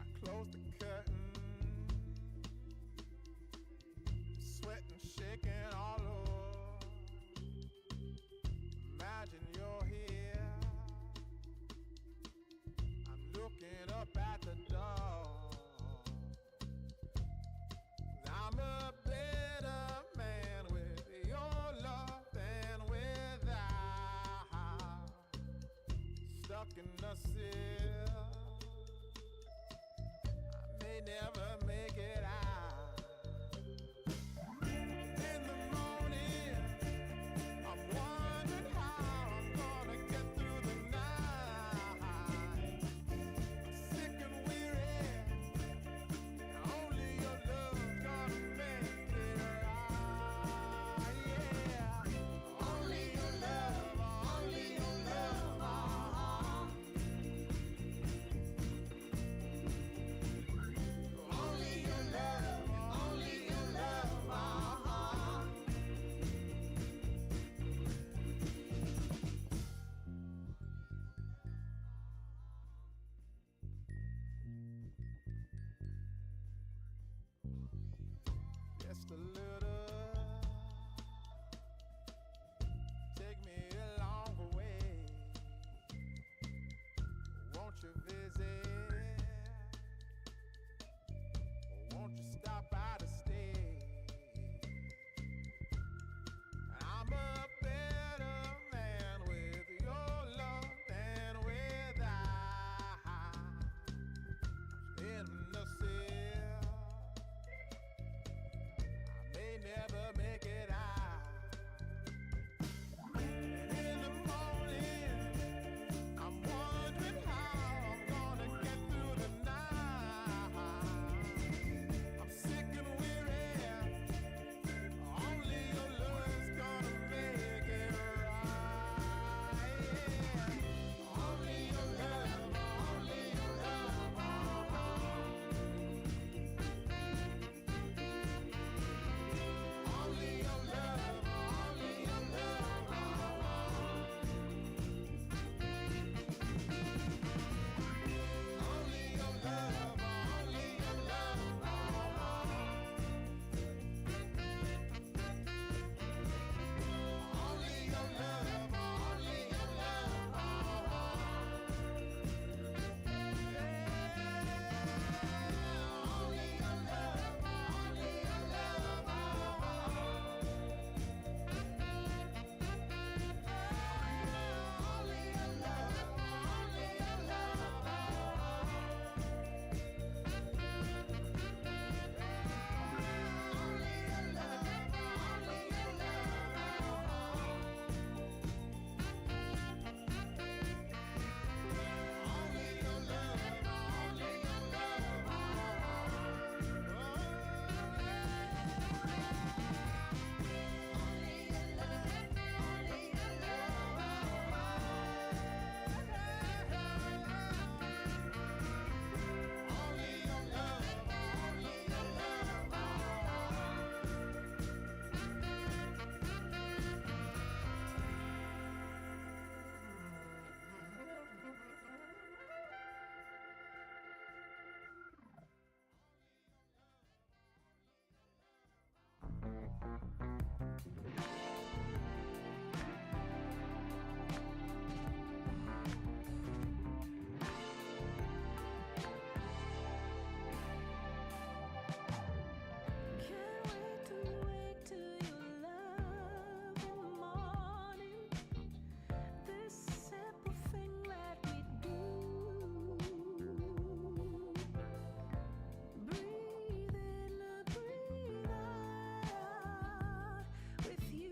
I close the curtain, sweating, shaking all over. Imagine you're here. I'm looking up at the door. I'm a better man with your love than without. Stuck in the cell, I may never make it out. In the morning, I'm wondering how I'm gonna get through the night. Sick and weary, and only your love's gonna make it right. Yeah, only your love, only your love. Only your love, only your love. Just a little, take me along the way. Won't you visit? Won't you stop by to stay? I'm a better man with your love than without. In the cell, I may never make it out. And in the morning, I'm wondering how I'm gonna get through Can't wait to wake to your love in the morning. This simple thing that we do. Breathe in, breathe out with you.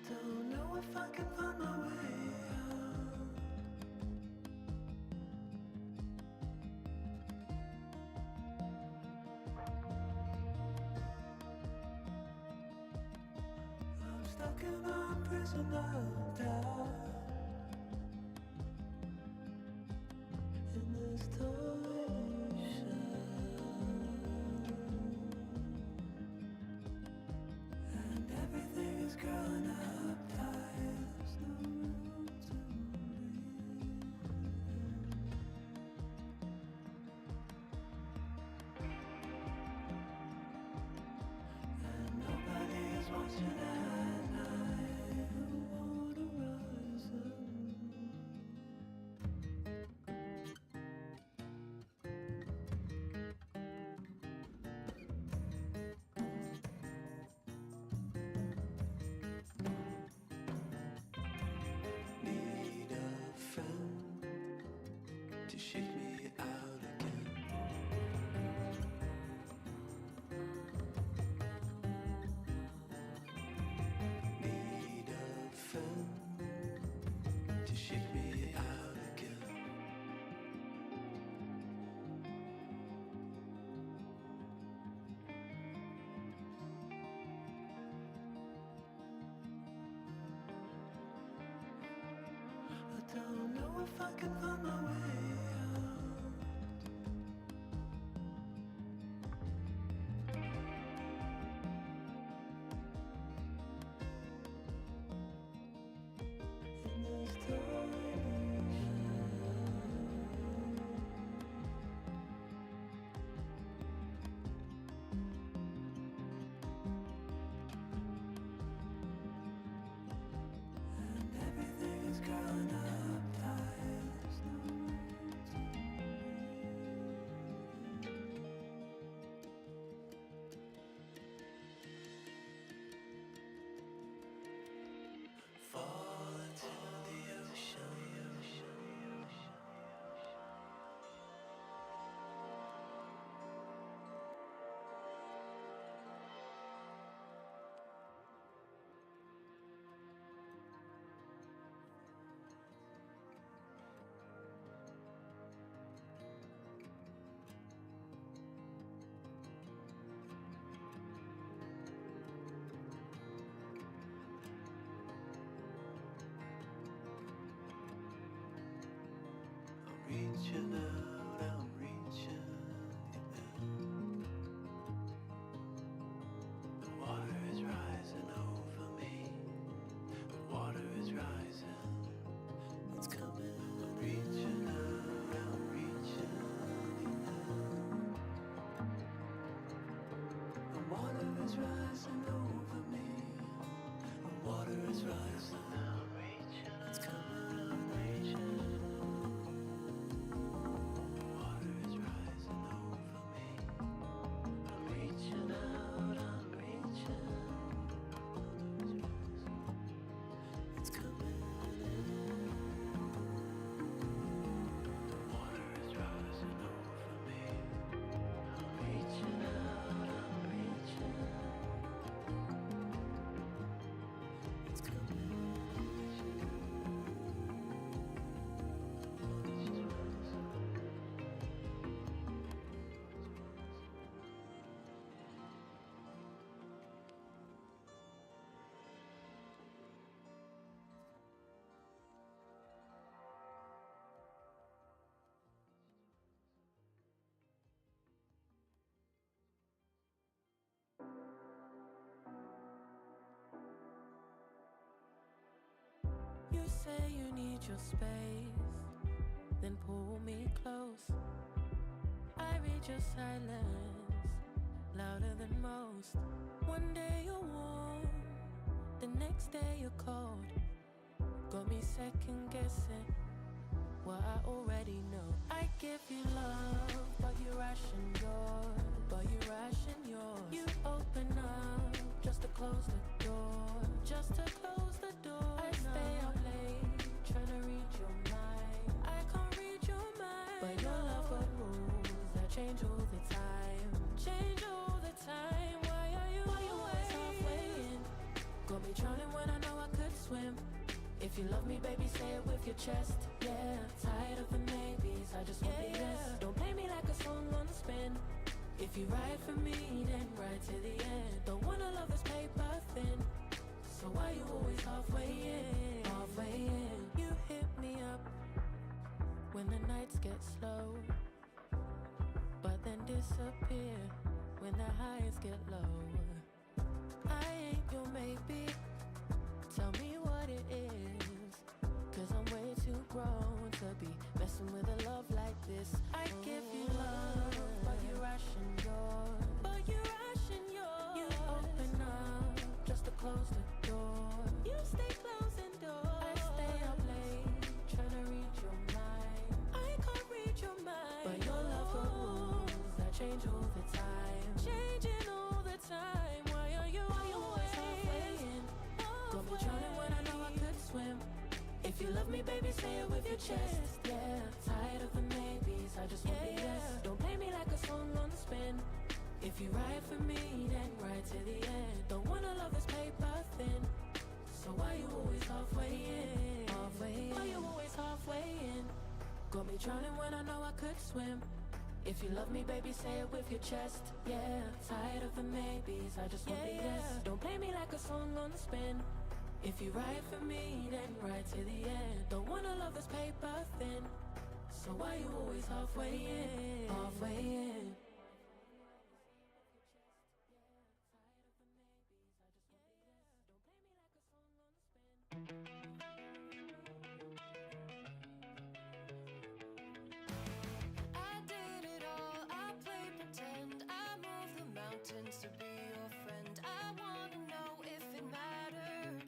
don't know if I can find my way out. I'm stuck in a prison of doubt. In this torsion, and everything is growing up tight. There's no room to breathe. And nobody is watching at night. Who wanna rise up? Need a friend to shake me out again. Need a friend to shake me out again. I don't know if I can find my way out. In this torsion, and everything is growing up tight. There's no room to breathe. Fall into the ocean. I'm reaching out, I'm reaching in. The water is rising over me. The water is rising. It's coming. I'm reaching out, I'm reaching in. The water is rising over me. The water is rising. I'm reaching. It's coming. I'm reaching. Water is rising over me. I'm reaching out, I'm reaching. It's coming in. Water is rising over me. I'm reaching out, I'm reaching. It's coming. You say you need your space, then pull me close. I read your silence, louder than most. One day you're warm, the next day you're cold. Got me second guessing what I already know. I give you love, but you ration yours. But you ration yours. You open up just to close the door. Just to close the door. I stay up late, trying to read your mind. I can't read your mind, but your love got rules that change all the time. Change all the time. Why are you always halfway in? Got me drowning when I know I could. swim. If you love me, baby, say it with your chest. Yeah, tired of the maybes, I just want the yes. Don't play me like a song on spin. If you ride for me, then ride to the end. Don't wanna love this paper thin. So why you always halfway in? Halfway in. You hit me up when the nights get slow, but then disappear when the highs get low. I ain't your maybe. Tell me what it is, 'cause I'm way too grown to be messing with a love like this. I give you love, but you ration yours. But you ration yours. You open up just to close the door. You stay closing doors. I stay up late trying to read your mind. I can't read your mind, but your love got rules that change all the time. Changing all the time. Why are you always halfway in? Got me drowning when I know I could swim. If you love me, baby, say it with your chest. Yeah, tired of the maybes, I just want the yes. Don't play me like a song on spin. If you ride for me, then ride to the end. Don't wanna love this paper thin. So why you always halfway in? Halfway in. Why you always halfway in? Got me drowning when I know I could swim. If you love me, baby, say it with your chest. Yeah, tired of the maybes, I just want the yes. Don't play me like a song on spin. If you ride for me, then ride to the end. Don't wanna love this paper thin. So why you always halfway in? Halfway in. I did it all, I played pretend. I moved the mountains to be your friend. I wanna know if it mattered.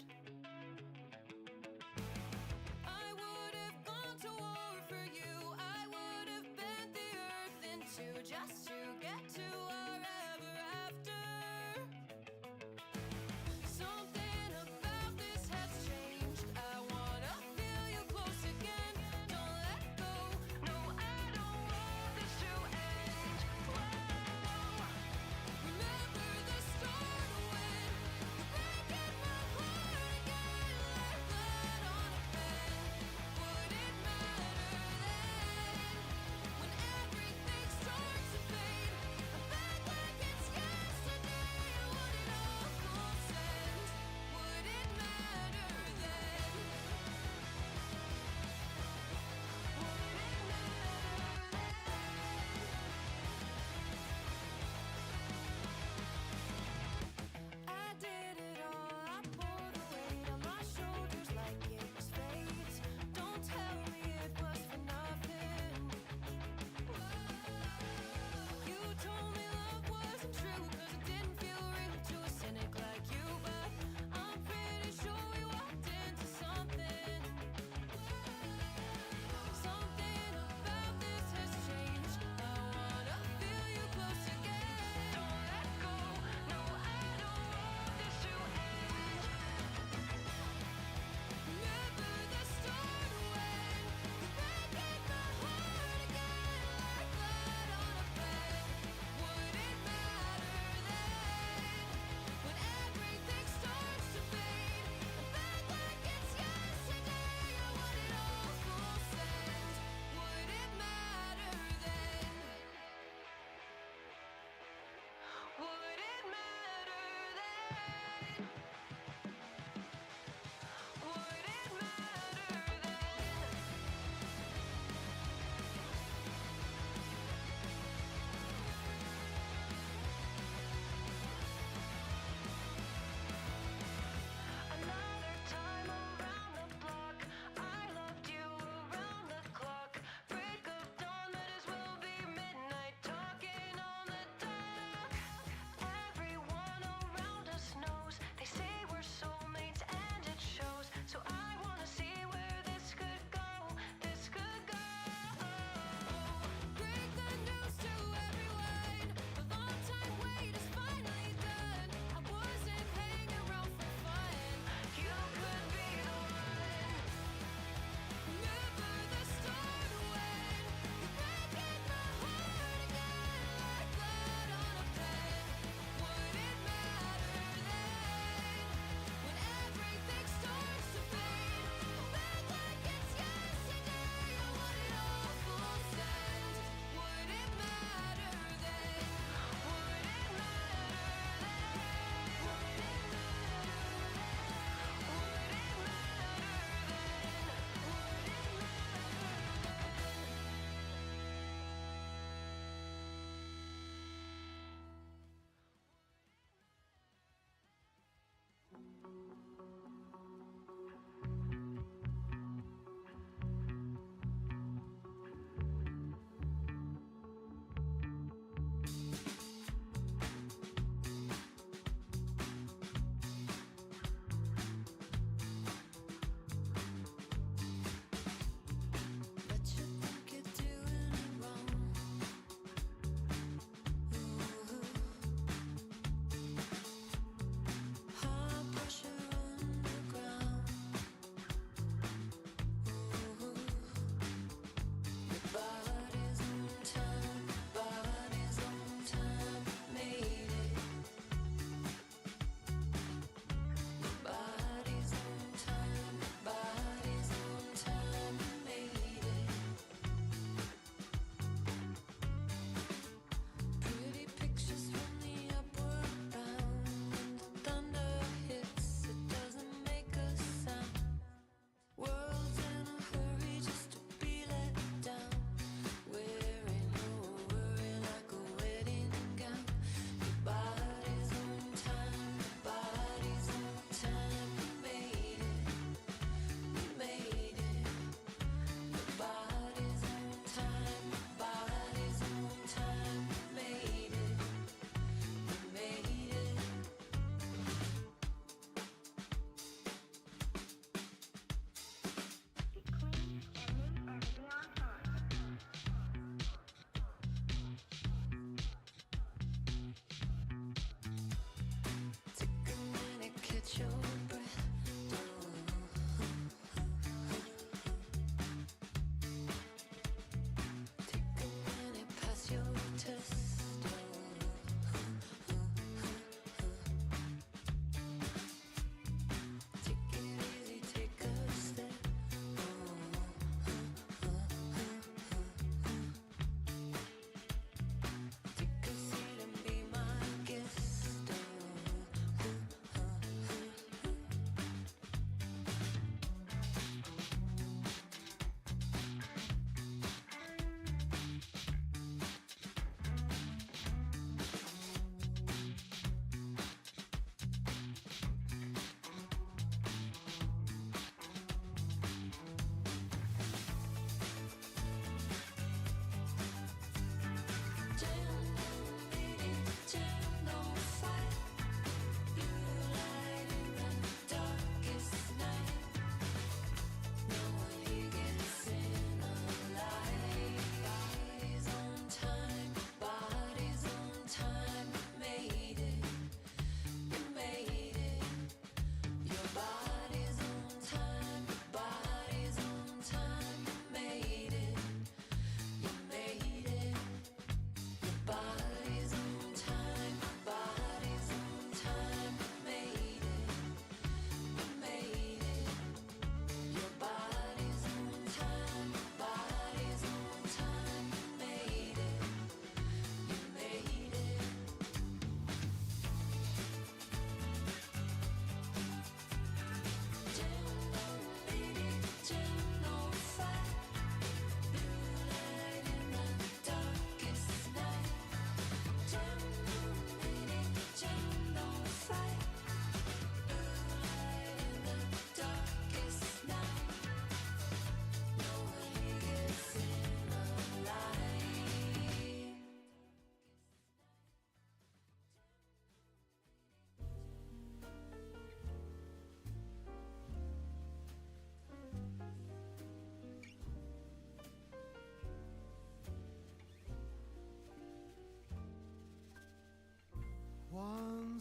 I would have gone to war for you. I would have bent the earth in two just to get to our ever after. Something about this has changed. I wanna feel you close again. Don't let go. No, I don't want this to end. Whoa. Remember the start when you're breaking my heart again like blood on a pen. Would it matter then when everything starts to fade?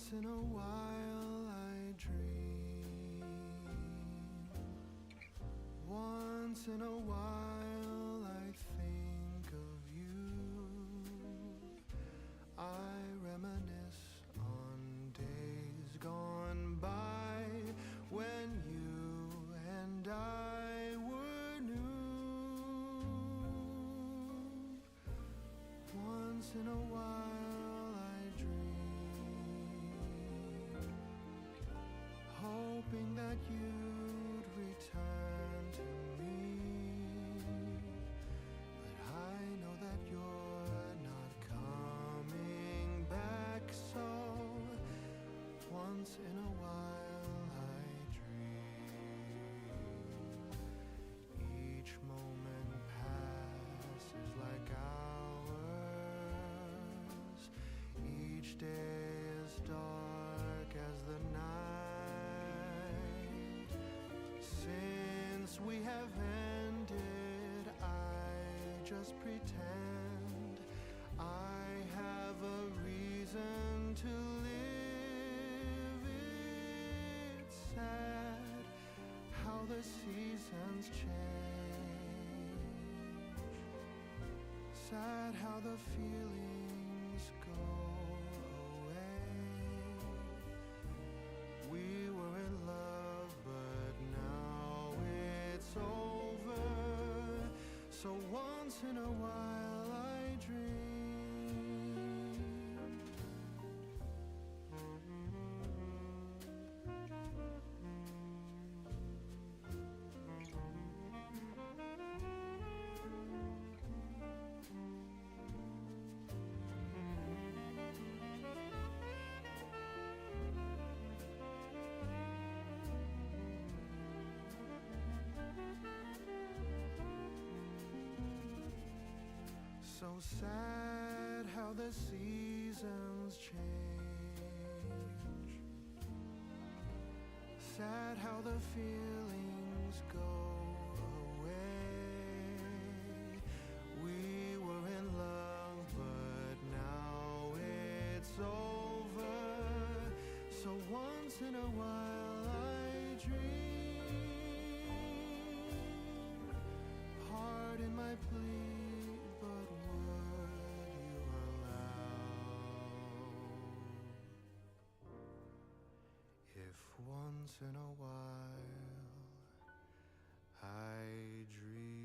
Once in a while I dream. Once in a while I think of you. I reminisce on days gone by when you and I were new. Once in a while I dream, hoping that you'd return to me. But I know that you're not coming back, so once in a while I dream. Each moment passes like hours. Each day is dark as the night. Since we have ended, I just pretend I have a reason to live. It's sad how the seasons change. Sad how the feelings go away. We were in love, but now it's over. So once in a while I dream. So sad how the seasons change. Sad how the feelings go away. We were in love, but now it's over. So once in a while I dream. Pardon my plea, but would you allow if once in a while I dream?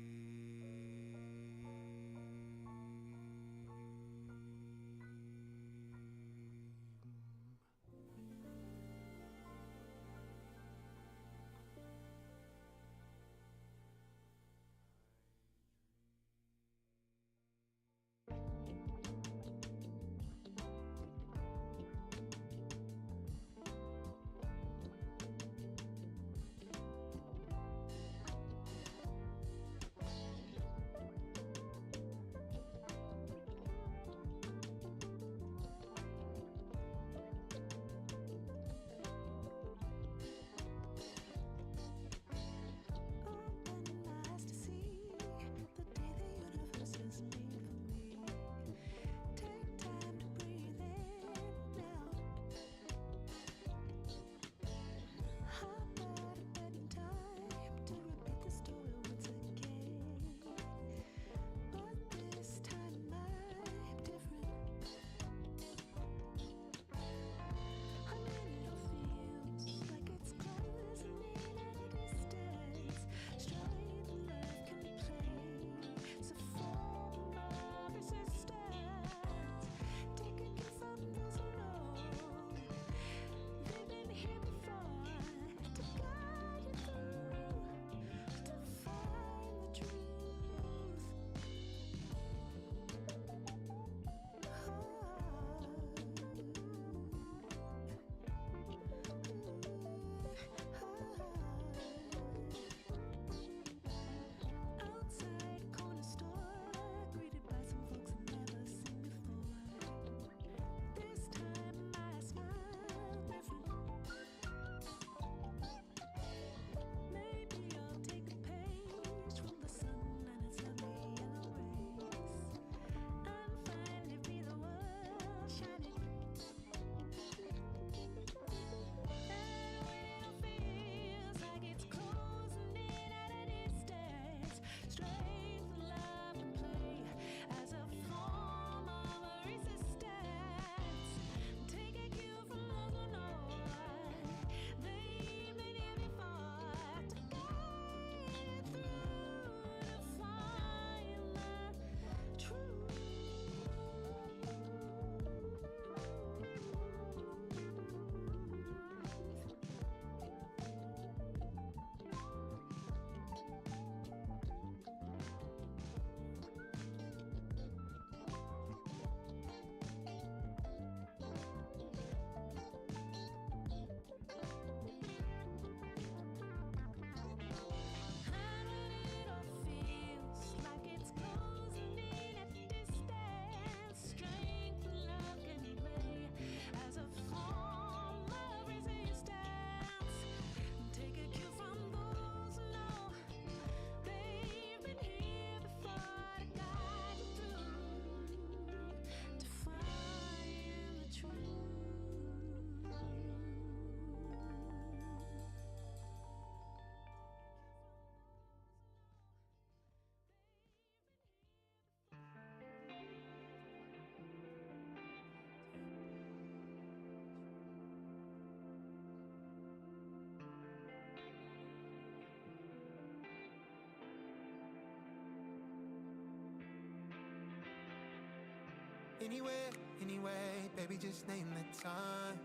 Anywhere, anyway, baby, just name the time.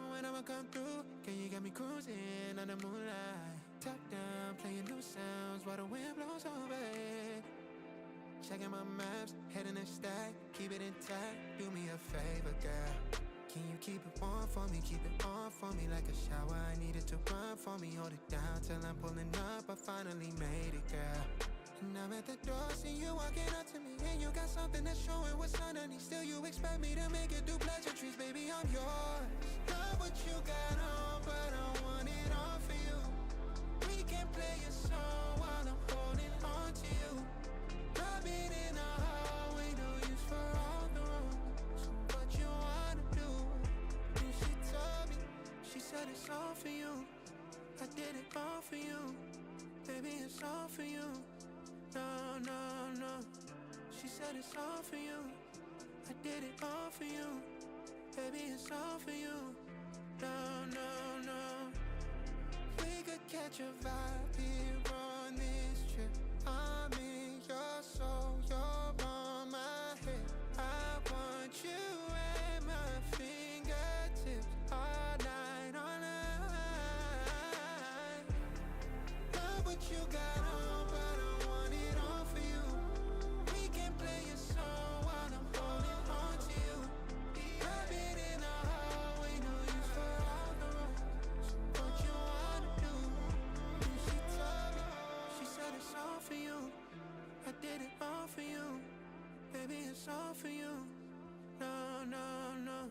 When I'ma come through, can you get me cruising under moonlight? Top down, playing new sounds while the wind blows over it. Checking my maps, heading a stack, keep it intact. Do me a favor, girl. Can you keep it warm for me, keep it on for me like a shower? I needed to run for me, hold it down till I'm pulling up. I finally made it, girl. And I'm at the door, see you walking up to me, and you got something that's showing what's underneath. Still, you expect me to make it do pleasantries, baby, I'm yours. Love what you got on, but I want it all for you. We can play a song while I'm holding on to you. Rubbing in the hallway, no use for all the rooms. What you wanna do? And she told me, she said it's all for you. I did it all for you. Baby, it's all for you. No, no, no. She said it's all for you. I did it all for you. Baby, it's all for you. No, no, no. We could catch a vibe here on this trip. I'm in your soul, you're on my head. I want you at my fingertips all night, all night. Love what you got on, but I want it all for you. We can play a song while I'm holding on to you. Rub it in the hallway, no use for all the rooms. What you wanna do? And she told me, she said it's all for you. I did it all for you. Baby, it's all for you. No, no, no.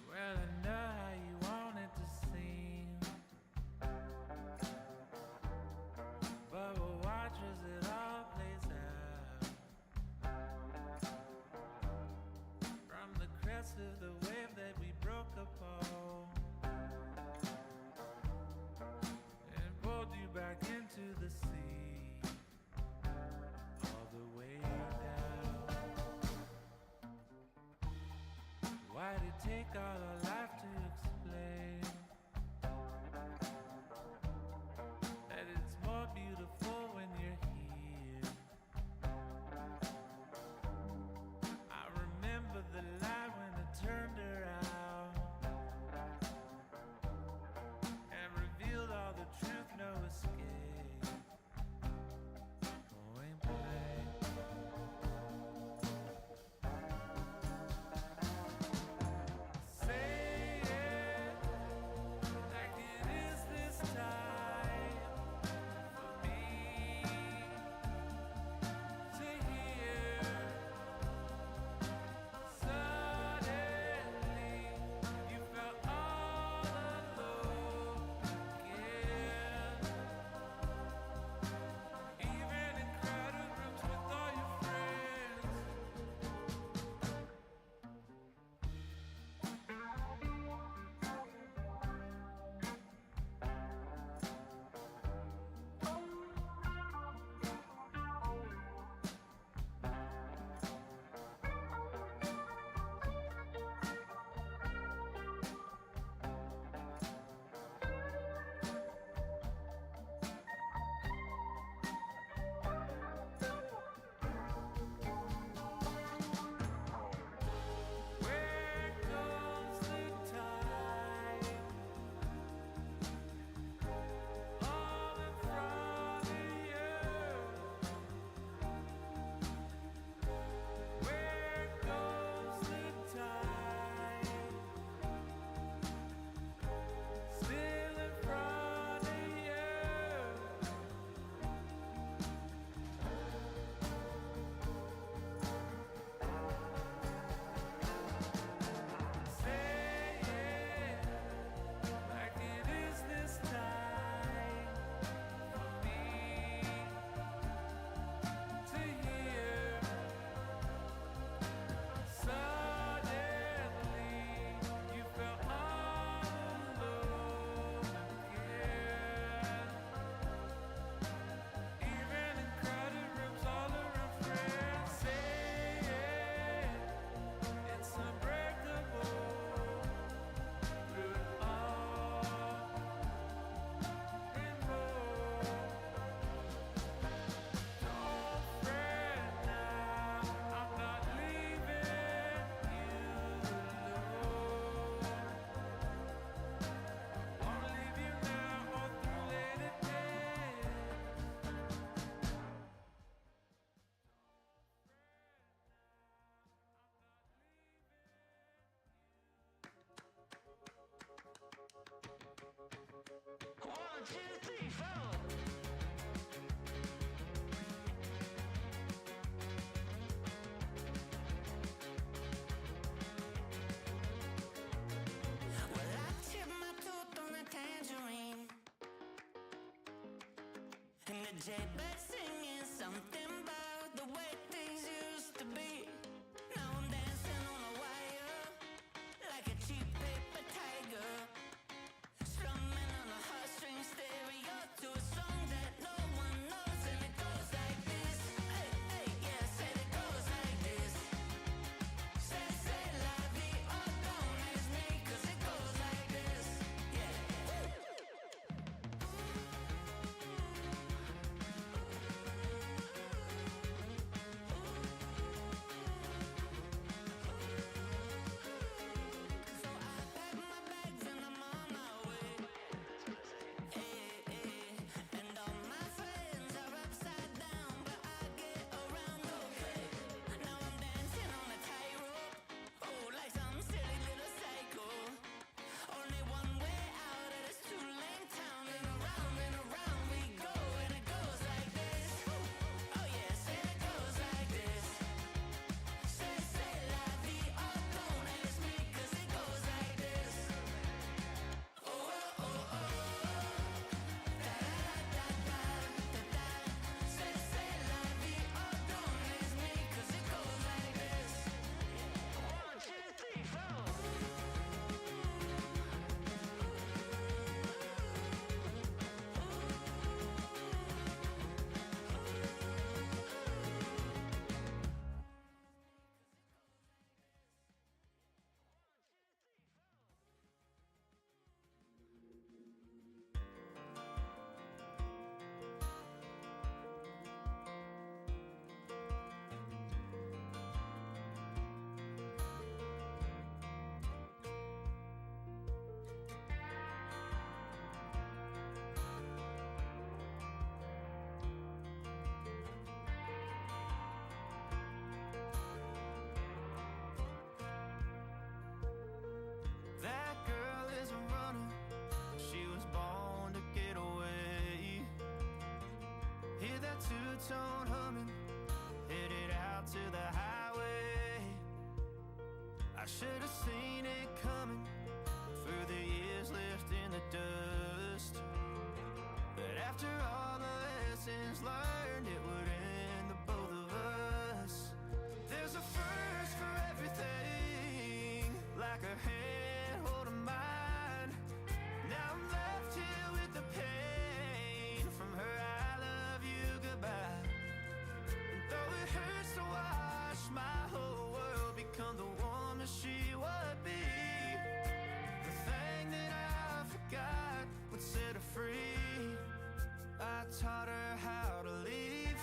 Well, I know how you want it to seem, but we'll watch as it all plays out. From the crest of the wave that we broke upon and pulled you back into the sea, all the way down. Why'd it take all our life to explain that it's more beautiful when you're here? I remember the light when I turned around and revealed all the truth, no escape. Point blank. Say DJ Bud singing something about the way things used to be. Now I'm dancing on a wire like a cheap paper tiger, strumming on a heartstring stereo to a song that no one knows, and it goes like this. Hey, hey, yeah, said it goes like this. Say la vie, oh, don't ask me, 'cause it goes like this. Yeah. So I pack my bags and I'm on my way. And all my friends are upside down, but I get around okay. Now I'm dancing on a tightrope, oh, like some silly little psycho. Only one way out of this two-lane town, and around we go, and it goes like this. Oh yeah, say it goes like this. Say la vie, oh, don't ask me, 'cause it goes like this. Oh, oh, oh, oh. Say la vie, oh, don't ask me, 'cause it goes like this. 1, 2, 3, 4. That girl is a runner, she was born to get away. Hear that two-tone humming, headed out to the highway. I should have seen it coming through the years left in the dust. But after all the lessons learned, it would end the both of us. There's a first for everything, like her hand holding mine. Now I'm left here with the pain from her I love you goodbye. And though it hurts to watch my whole world become the woman she would be, the thing that I forgot would set her free. I taught her how to leave.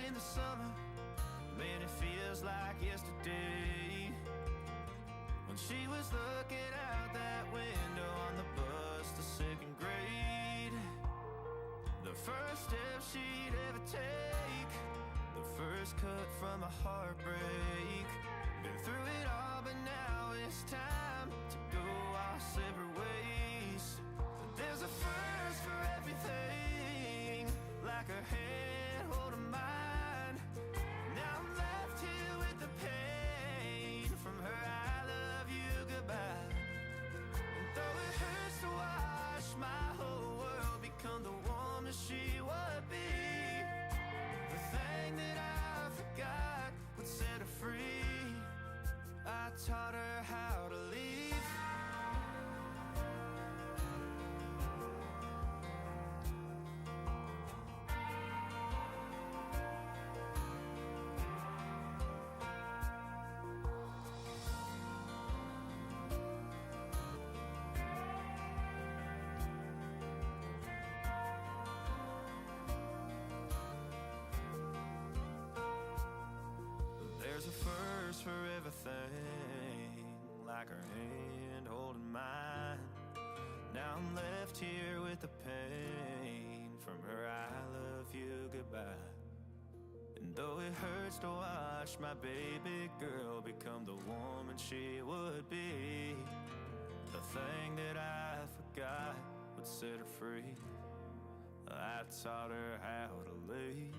In the summer, man, it feels like yesterday, when she was looking out that window on the bus to second grade. The first step she'd ever take, the first cut from a heartbreak. Been through it all, but now it's time to go our separate ways. But there's a first for everything, like her hand holding mine. Now I'm left here with the pain from her I love you goodbye. And though it hurts to watch my whole world become the woman she would be, the thing that I forgot would set her free. I taught her how to leave. There's a first for everything, like her hand holding mine. Now I'm left here with the pain from her I love you goodbye. And though it hurts to watch my baby girl become the woman she would be, the thing that I forgot would set her free. I taught her how to leave.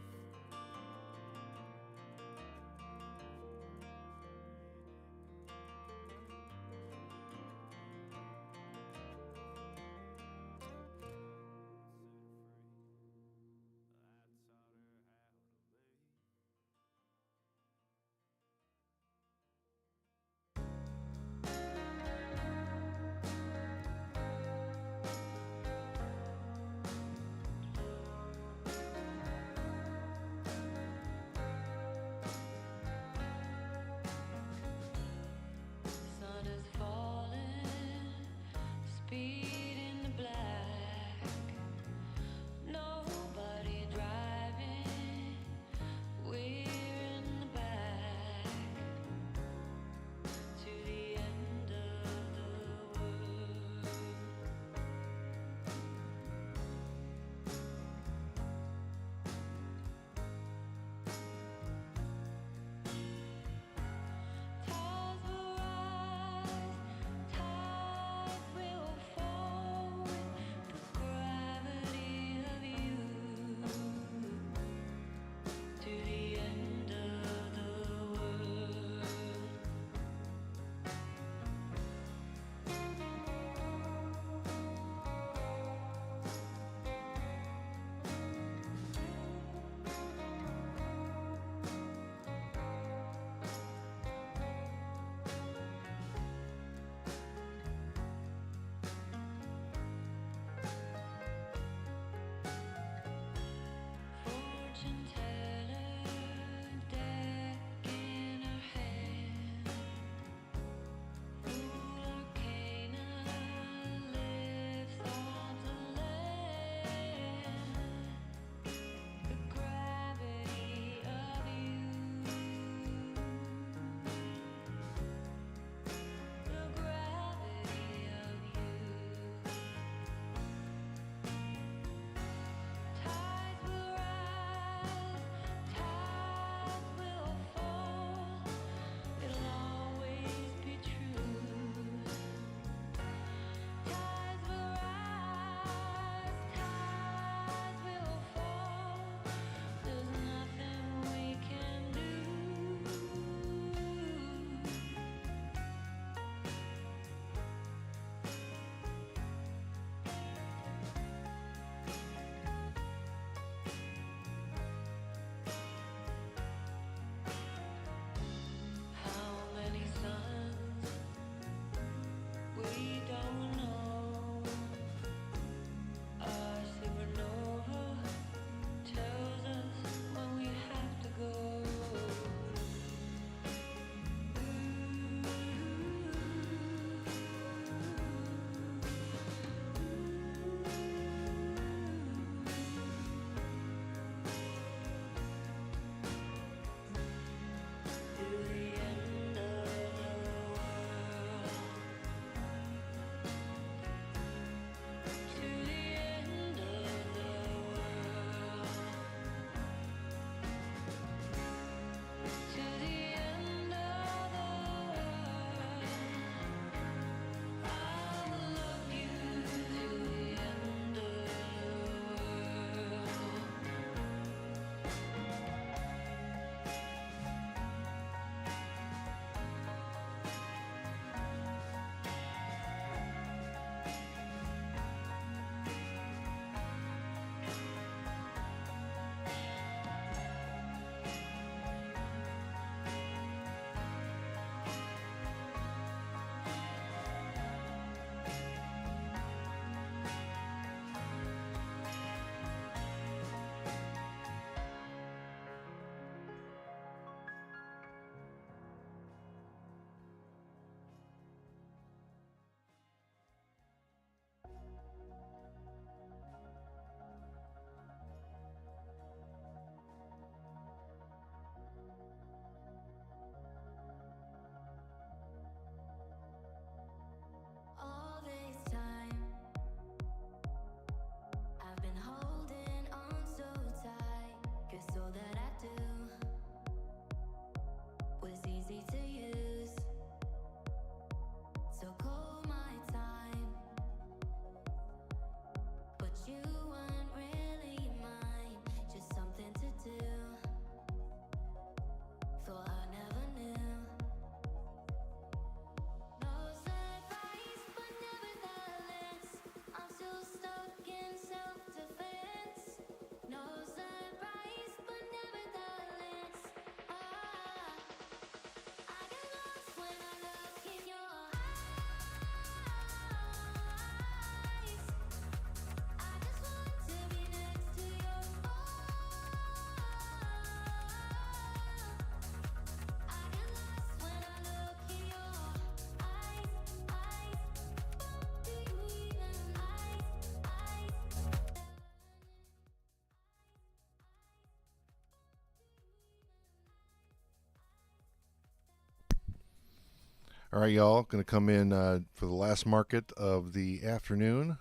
All right, y'all, going to come in for the last market of the afternoon.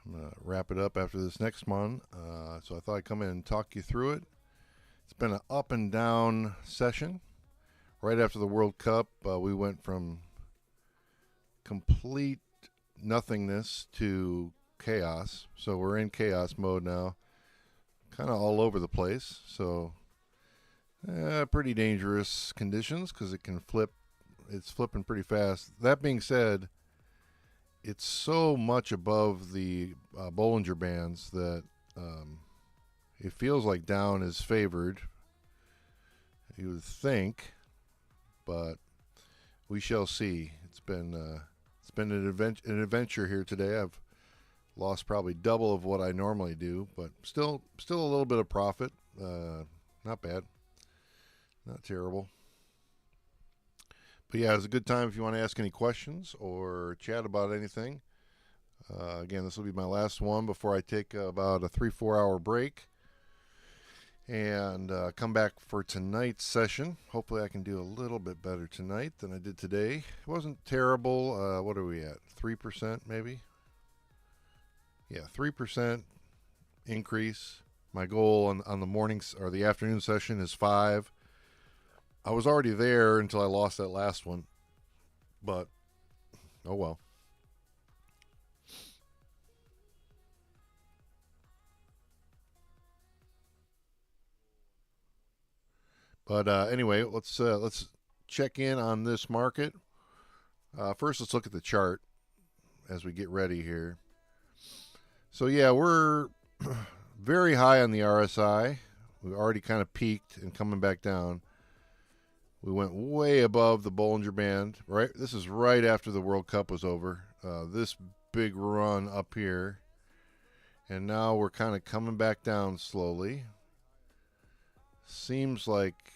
I'm going to wrap it up after this next one. So I thought I'd come in and talk you through it. It's been an up and down session. Right after the World Cup, we went from complete nothingness to chaos. So we're in chaos mode now, kind of all over the place. So pretty dangerous conditions because it can flip. It's flipping pretty fast. That being said, it's so much above the Bollinger Bands that it feels like down is favored. You would think, but we shall see. It's been an adventure here today. I've lost probably double of what I normally do, but still a little bit of profit. Not bad, not terrible. But yeah, it's a good time if you want to ask any questions or chat about anything. Again, this will be my last one before I take about a 3-4 hour break and come back for tonight's session. Hopefully I can do a little bit better tonight than I did today. It wasn't terrible. What are we at? 3% maybe? Yeah, 3% increase. My goal on the mornings or the afternoon session is 5. I was already there until I lost that last one, but oh well. But anyway, let's check in on this market. First, let's look at the chart as we get ready here. So yeah, we're very high on the RSI. We already kind of peaked and coming back down. We went way above the Bollinger Band. Right, this is right after the World Cup was over. This big run up here, and now we're kind of coming back down slowly. Seems like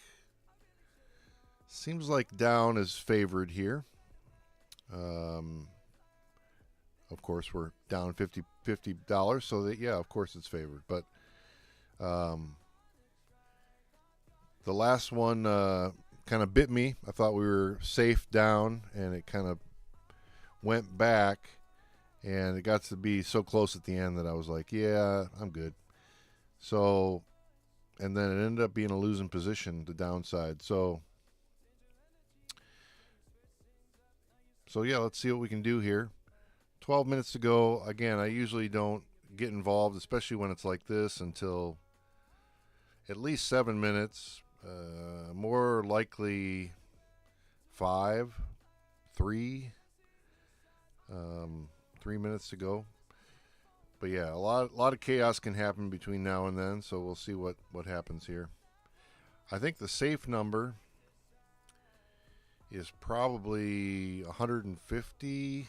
down is favored here. Of course, we're down $50, so that yeah, of course it's favored. But the last one kind of bit me. I thought we were safe down, and it kind of went back, and it got to be so close at the end that I was like, yeah, I'm good. So, and then it ended up being a losing position, the downside. So yeah, let's see what we can do here. 12 minutes to go. Again, I usually don't get involved, especially when it's like this, until at least 7 minutes. More likely 5, 3, 3 minutes to go. But yeah, a lot of chaos can happen between now and then, so we'll see what happens here. I think the safe number is probably 150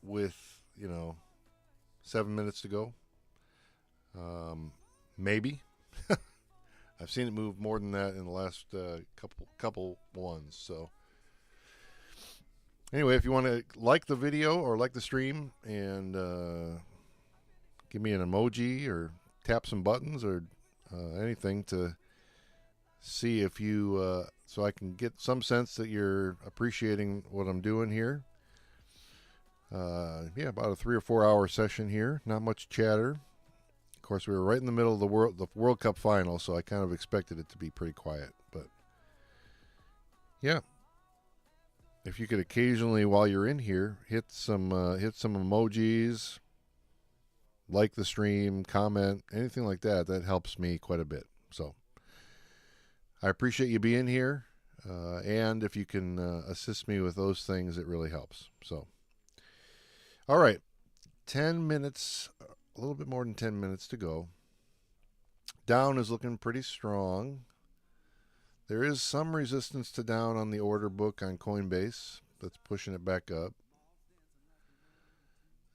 with, 7 minutes to go. Maybe. I've seen it move more than that in the last couple ones. So anyway, if you want to like the video or like the stream and give me an emoji or tap some buttons or anything to see if you so I can get some sense that you're appreciating what I'm doing here. Yeah, about a 3 or 4 hour session here. Not much chatter. Of course, we were right in the middle of the World Cup final, so I kind of expected it to be pretty quiet. But yeah, if you could occasionally, while you're in here, hit some emojis, like the stream, comment, anything like that, that helps me quite a bit. So I appreciate you being here, and if you can assist me with those things, it really helps. So, all right, 10 minutes. A little bit more than 10 minutes to go. Down is looking pretty strong. There is some resistance to down on the order book on Coinbase. That's pushing it back up.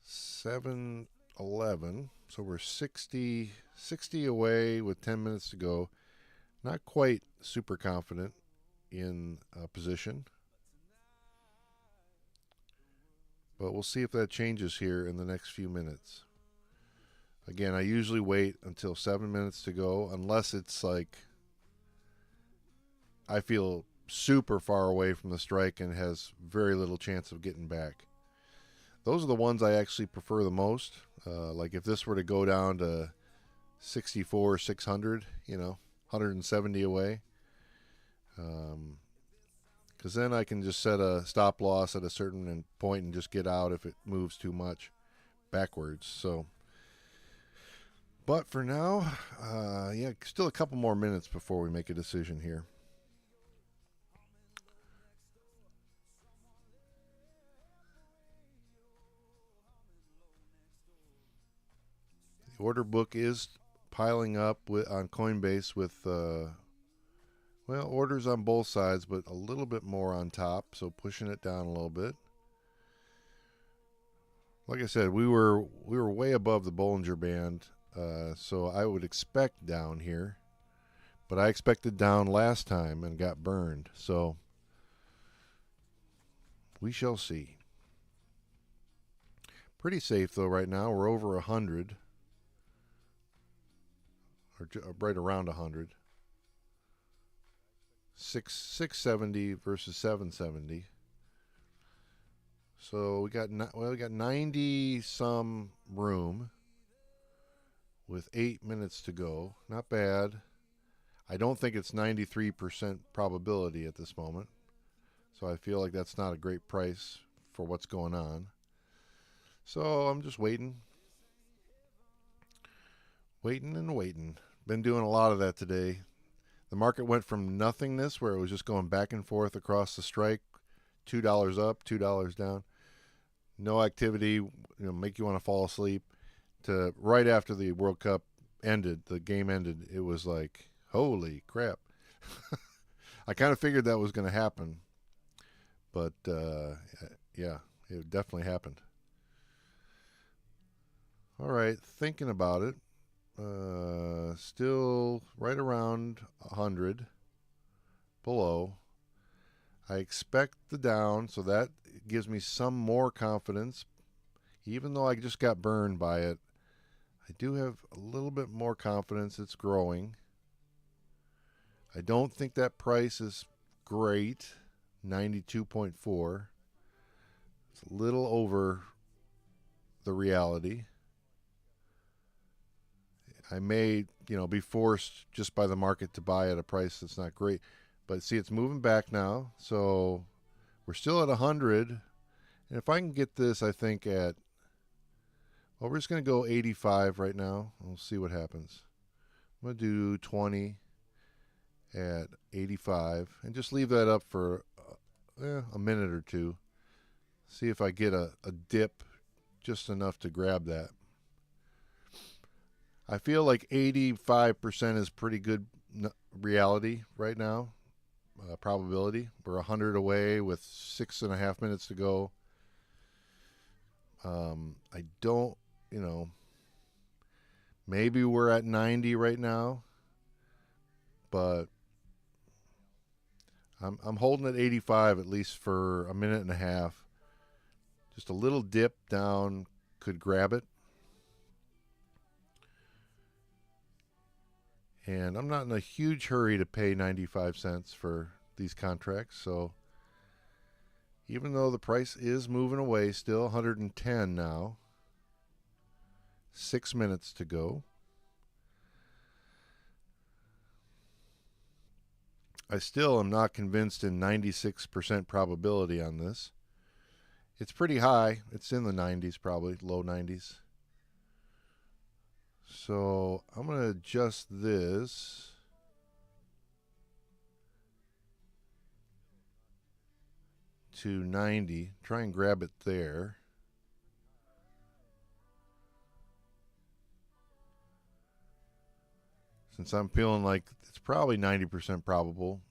711. So we're 60 away with 10 minutes to go. Not quite super confident in position. But we'll see if that changes here in the next few minutes. Again, I usually wait until 7 minutes to go, unless it's like I feel super far away from the strike and has very little chance of getting back. Those are the ones I actually prefer the most. Like if this were to go down to 64, 600, 170 away. Because then I can just set a stop loss at a certain point and just get out if it moves too much backwards. So, but for now, still a couple more minutes before we make a decision here. The order book is piling up on Coinbase with orders on both sides, but a little bit more on top, so pushing it down a little bit. Like I said, we were way above the Bollinger Band, so I would expect down here, but I expected down last time and got burned, so we shall see. Pretty safe though right now. We're over 100, or right around 100. 670 versus 770. So we got 90 some room with 8 minutes to go. Not bad. I don't think it's 93% probability at this moment. So I feel like that's not a great price for what's going on. So I'm just waiting. Waiting and waiting. Been doing a lot of that today. The market went from nothingness, where it was just going back and forth across the strike, $2 up, $2 down, no activity, make you want to fall asleep, to right after the World Cup ended, the game ended, it was like, holy crap. I kind of figured that was going to happen, but yeah, it definitely happened. All right, thinking about it. Still right around 100 below. I expect the down, so that gives me some more confidence. Even though I just got burned by it, I do have a little bit more confidence it's growing. I don't think that price is great, 92.4. It's a little over the reality. I may, be forced just by the market to buy at a price that's not great. But see, it's moving back now. So we're still at 100. And if I can get this, I think we're just going to go 85 right now. We'll see what happens. I'm going to do 20 at 85 and just leave that up for a minute or two. See if I get a dip just enough to grab that. I feel like 85% is pretty good reality right now, probability. We're 100 away with 6.5 minutes to go. I don't, maybe we're at 90 right now, but I'm holding at 85 at least for a minute and a half. Just a little dip down could grab it. And I'm not in a huge hurry to pay 95 cents for these contracts. So even though the price is moving away, still 110 now. 6 minutes to go. I still am not convinced in 96% probability on this. It's pretty high. It's in the 90s probably, low 90s. So I'm going to adjust this to 90. Try and grab it there. Since I'm feeling like it's probably 90% probable.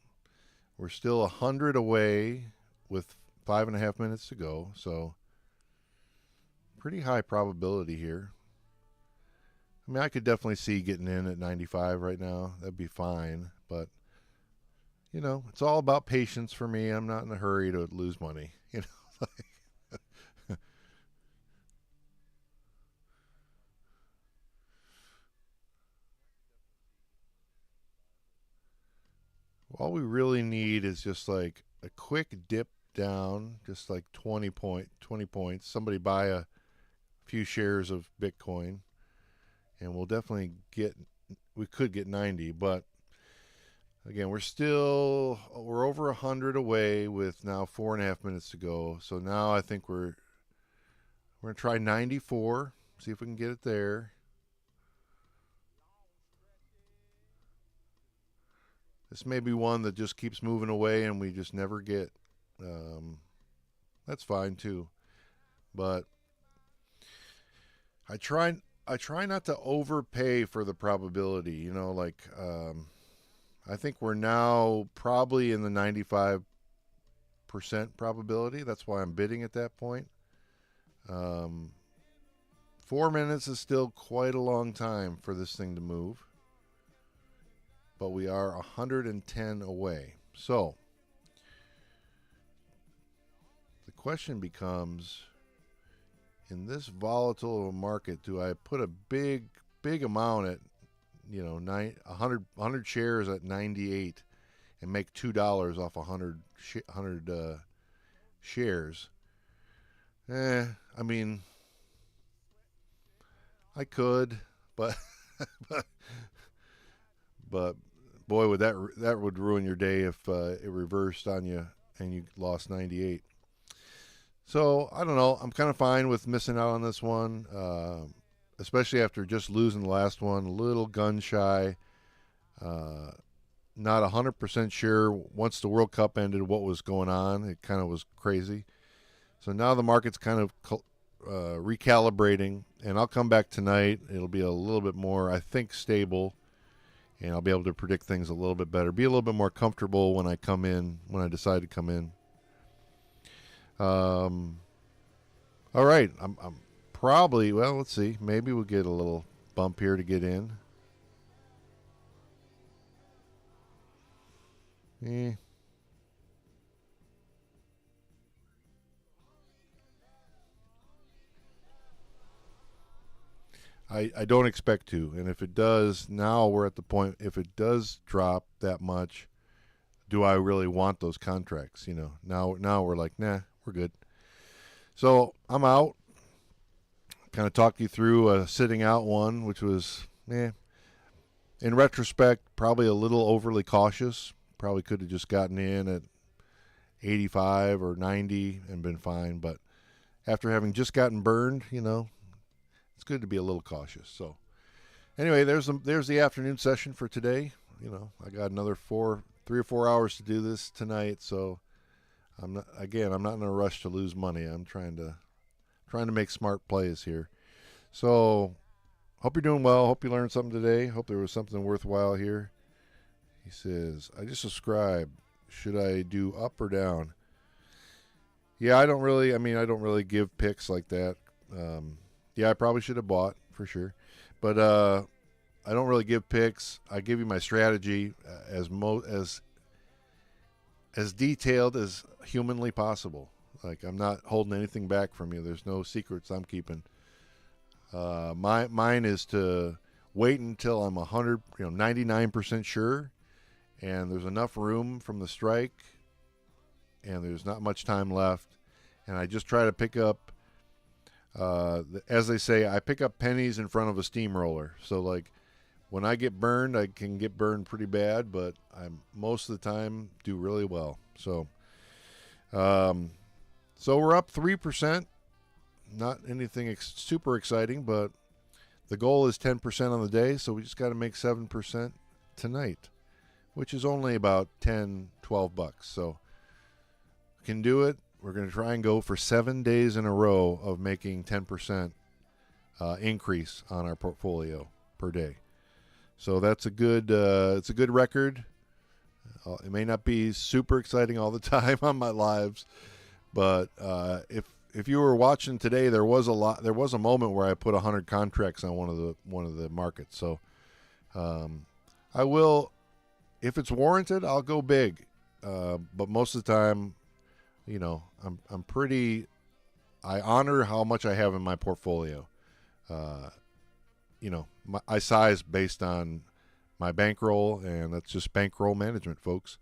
We're still 100 away with 5.5 minutes to go. So pretty high probability here. I mean, I could definitely see getting in at 95 right now. That'd be fine. But, it's all about patience for me. I'm not in a hurry to lose money. All we really need is just like a quick dip down, just like 20 points. Somebody buy a few shares of Bitcoin, and we could get 90, but again, we're over 100 away with now 4.5 minutes to go. So now I think we're going to try 94, see if we can get it there. This may be one that just keeps moving away and we just never get. That's fine too. But I try not to overpay for the probability, I think we're now probably in the 95% probability. That's why I'm bidding at that point. 4 minutes is still quite a long time for this thing to move. But we are 110 away. So the question becomes, in this volatile market, do I put a big amount at 100 shares at 98 and make $2 off 100 shares? I mean, I could, but but boy, would that would ruin your day if it reversed on you and you lost 98. So I don't know. I'm kind of fine with missing out on this one, especially after just losing the last one. A little gun shy. Not 100% sure once the World Cup ended what was going on. It kind of was crazy. So now the market's kind of recalibrating, and I'll come back tonight. It'll be a little bit more, I think, stable, and I'll be able to predict things a little bit better. Be a little bit more comfortable when I decide to come in. All right. I'm probably, well, let's see. Maybe we'll get a little bump here to get in. I don't expect to. And if it does, now we're at the point, if it does drop that much, do I really want those contracts? Now we're like, nah, we're good. So I'm out. Kind of talk you through a sitting out one, which was, in retrospect, probably a little overly cautious. Probably could have just gotten in at 85 or 90 and been fine. But after having just gotten burned, it's good to be a little cautious. So anyway, there's the afternoon session for today. I got another 3 or 4 hours to do this tonight. So I'm not in a rush to lose money. I'm trying to make smart plays here. So hope you're doing well. Hope you learned something today. Hope there was something worthwhile here. He says, I just subscribed. Should I do up or down? Yeah, I don't really give picks like that. Yeah, I probably should have bought for sure. But I don't really give picks. I give you my strategy as detailed as humanly possible. Like, I'm not holding anything back from you. There's no secrets I'm keeping. Mine is to wait until I'm 99% sure, and there's enough room from the strike, and there's not much time left, and I just try to pick up, as they say, I pick up pennies in front of a steamroller. So, like, when I get burned, I can get burned pretty bad, but I most of the time do really well. So, so we're up 3%. Not anything super exciting, but the goal is 10% on the day, so we just got to make 7% tonight, which is only about $10, $12. So we can do it. We're going to try and go for 7 days in a row of making 10% increase on our portfolio per day. So that's it's a good record. It may not be super exciting all the time on my lives, but if you were watching today, there was a moment where I put 100 contracts on one of the markets. So I will, if it's warranted, I'll go big. But most of the time, I honor how much I have in my portfolio. I size based on my bankroll, and that's just bankroll management, folks.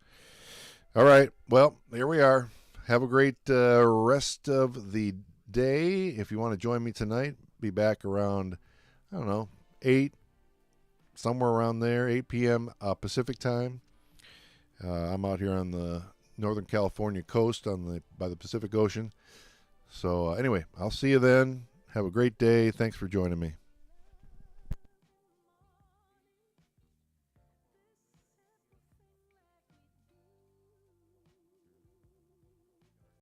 All right. Well, here we are. Have a great rest of the day. If you want to join me tonight, be back around, I don't know, 8, somewhere around there, 8 p.m. Pacific time. I'm out here on the Northern California coast by the Pacific Ocean. So anyway, I'll see you then. Have a great day. Thanks for joining me.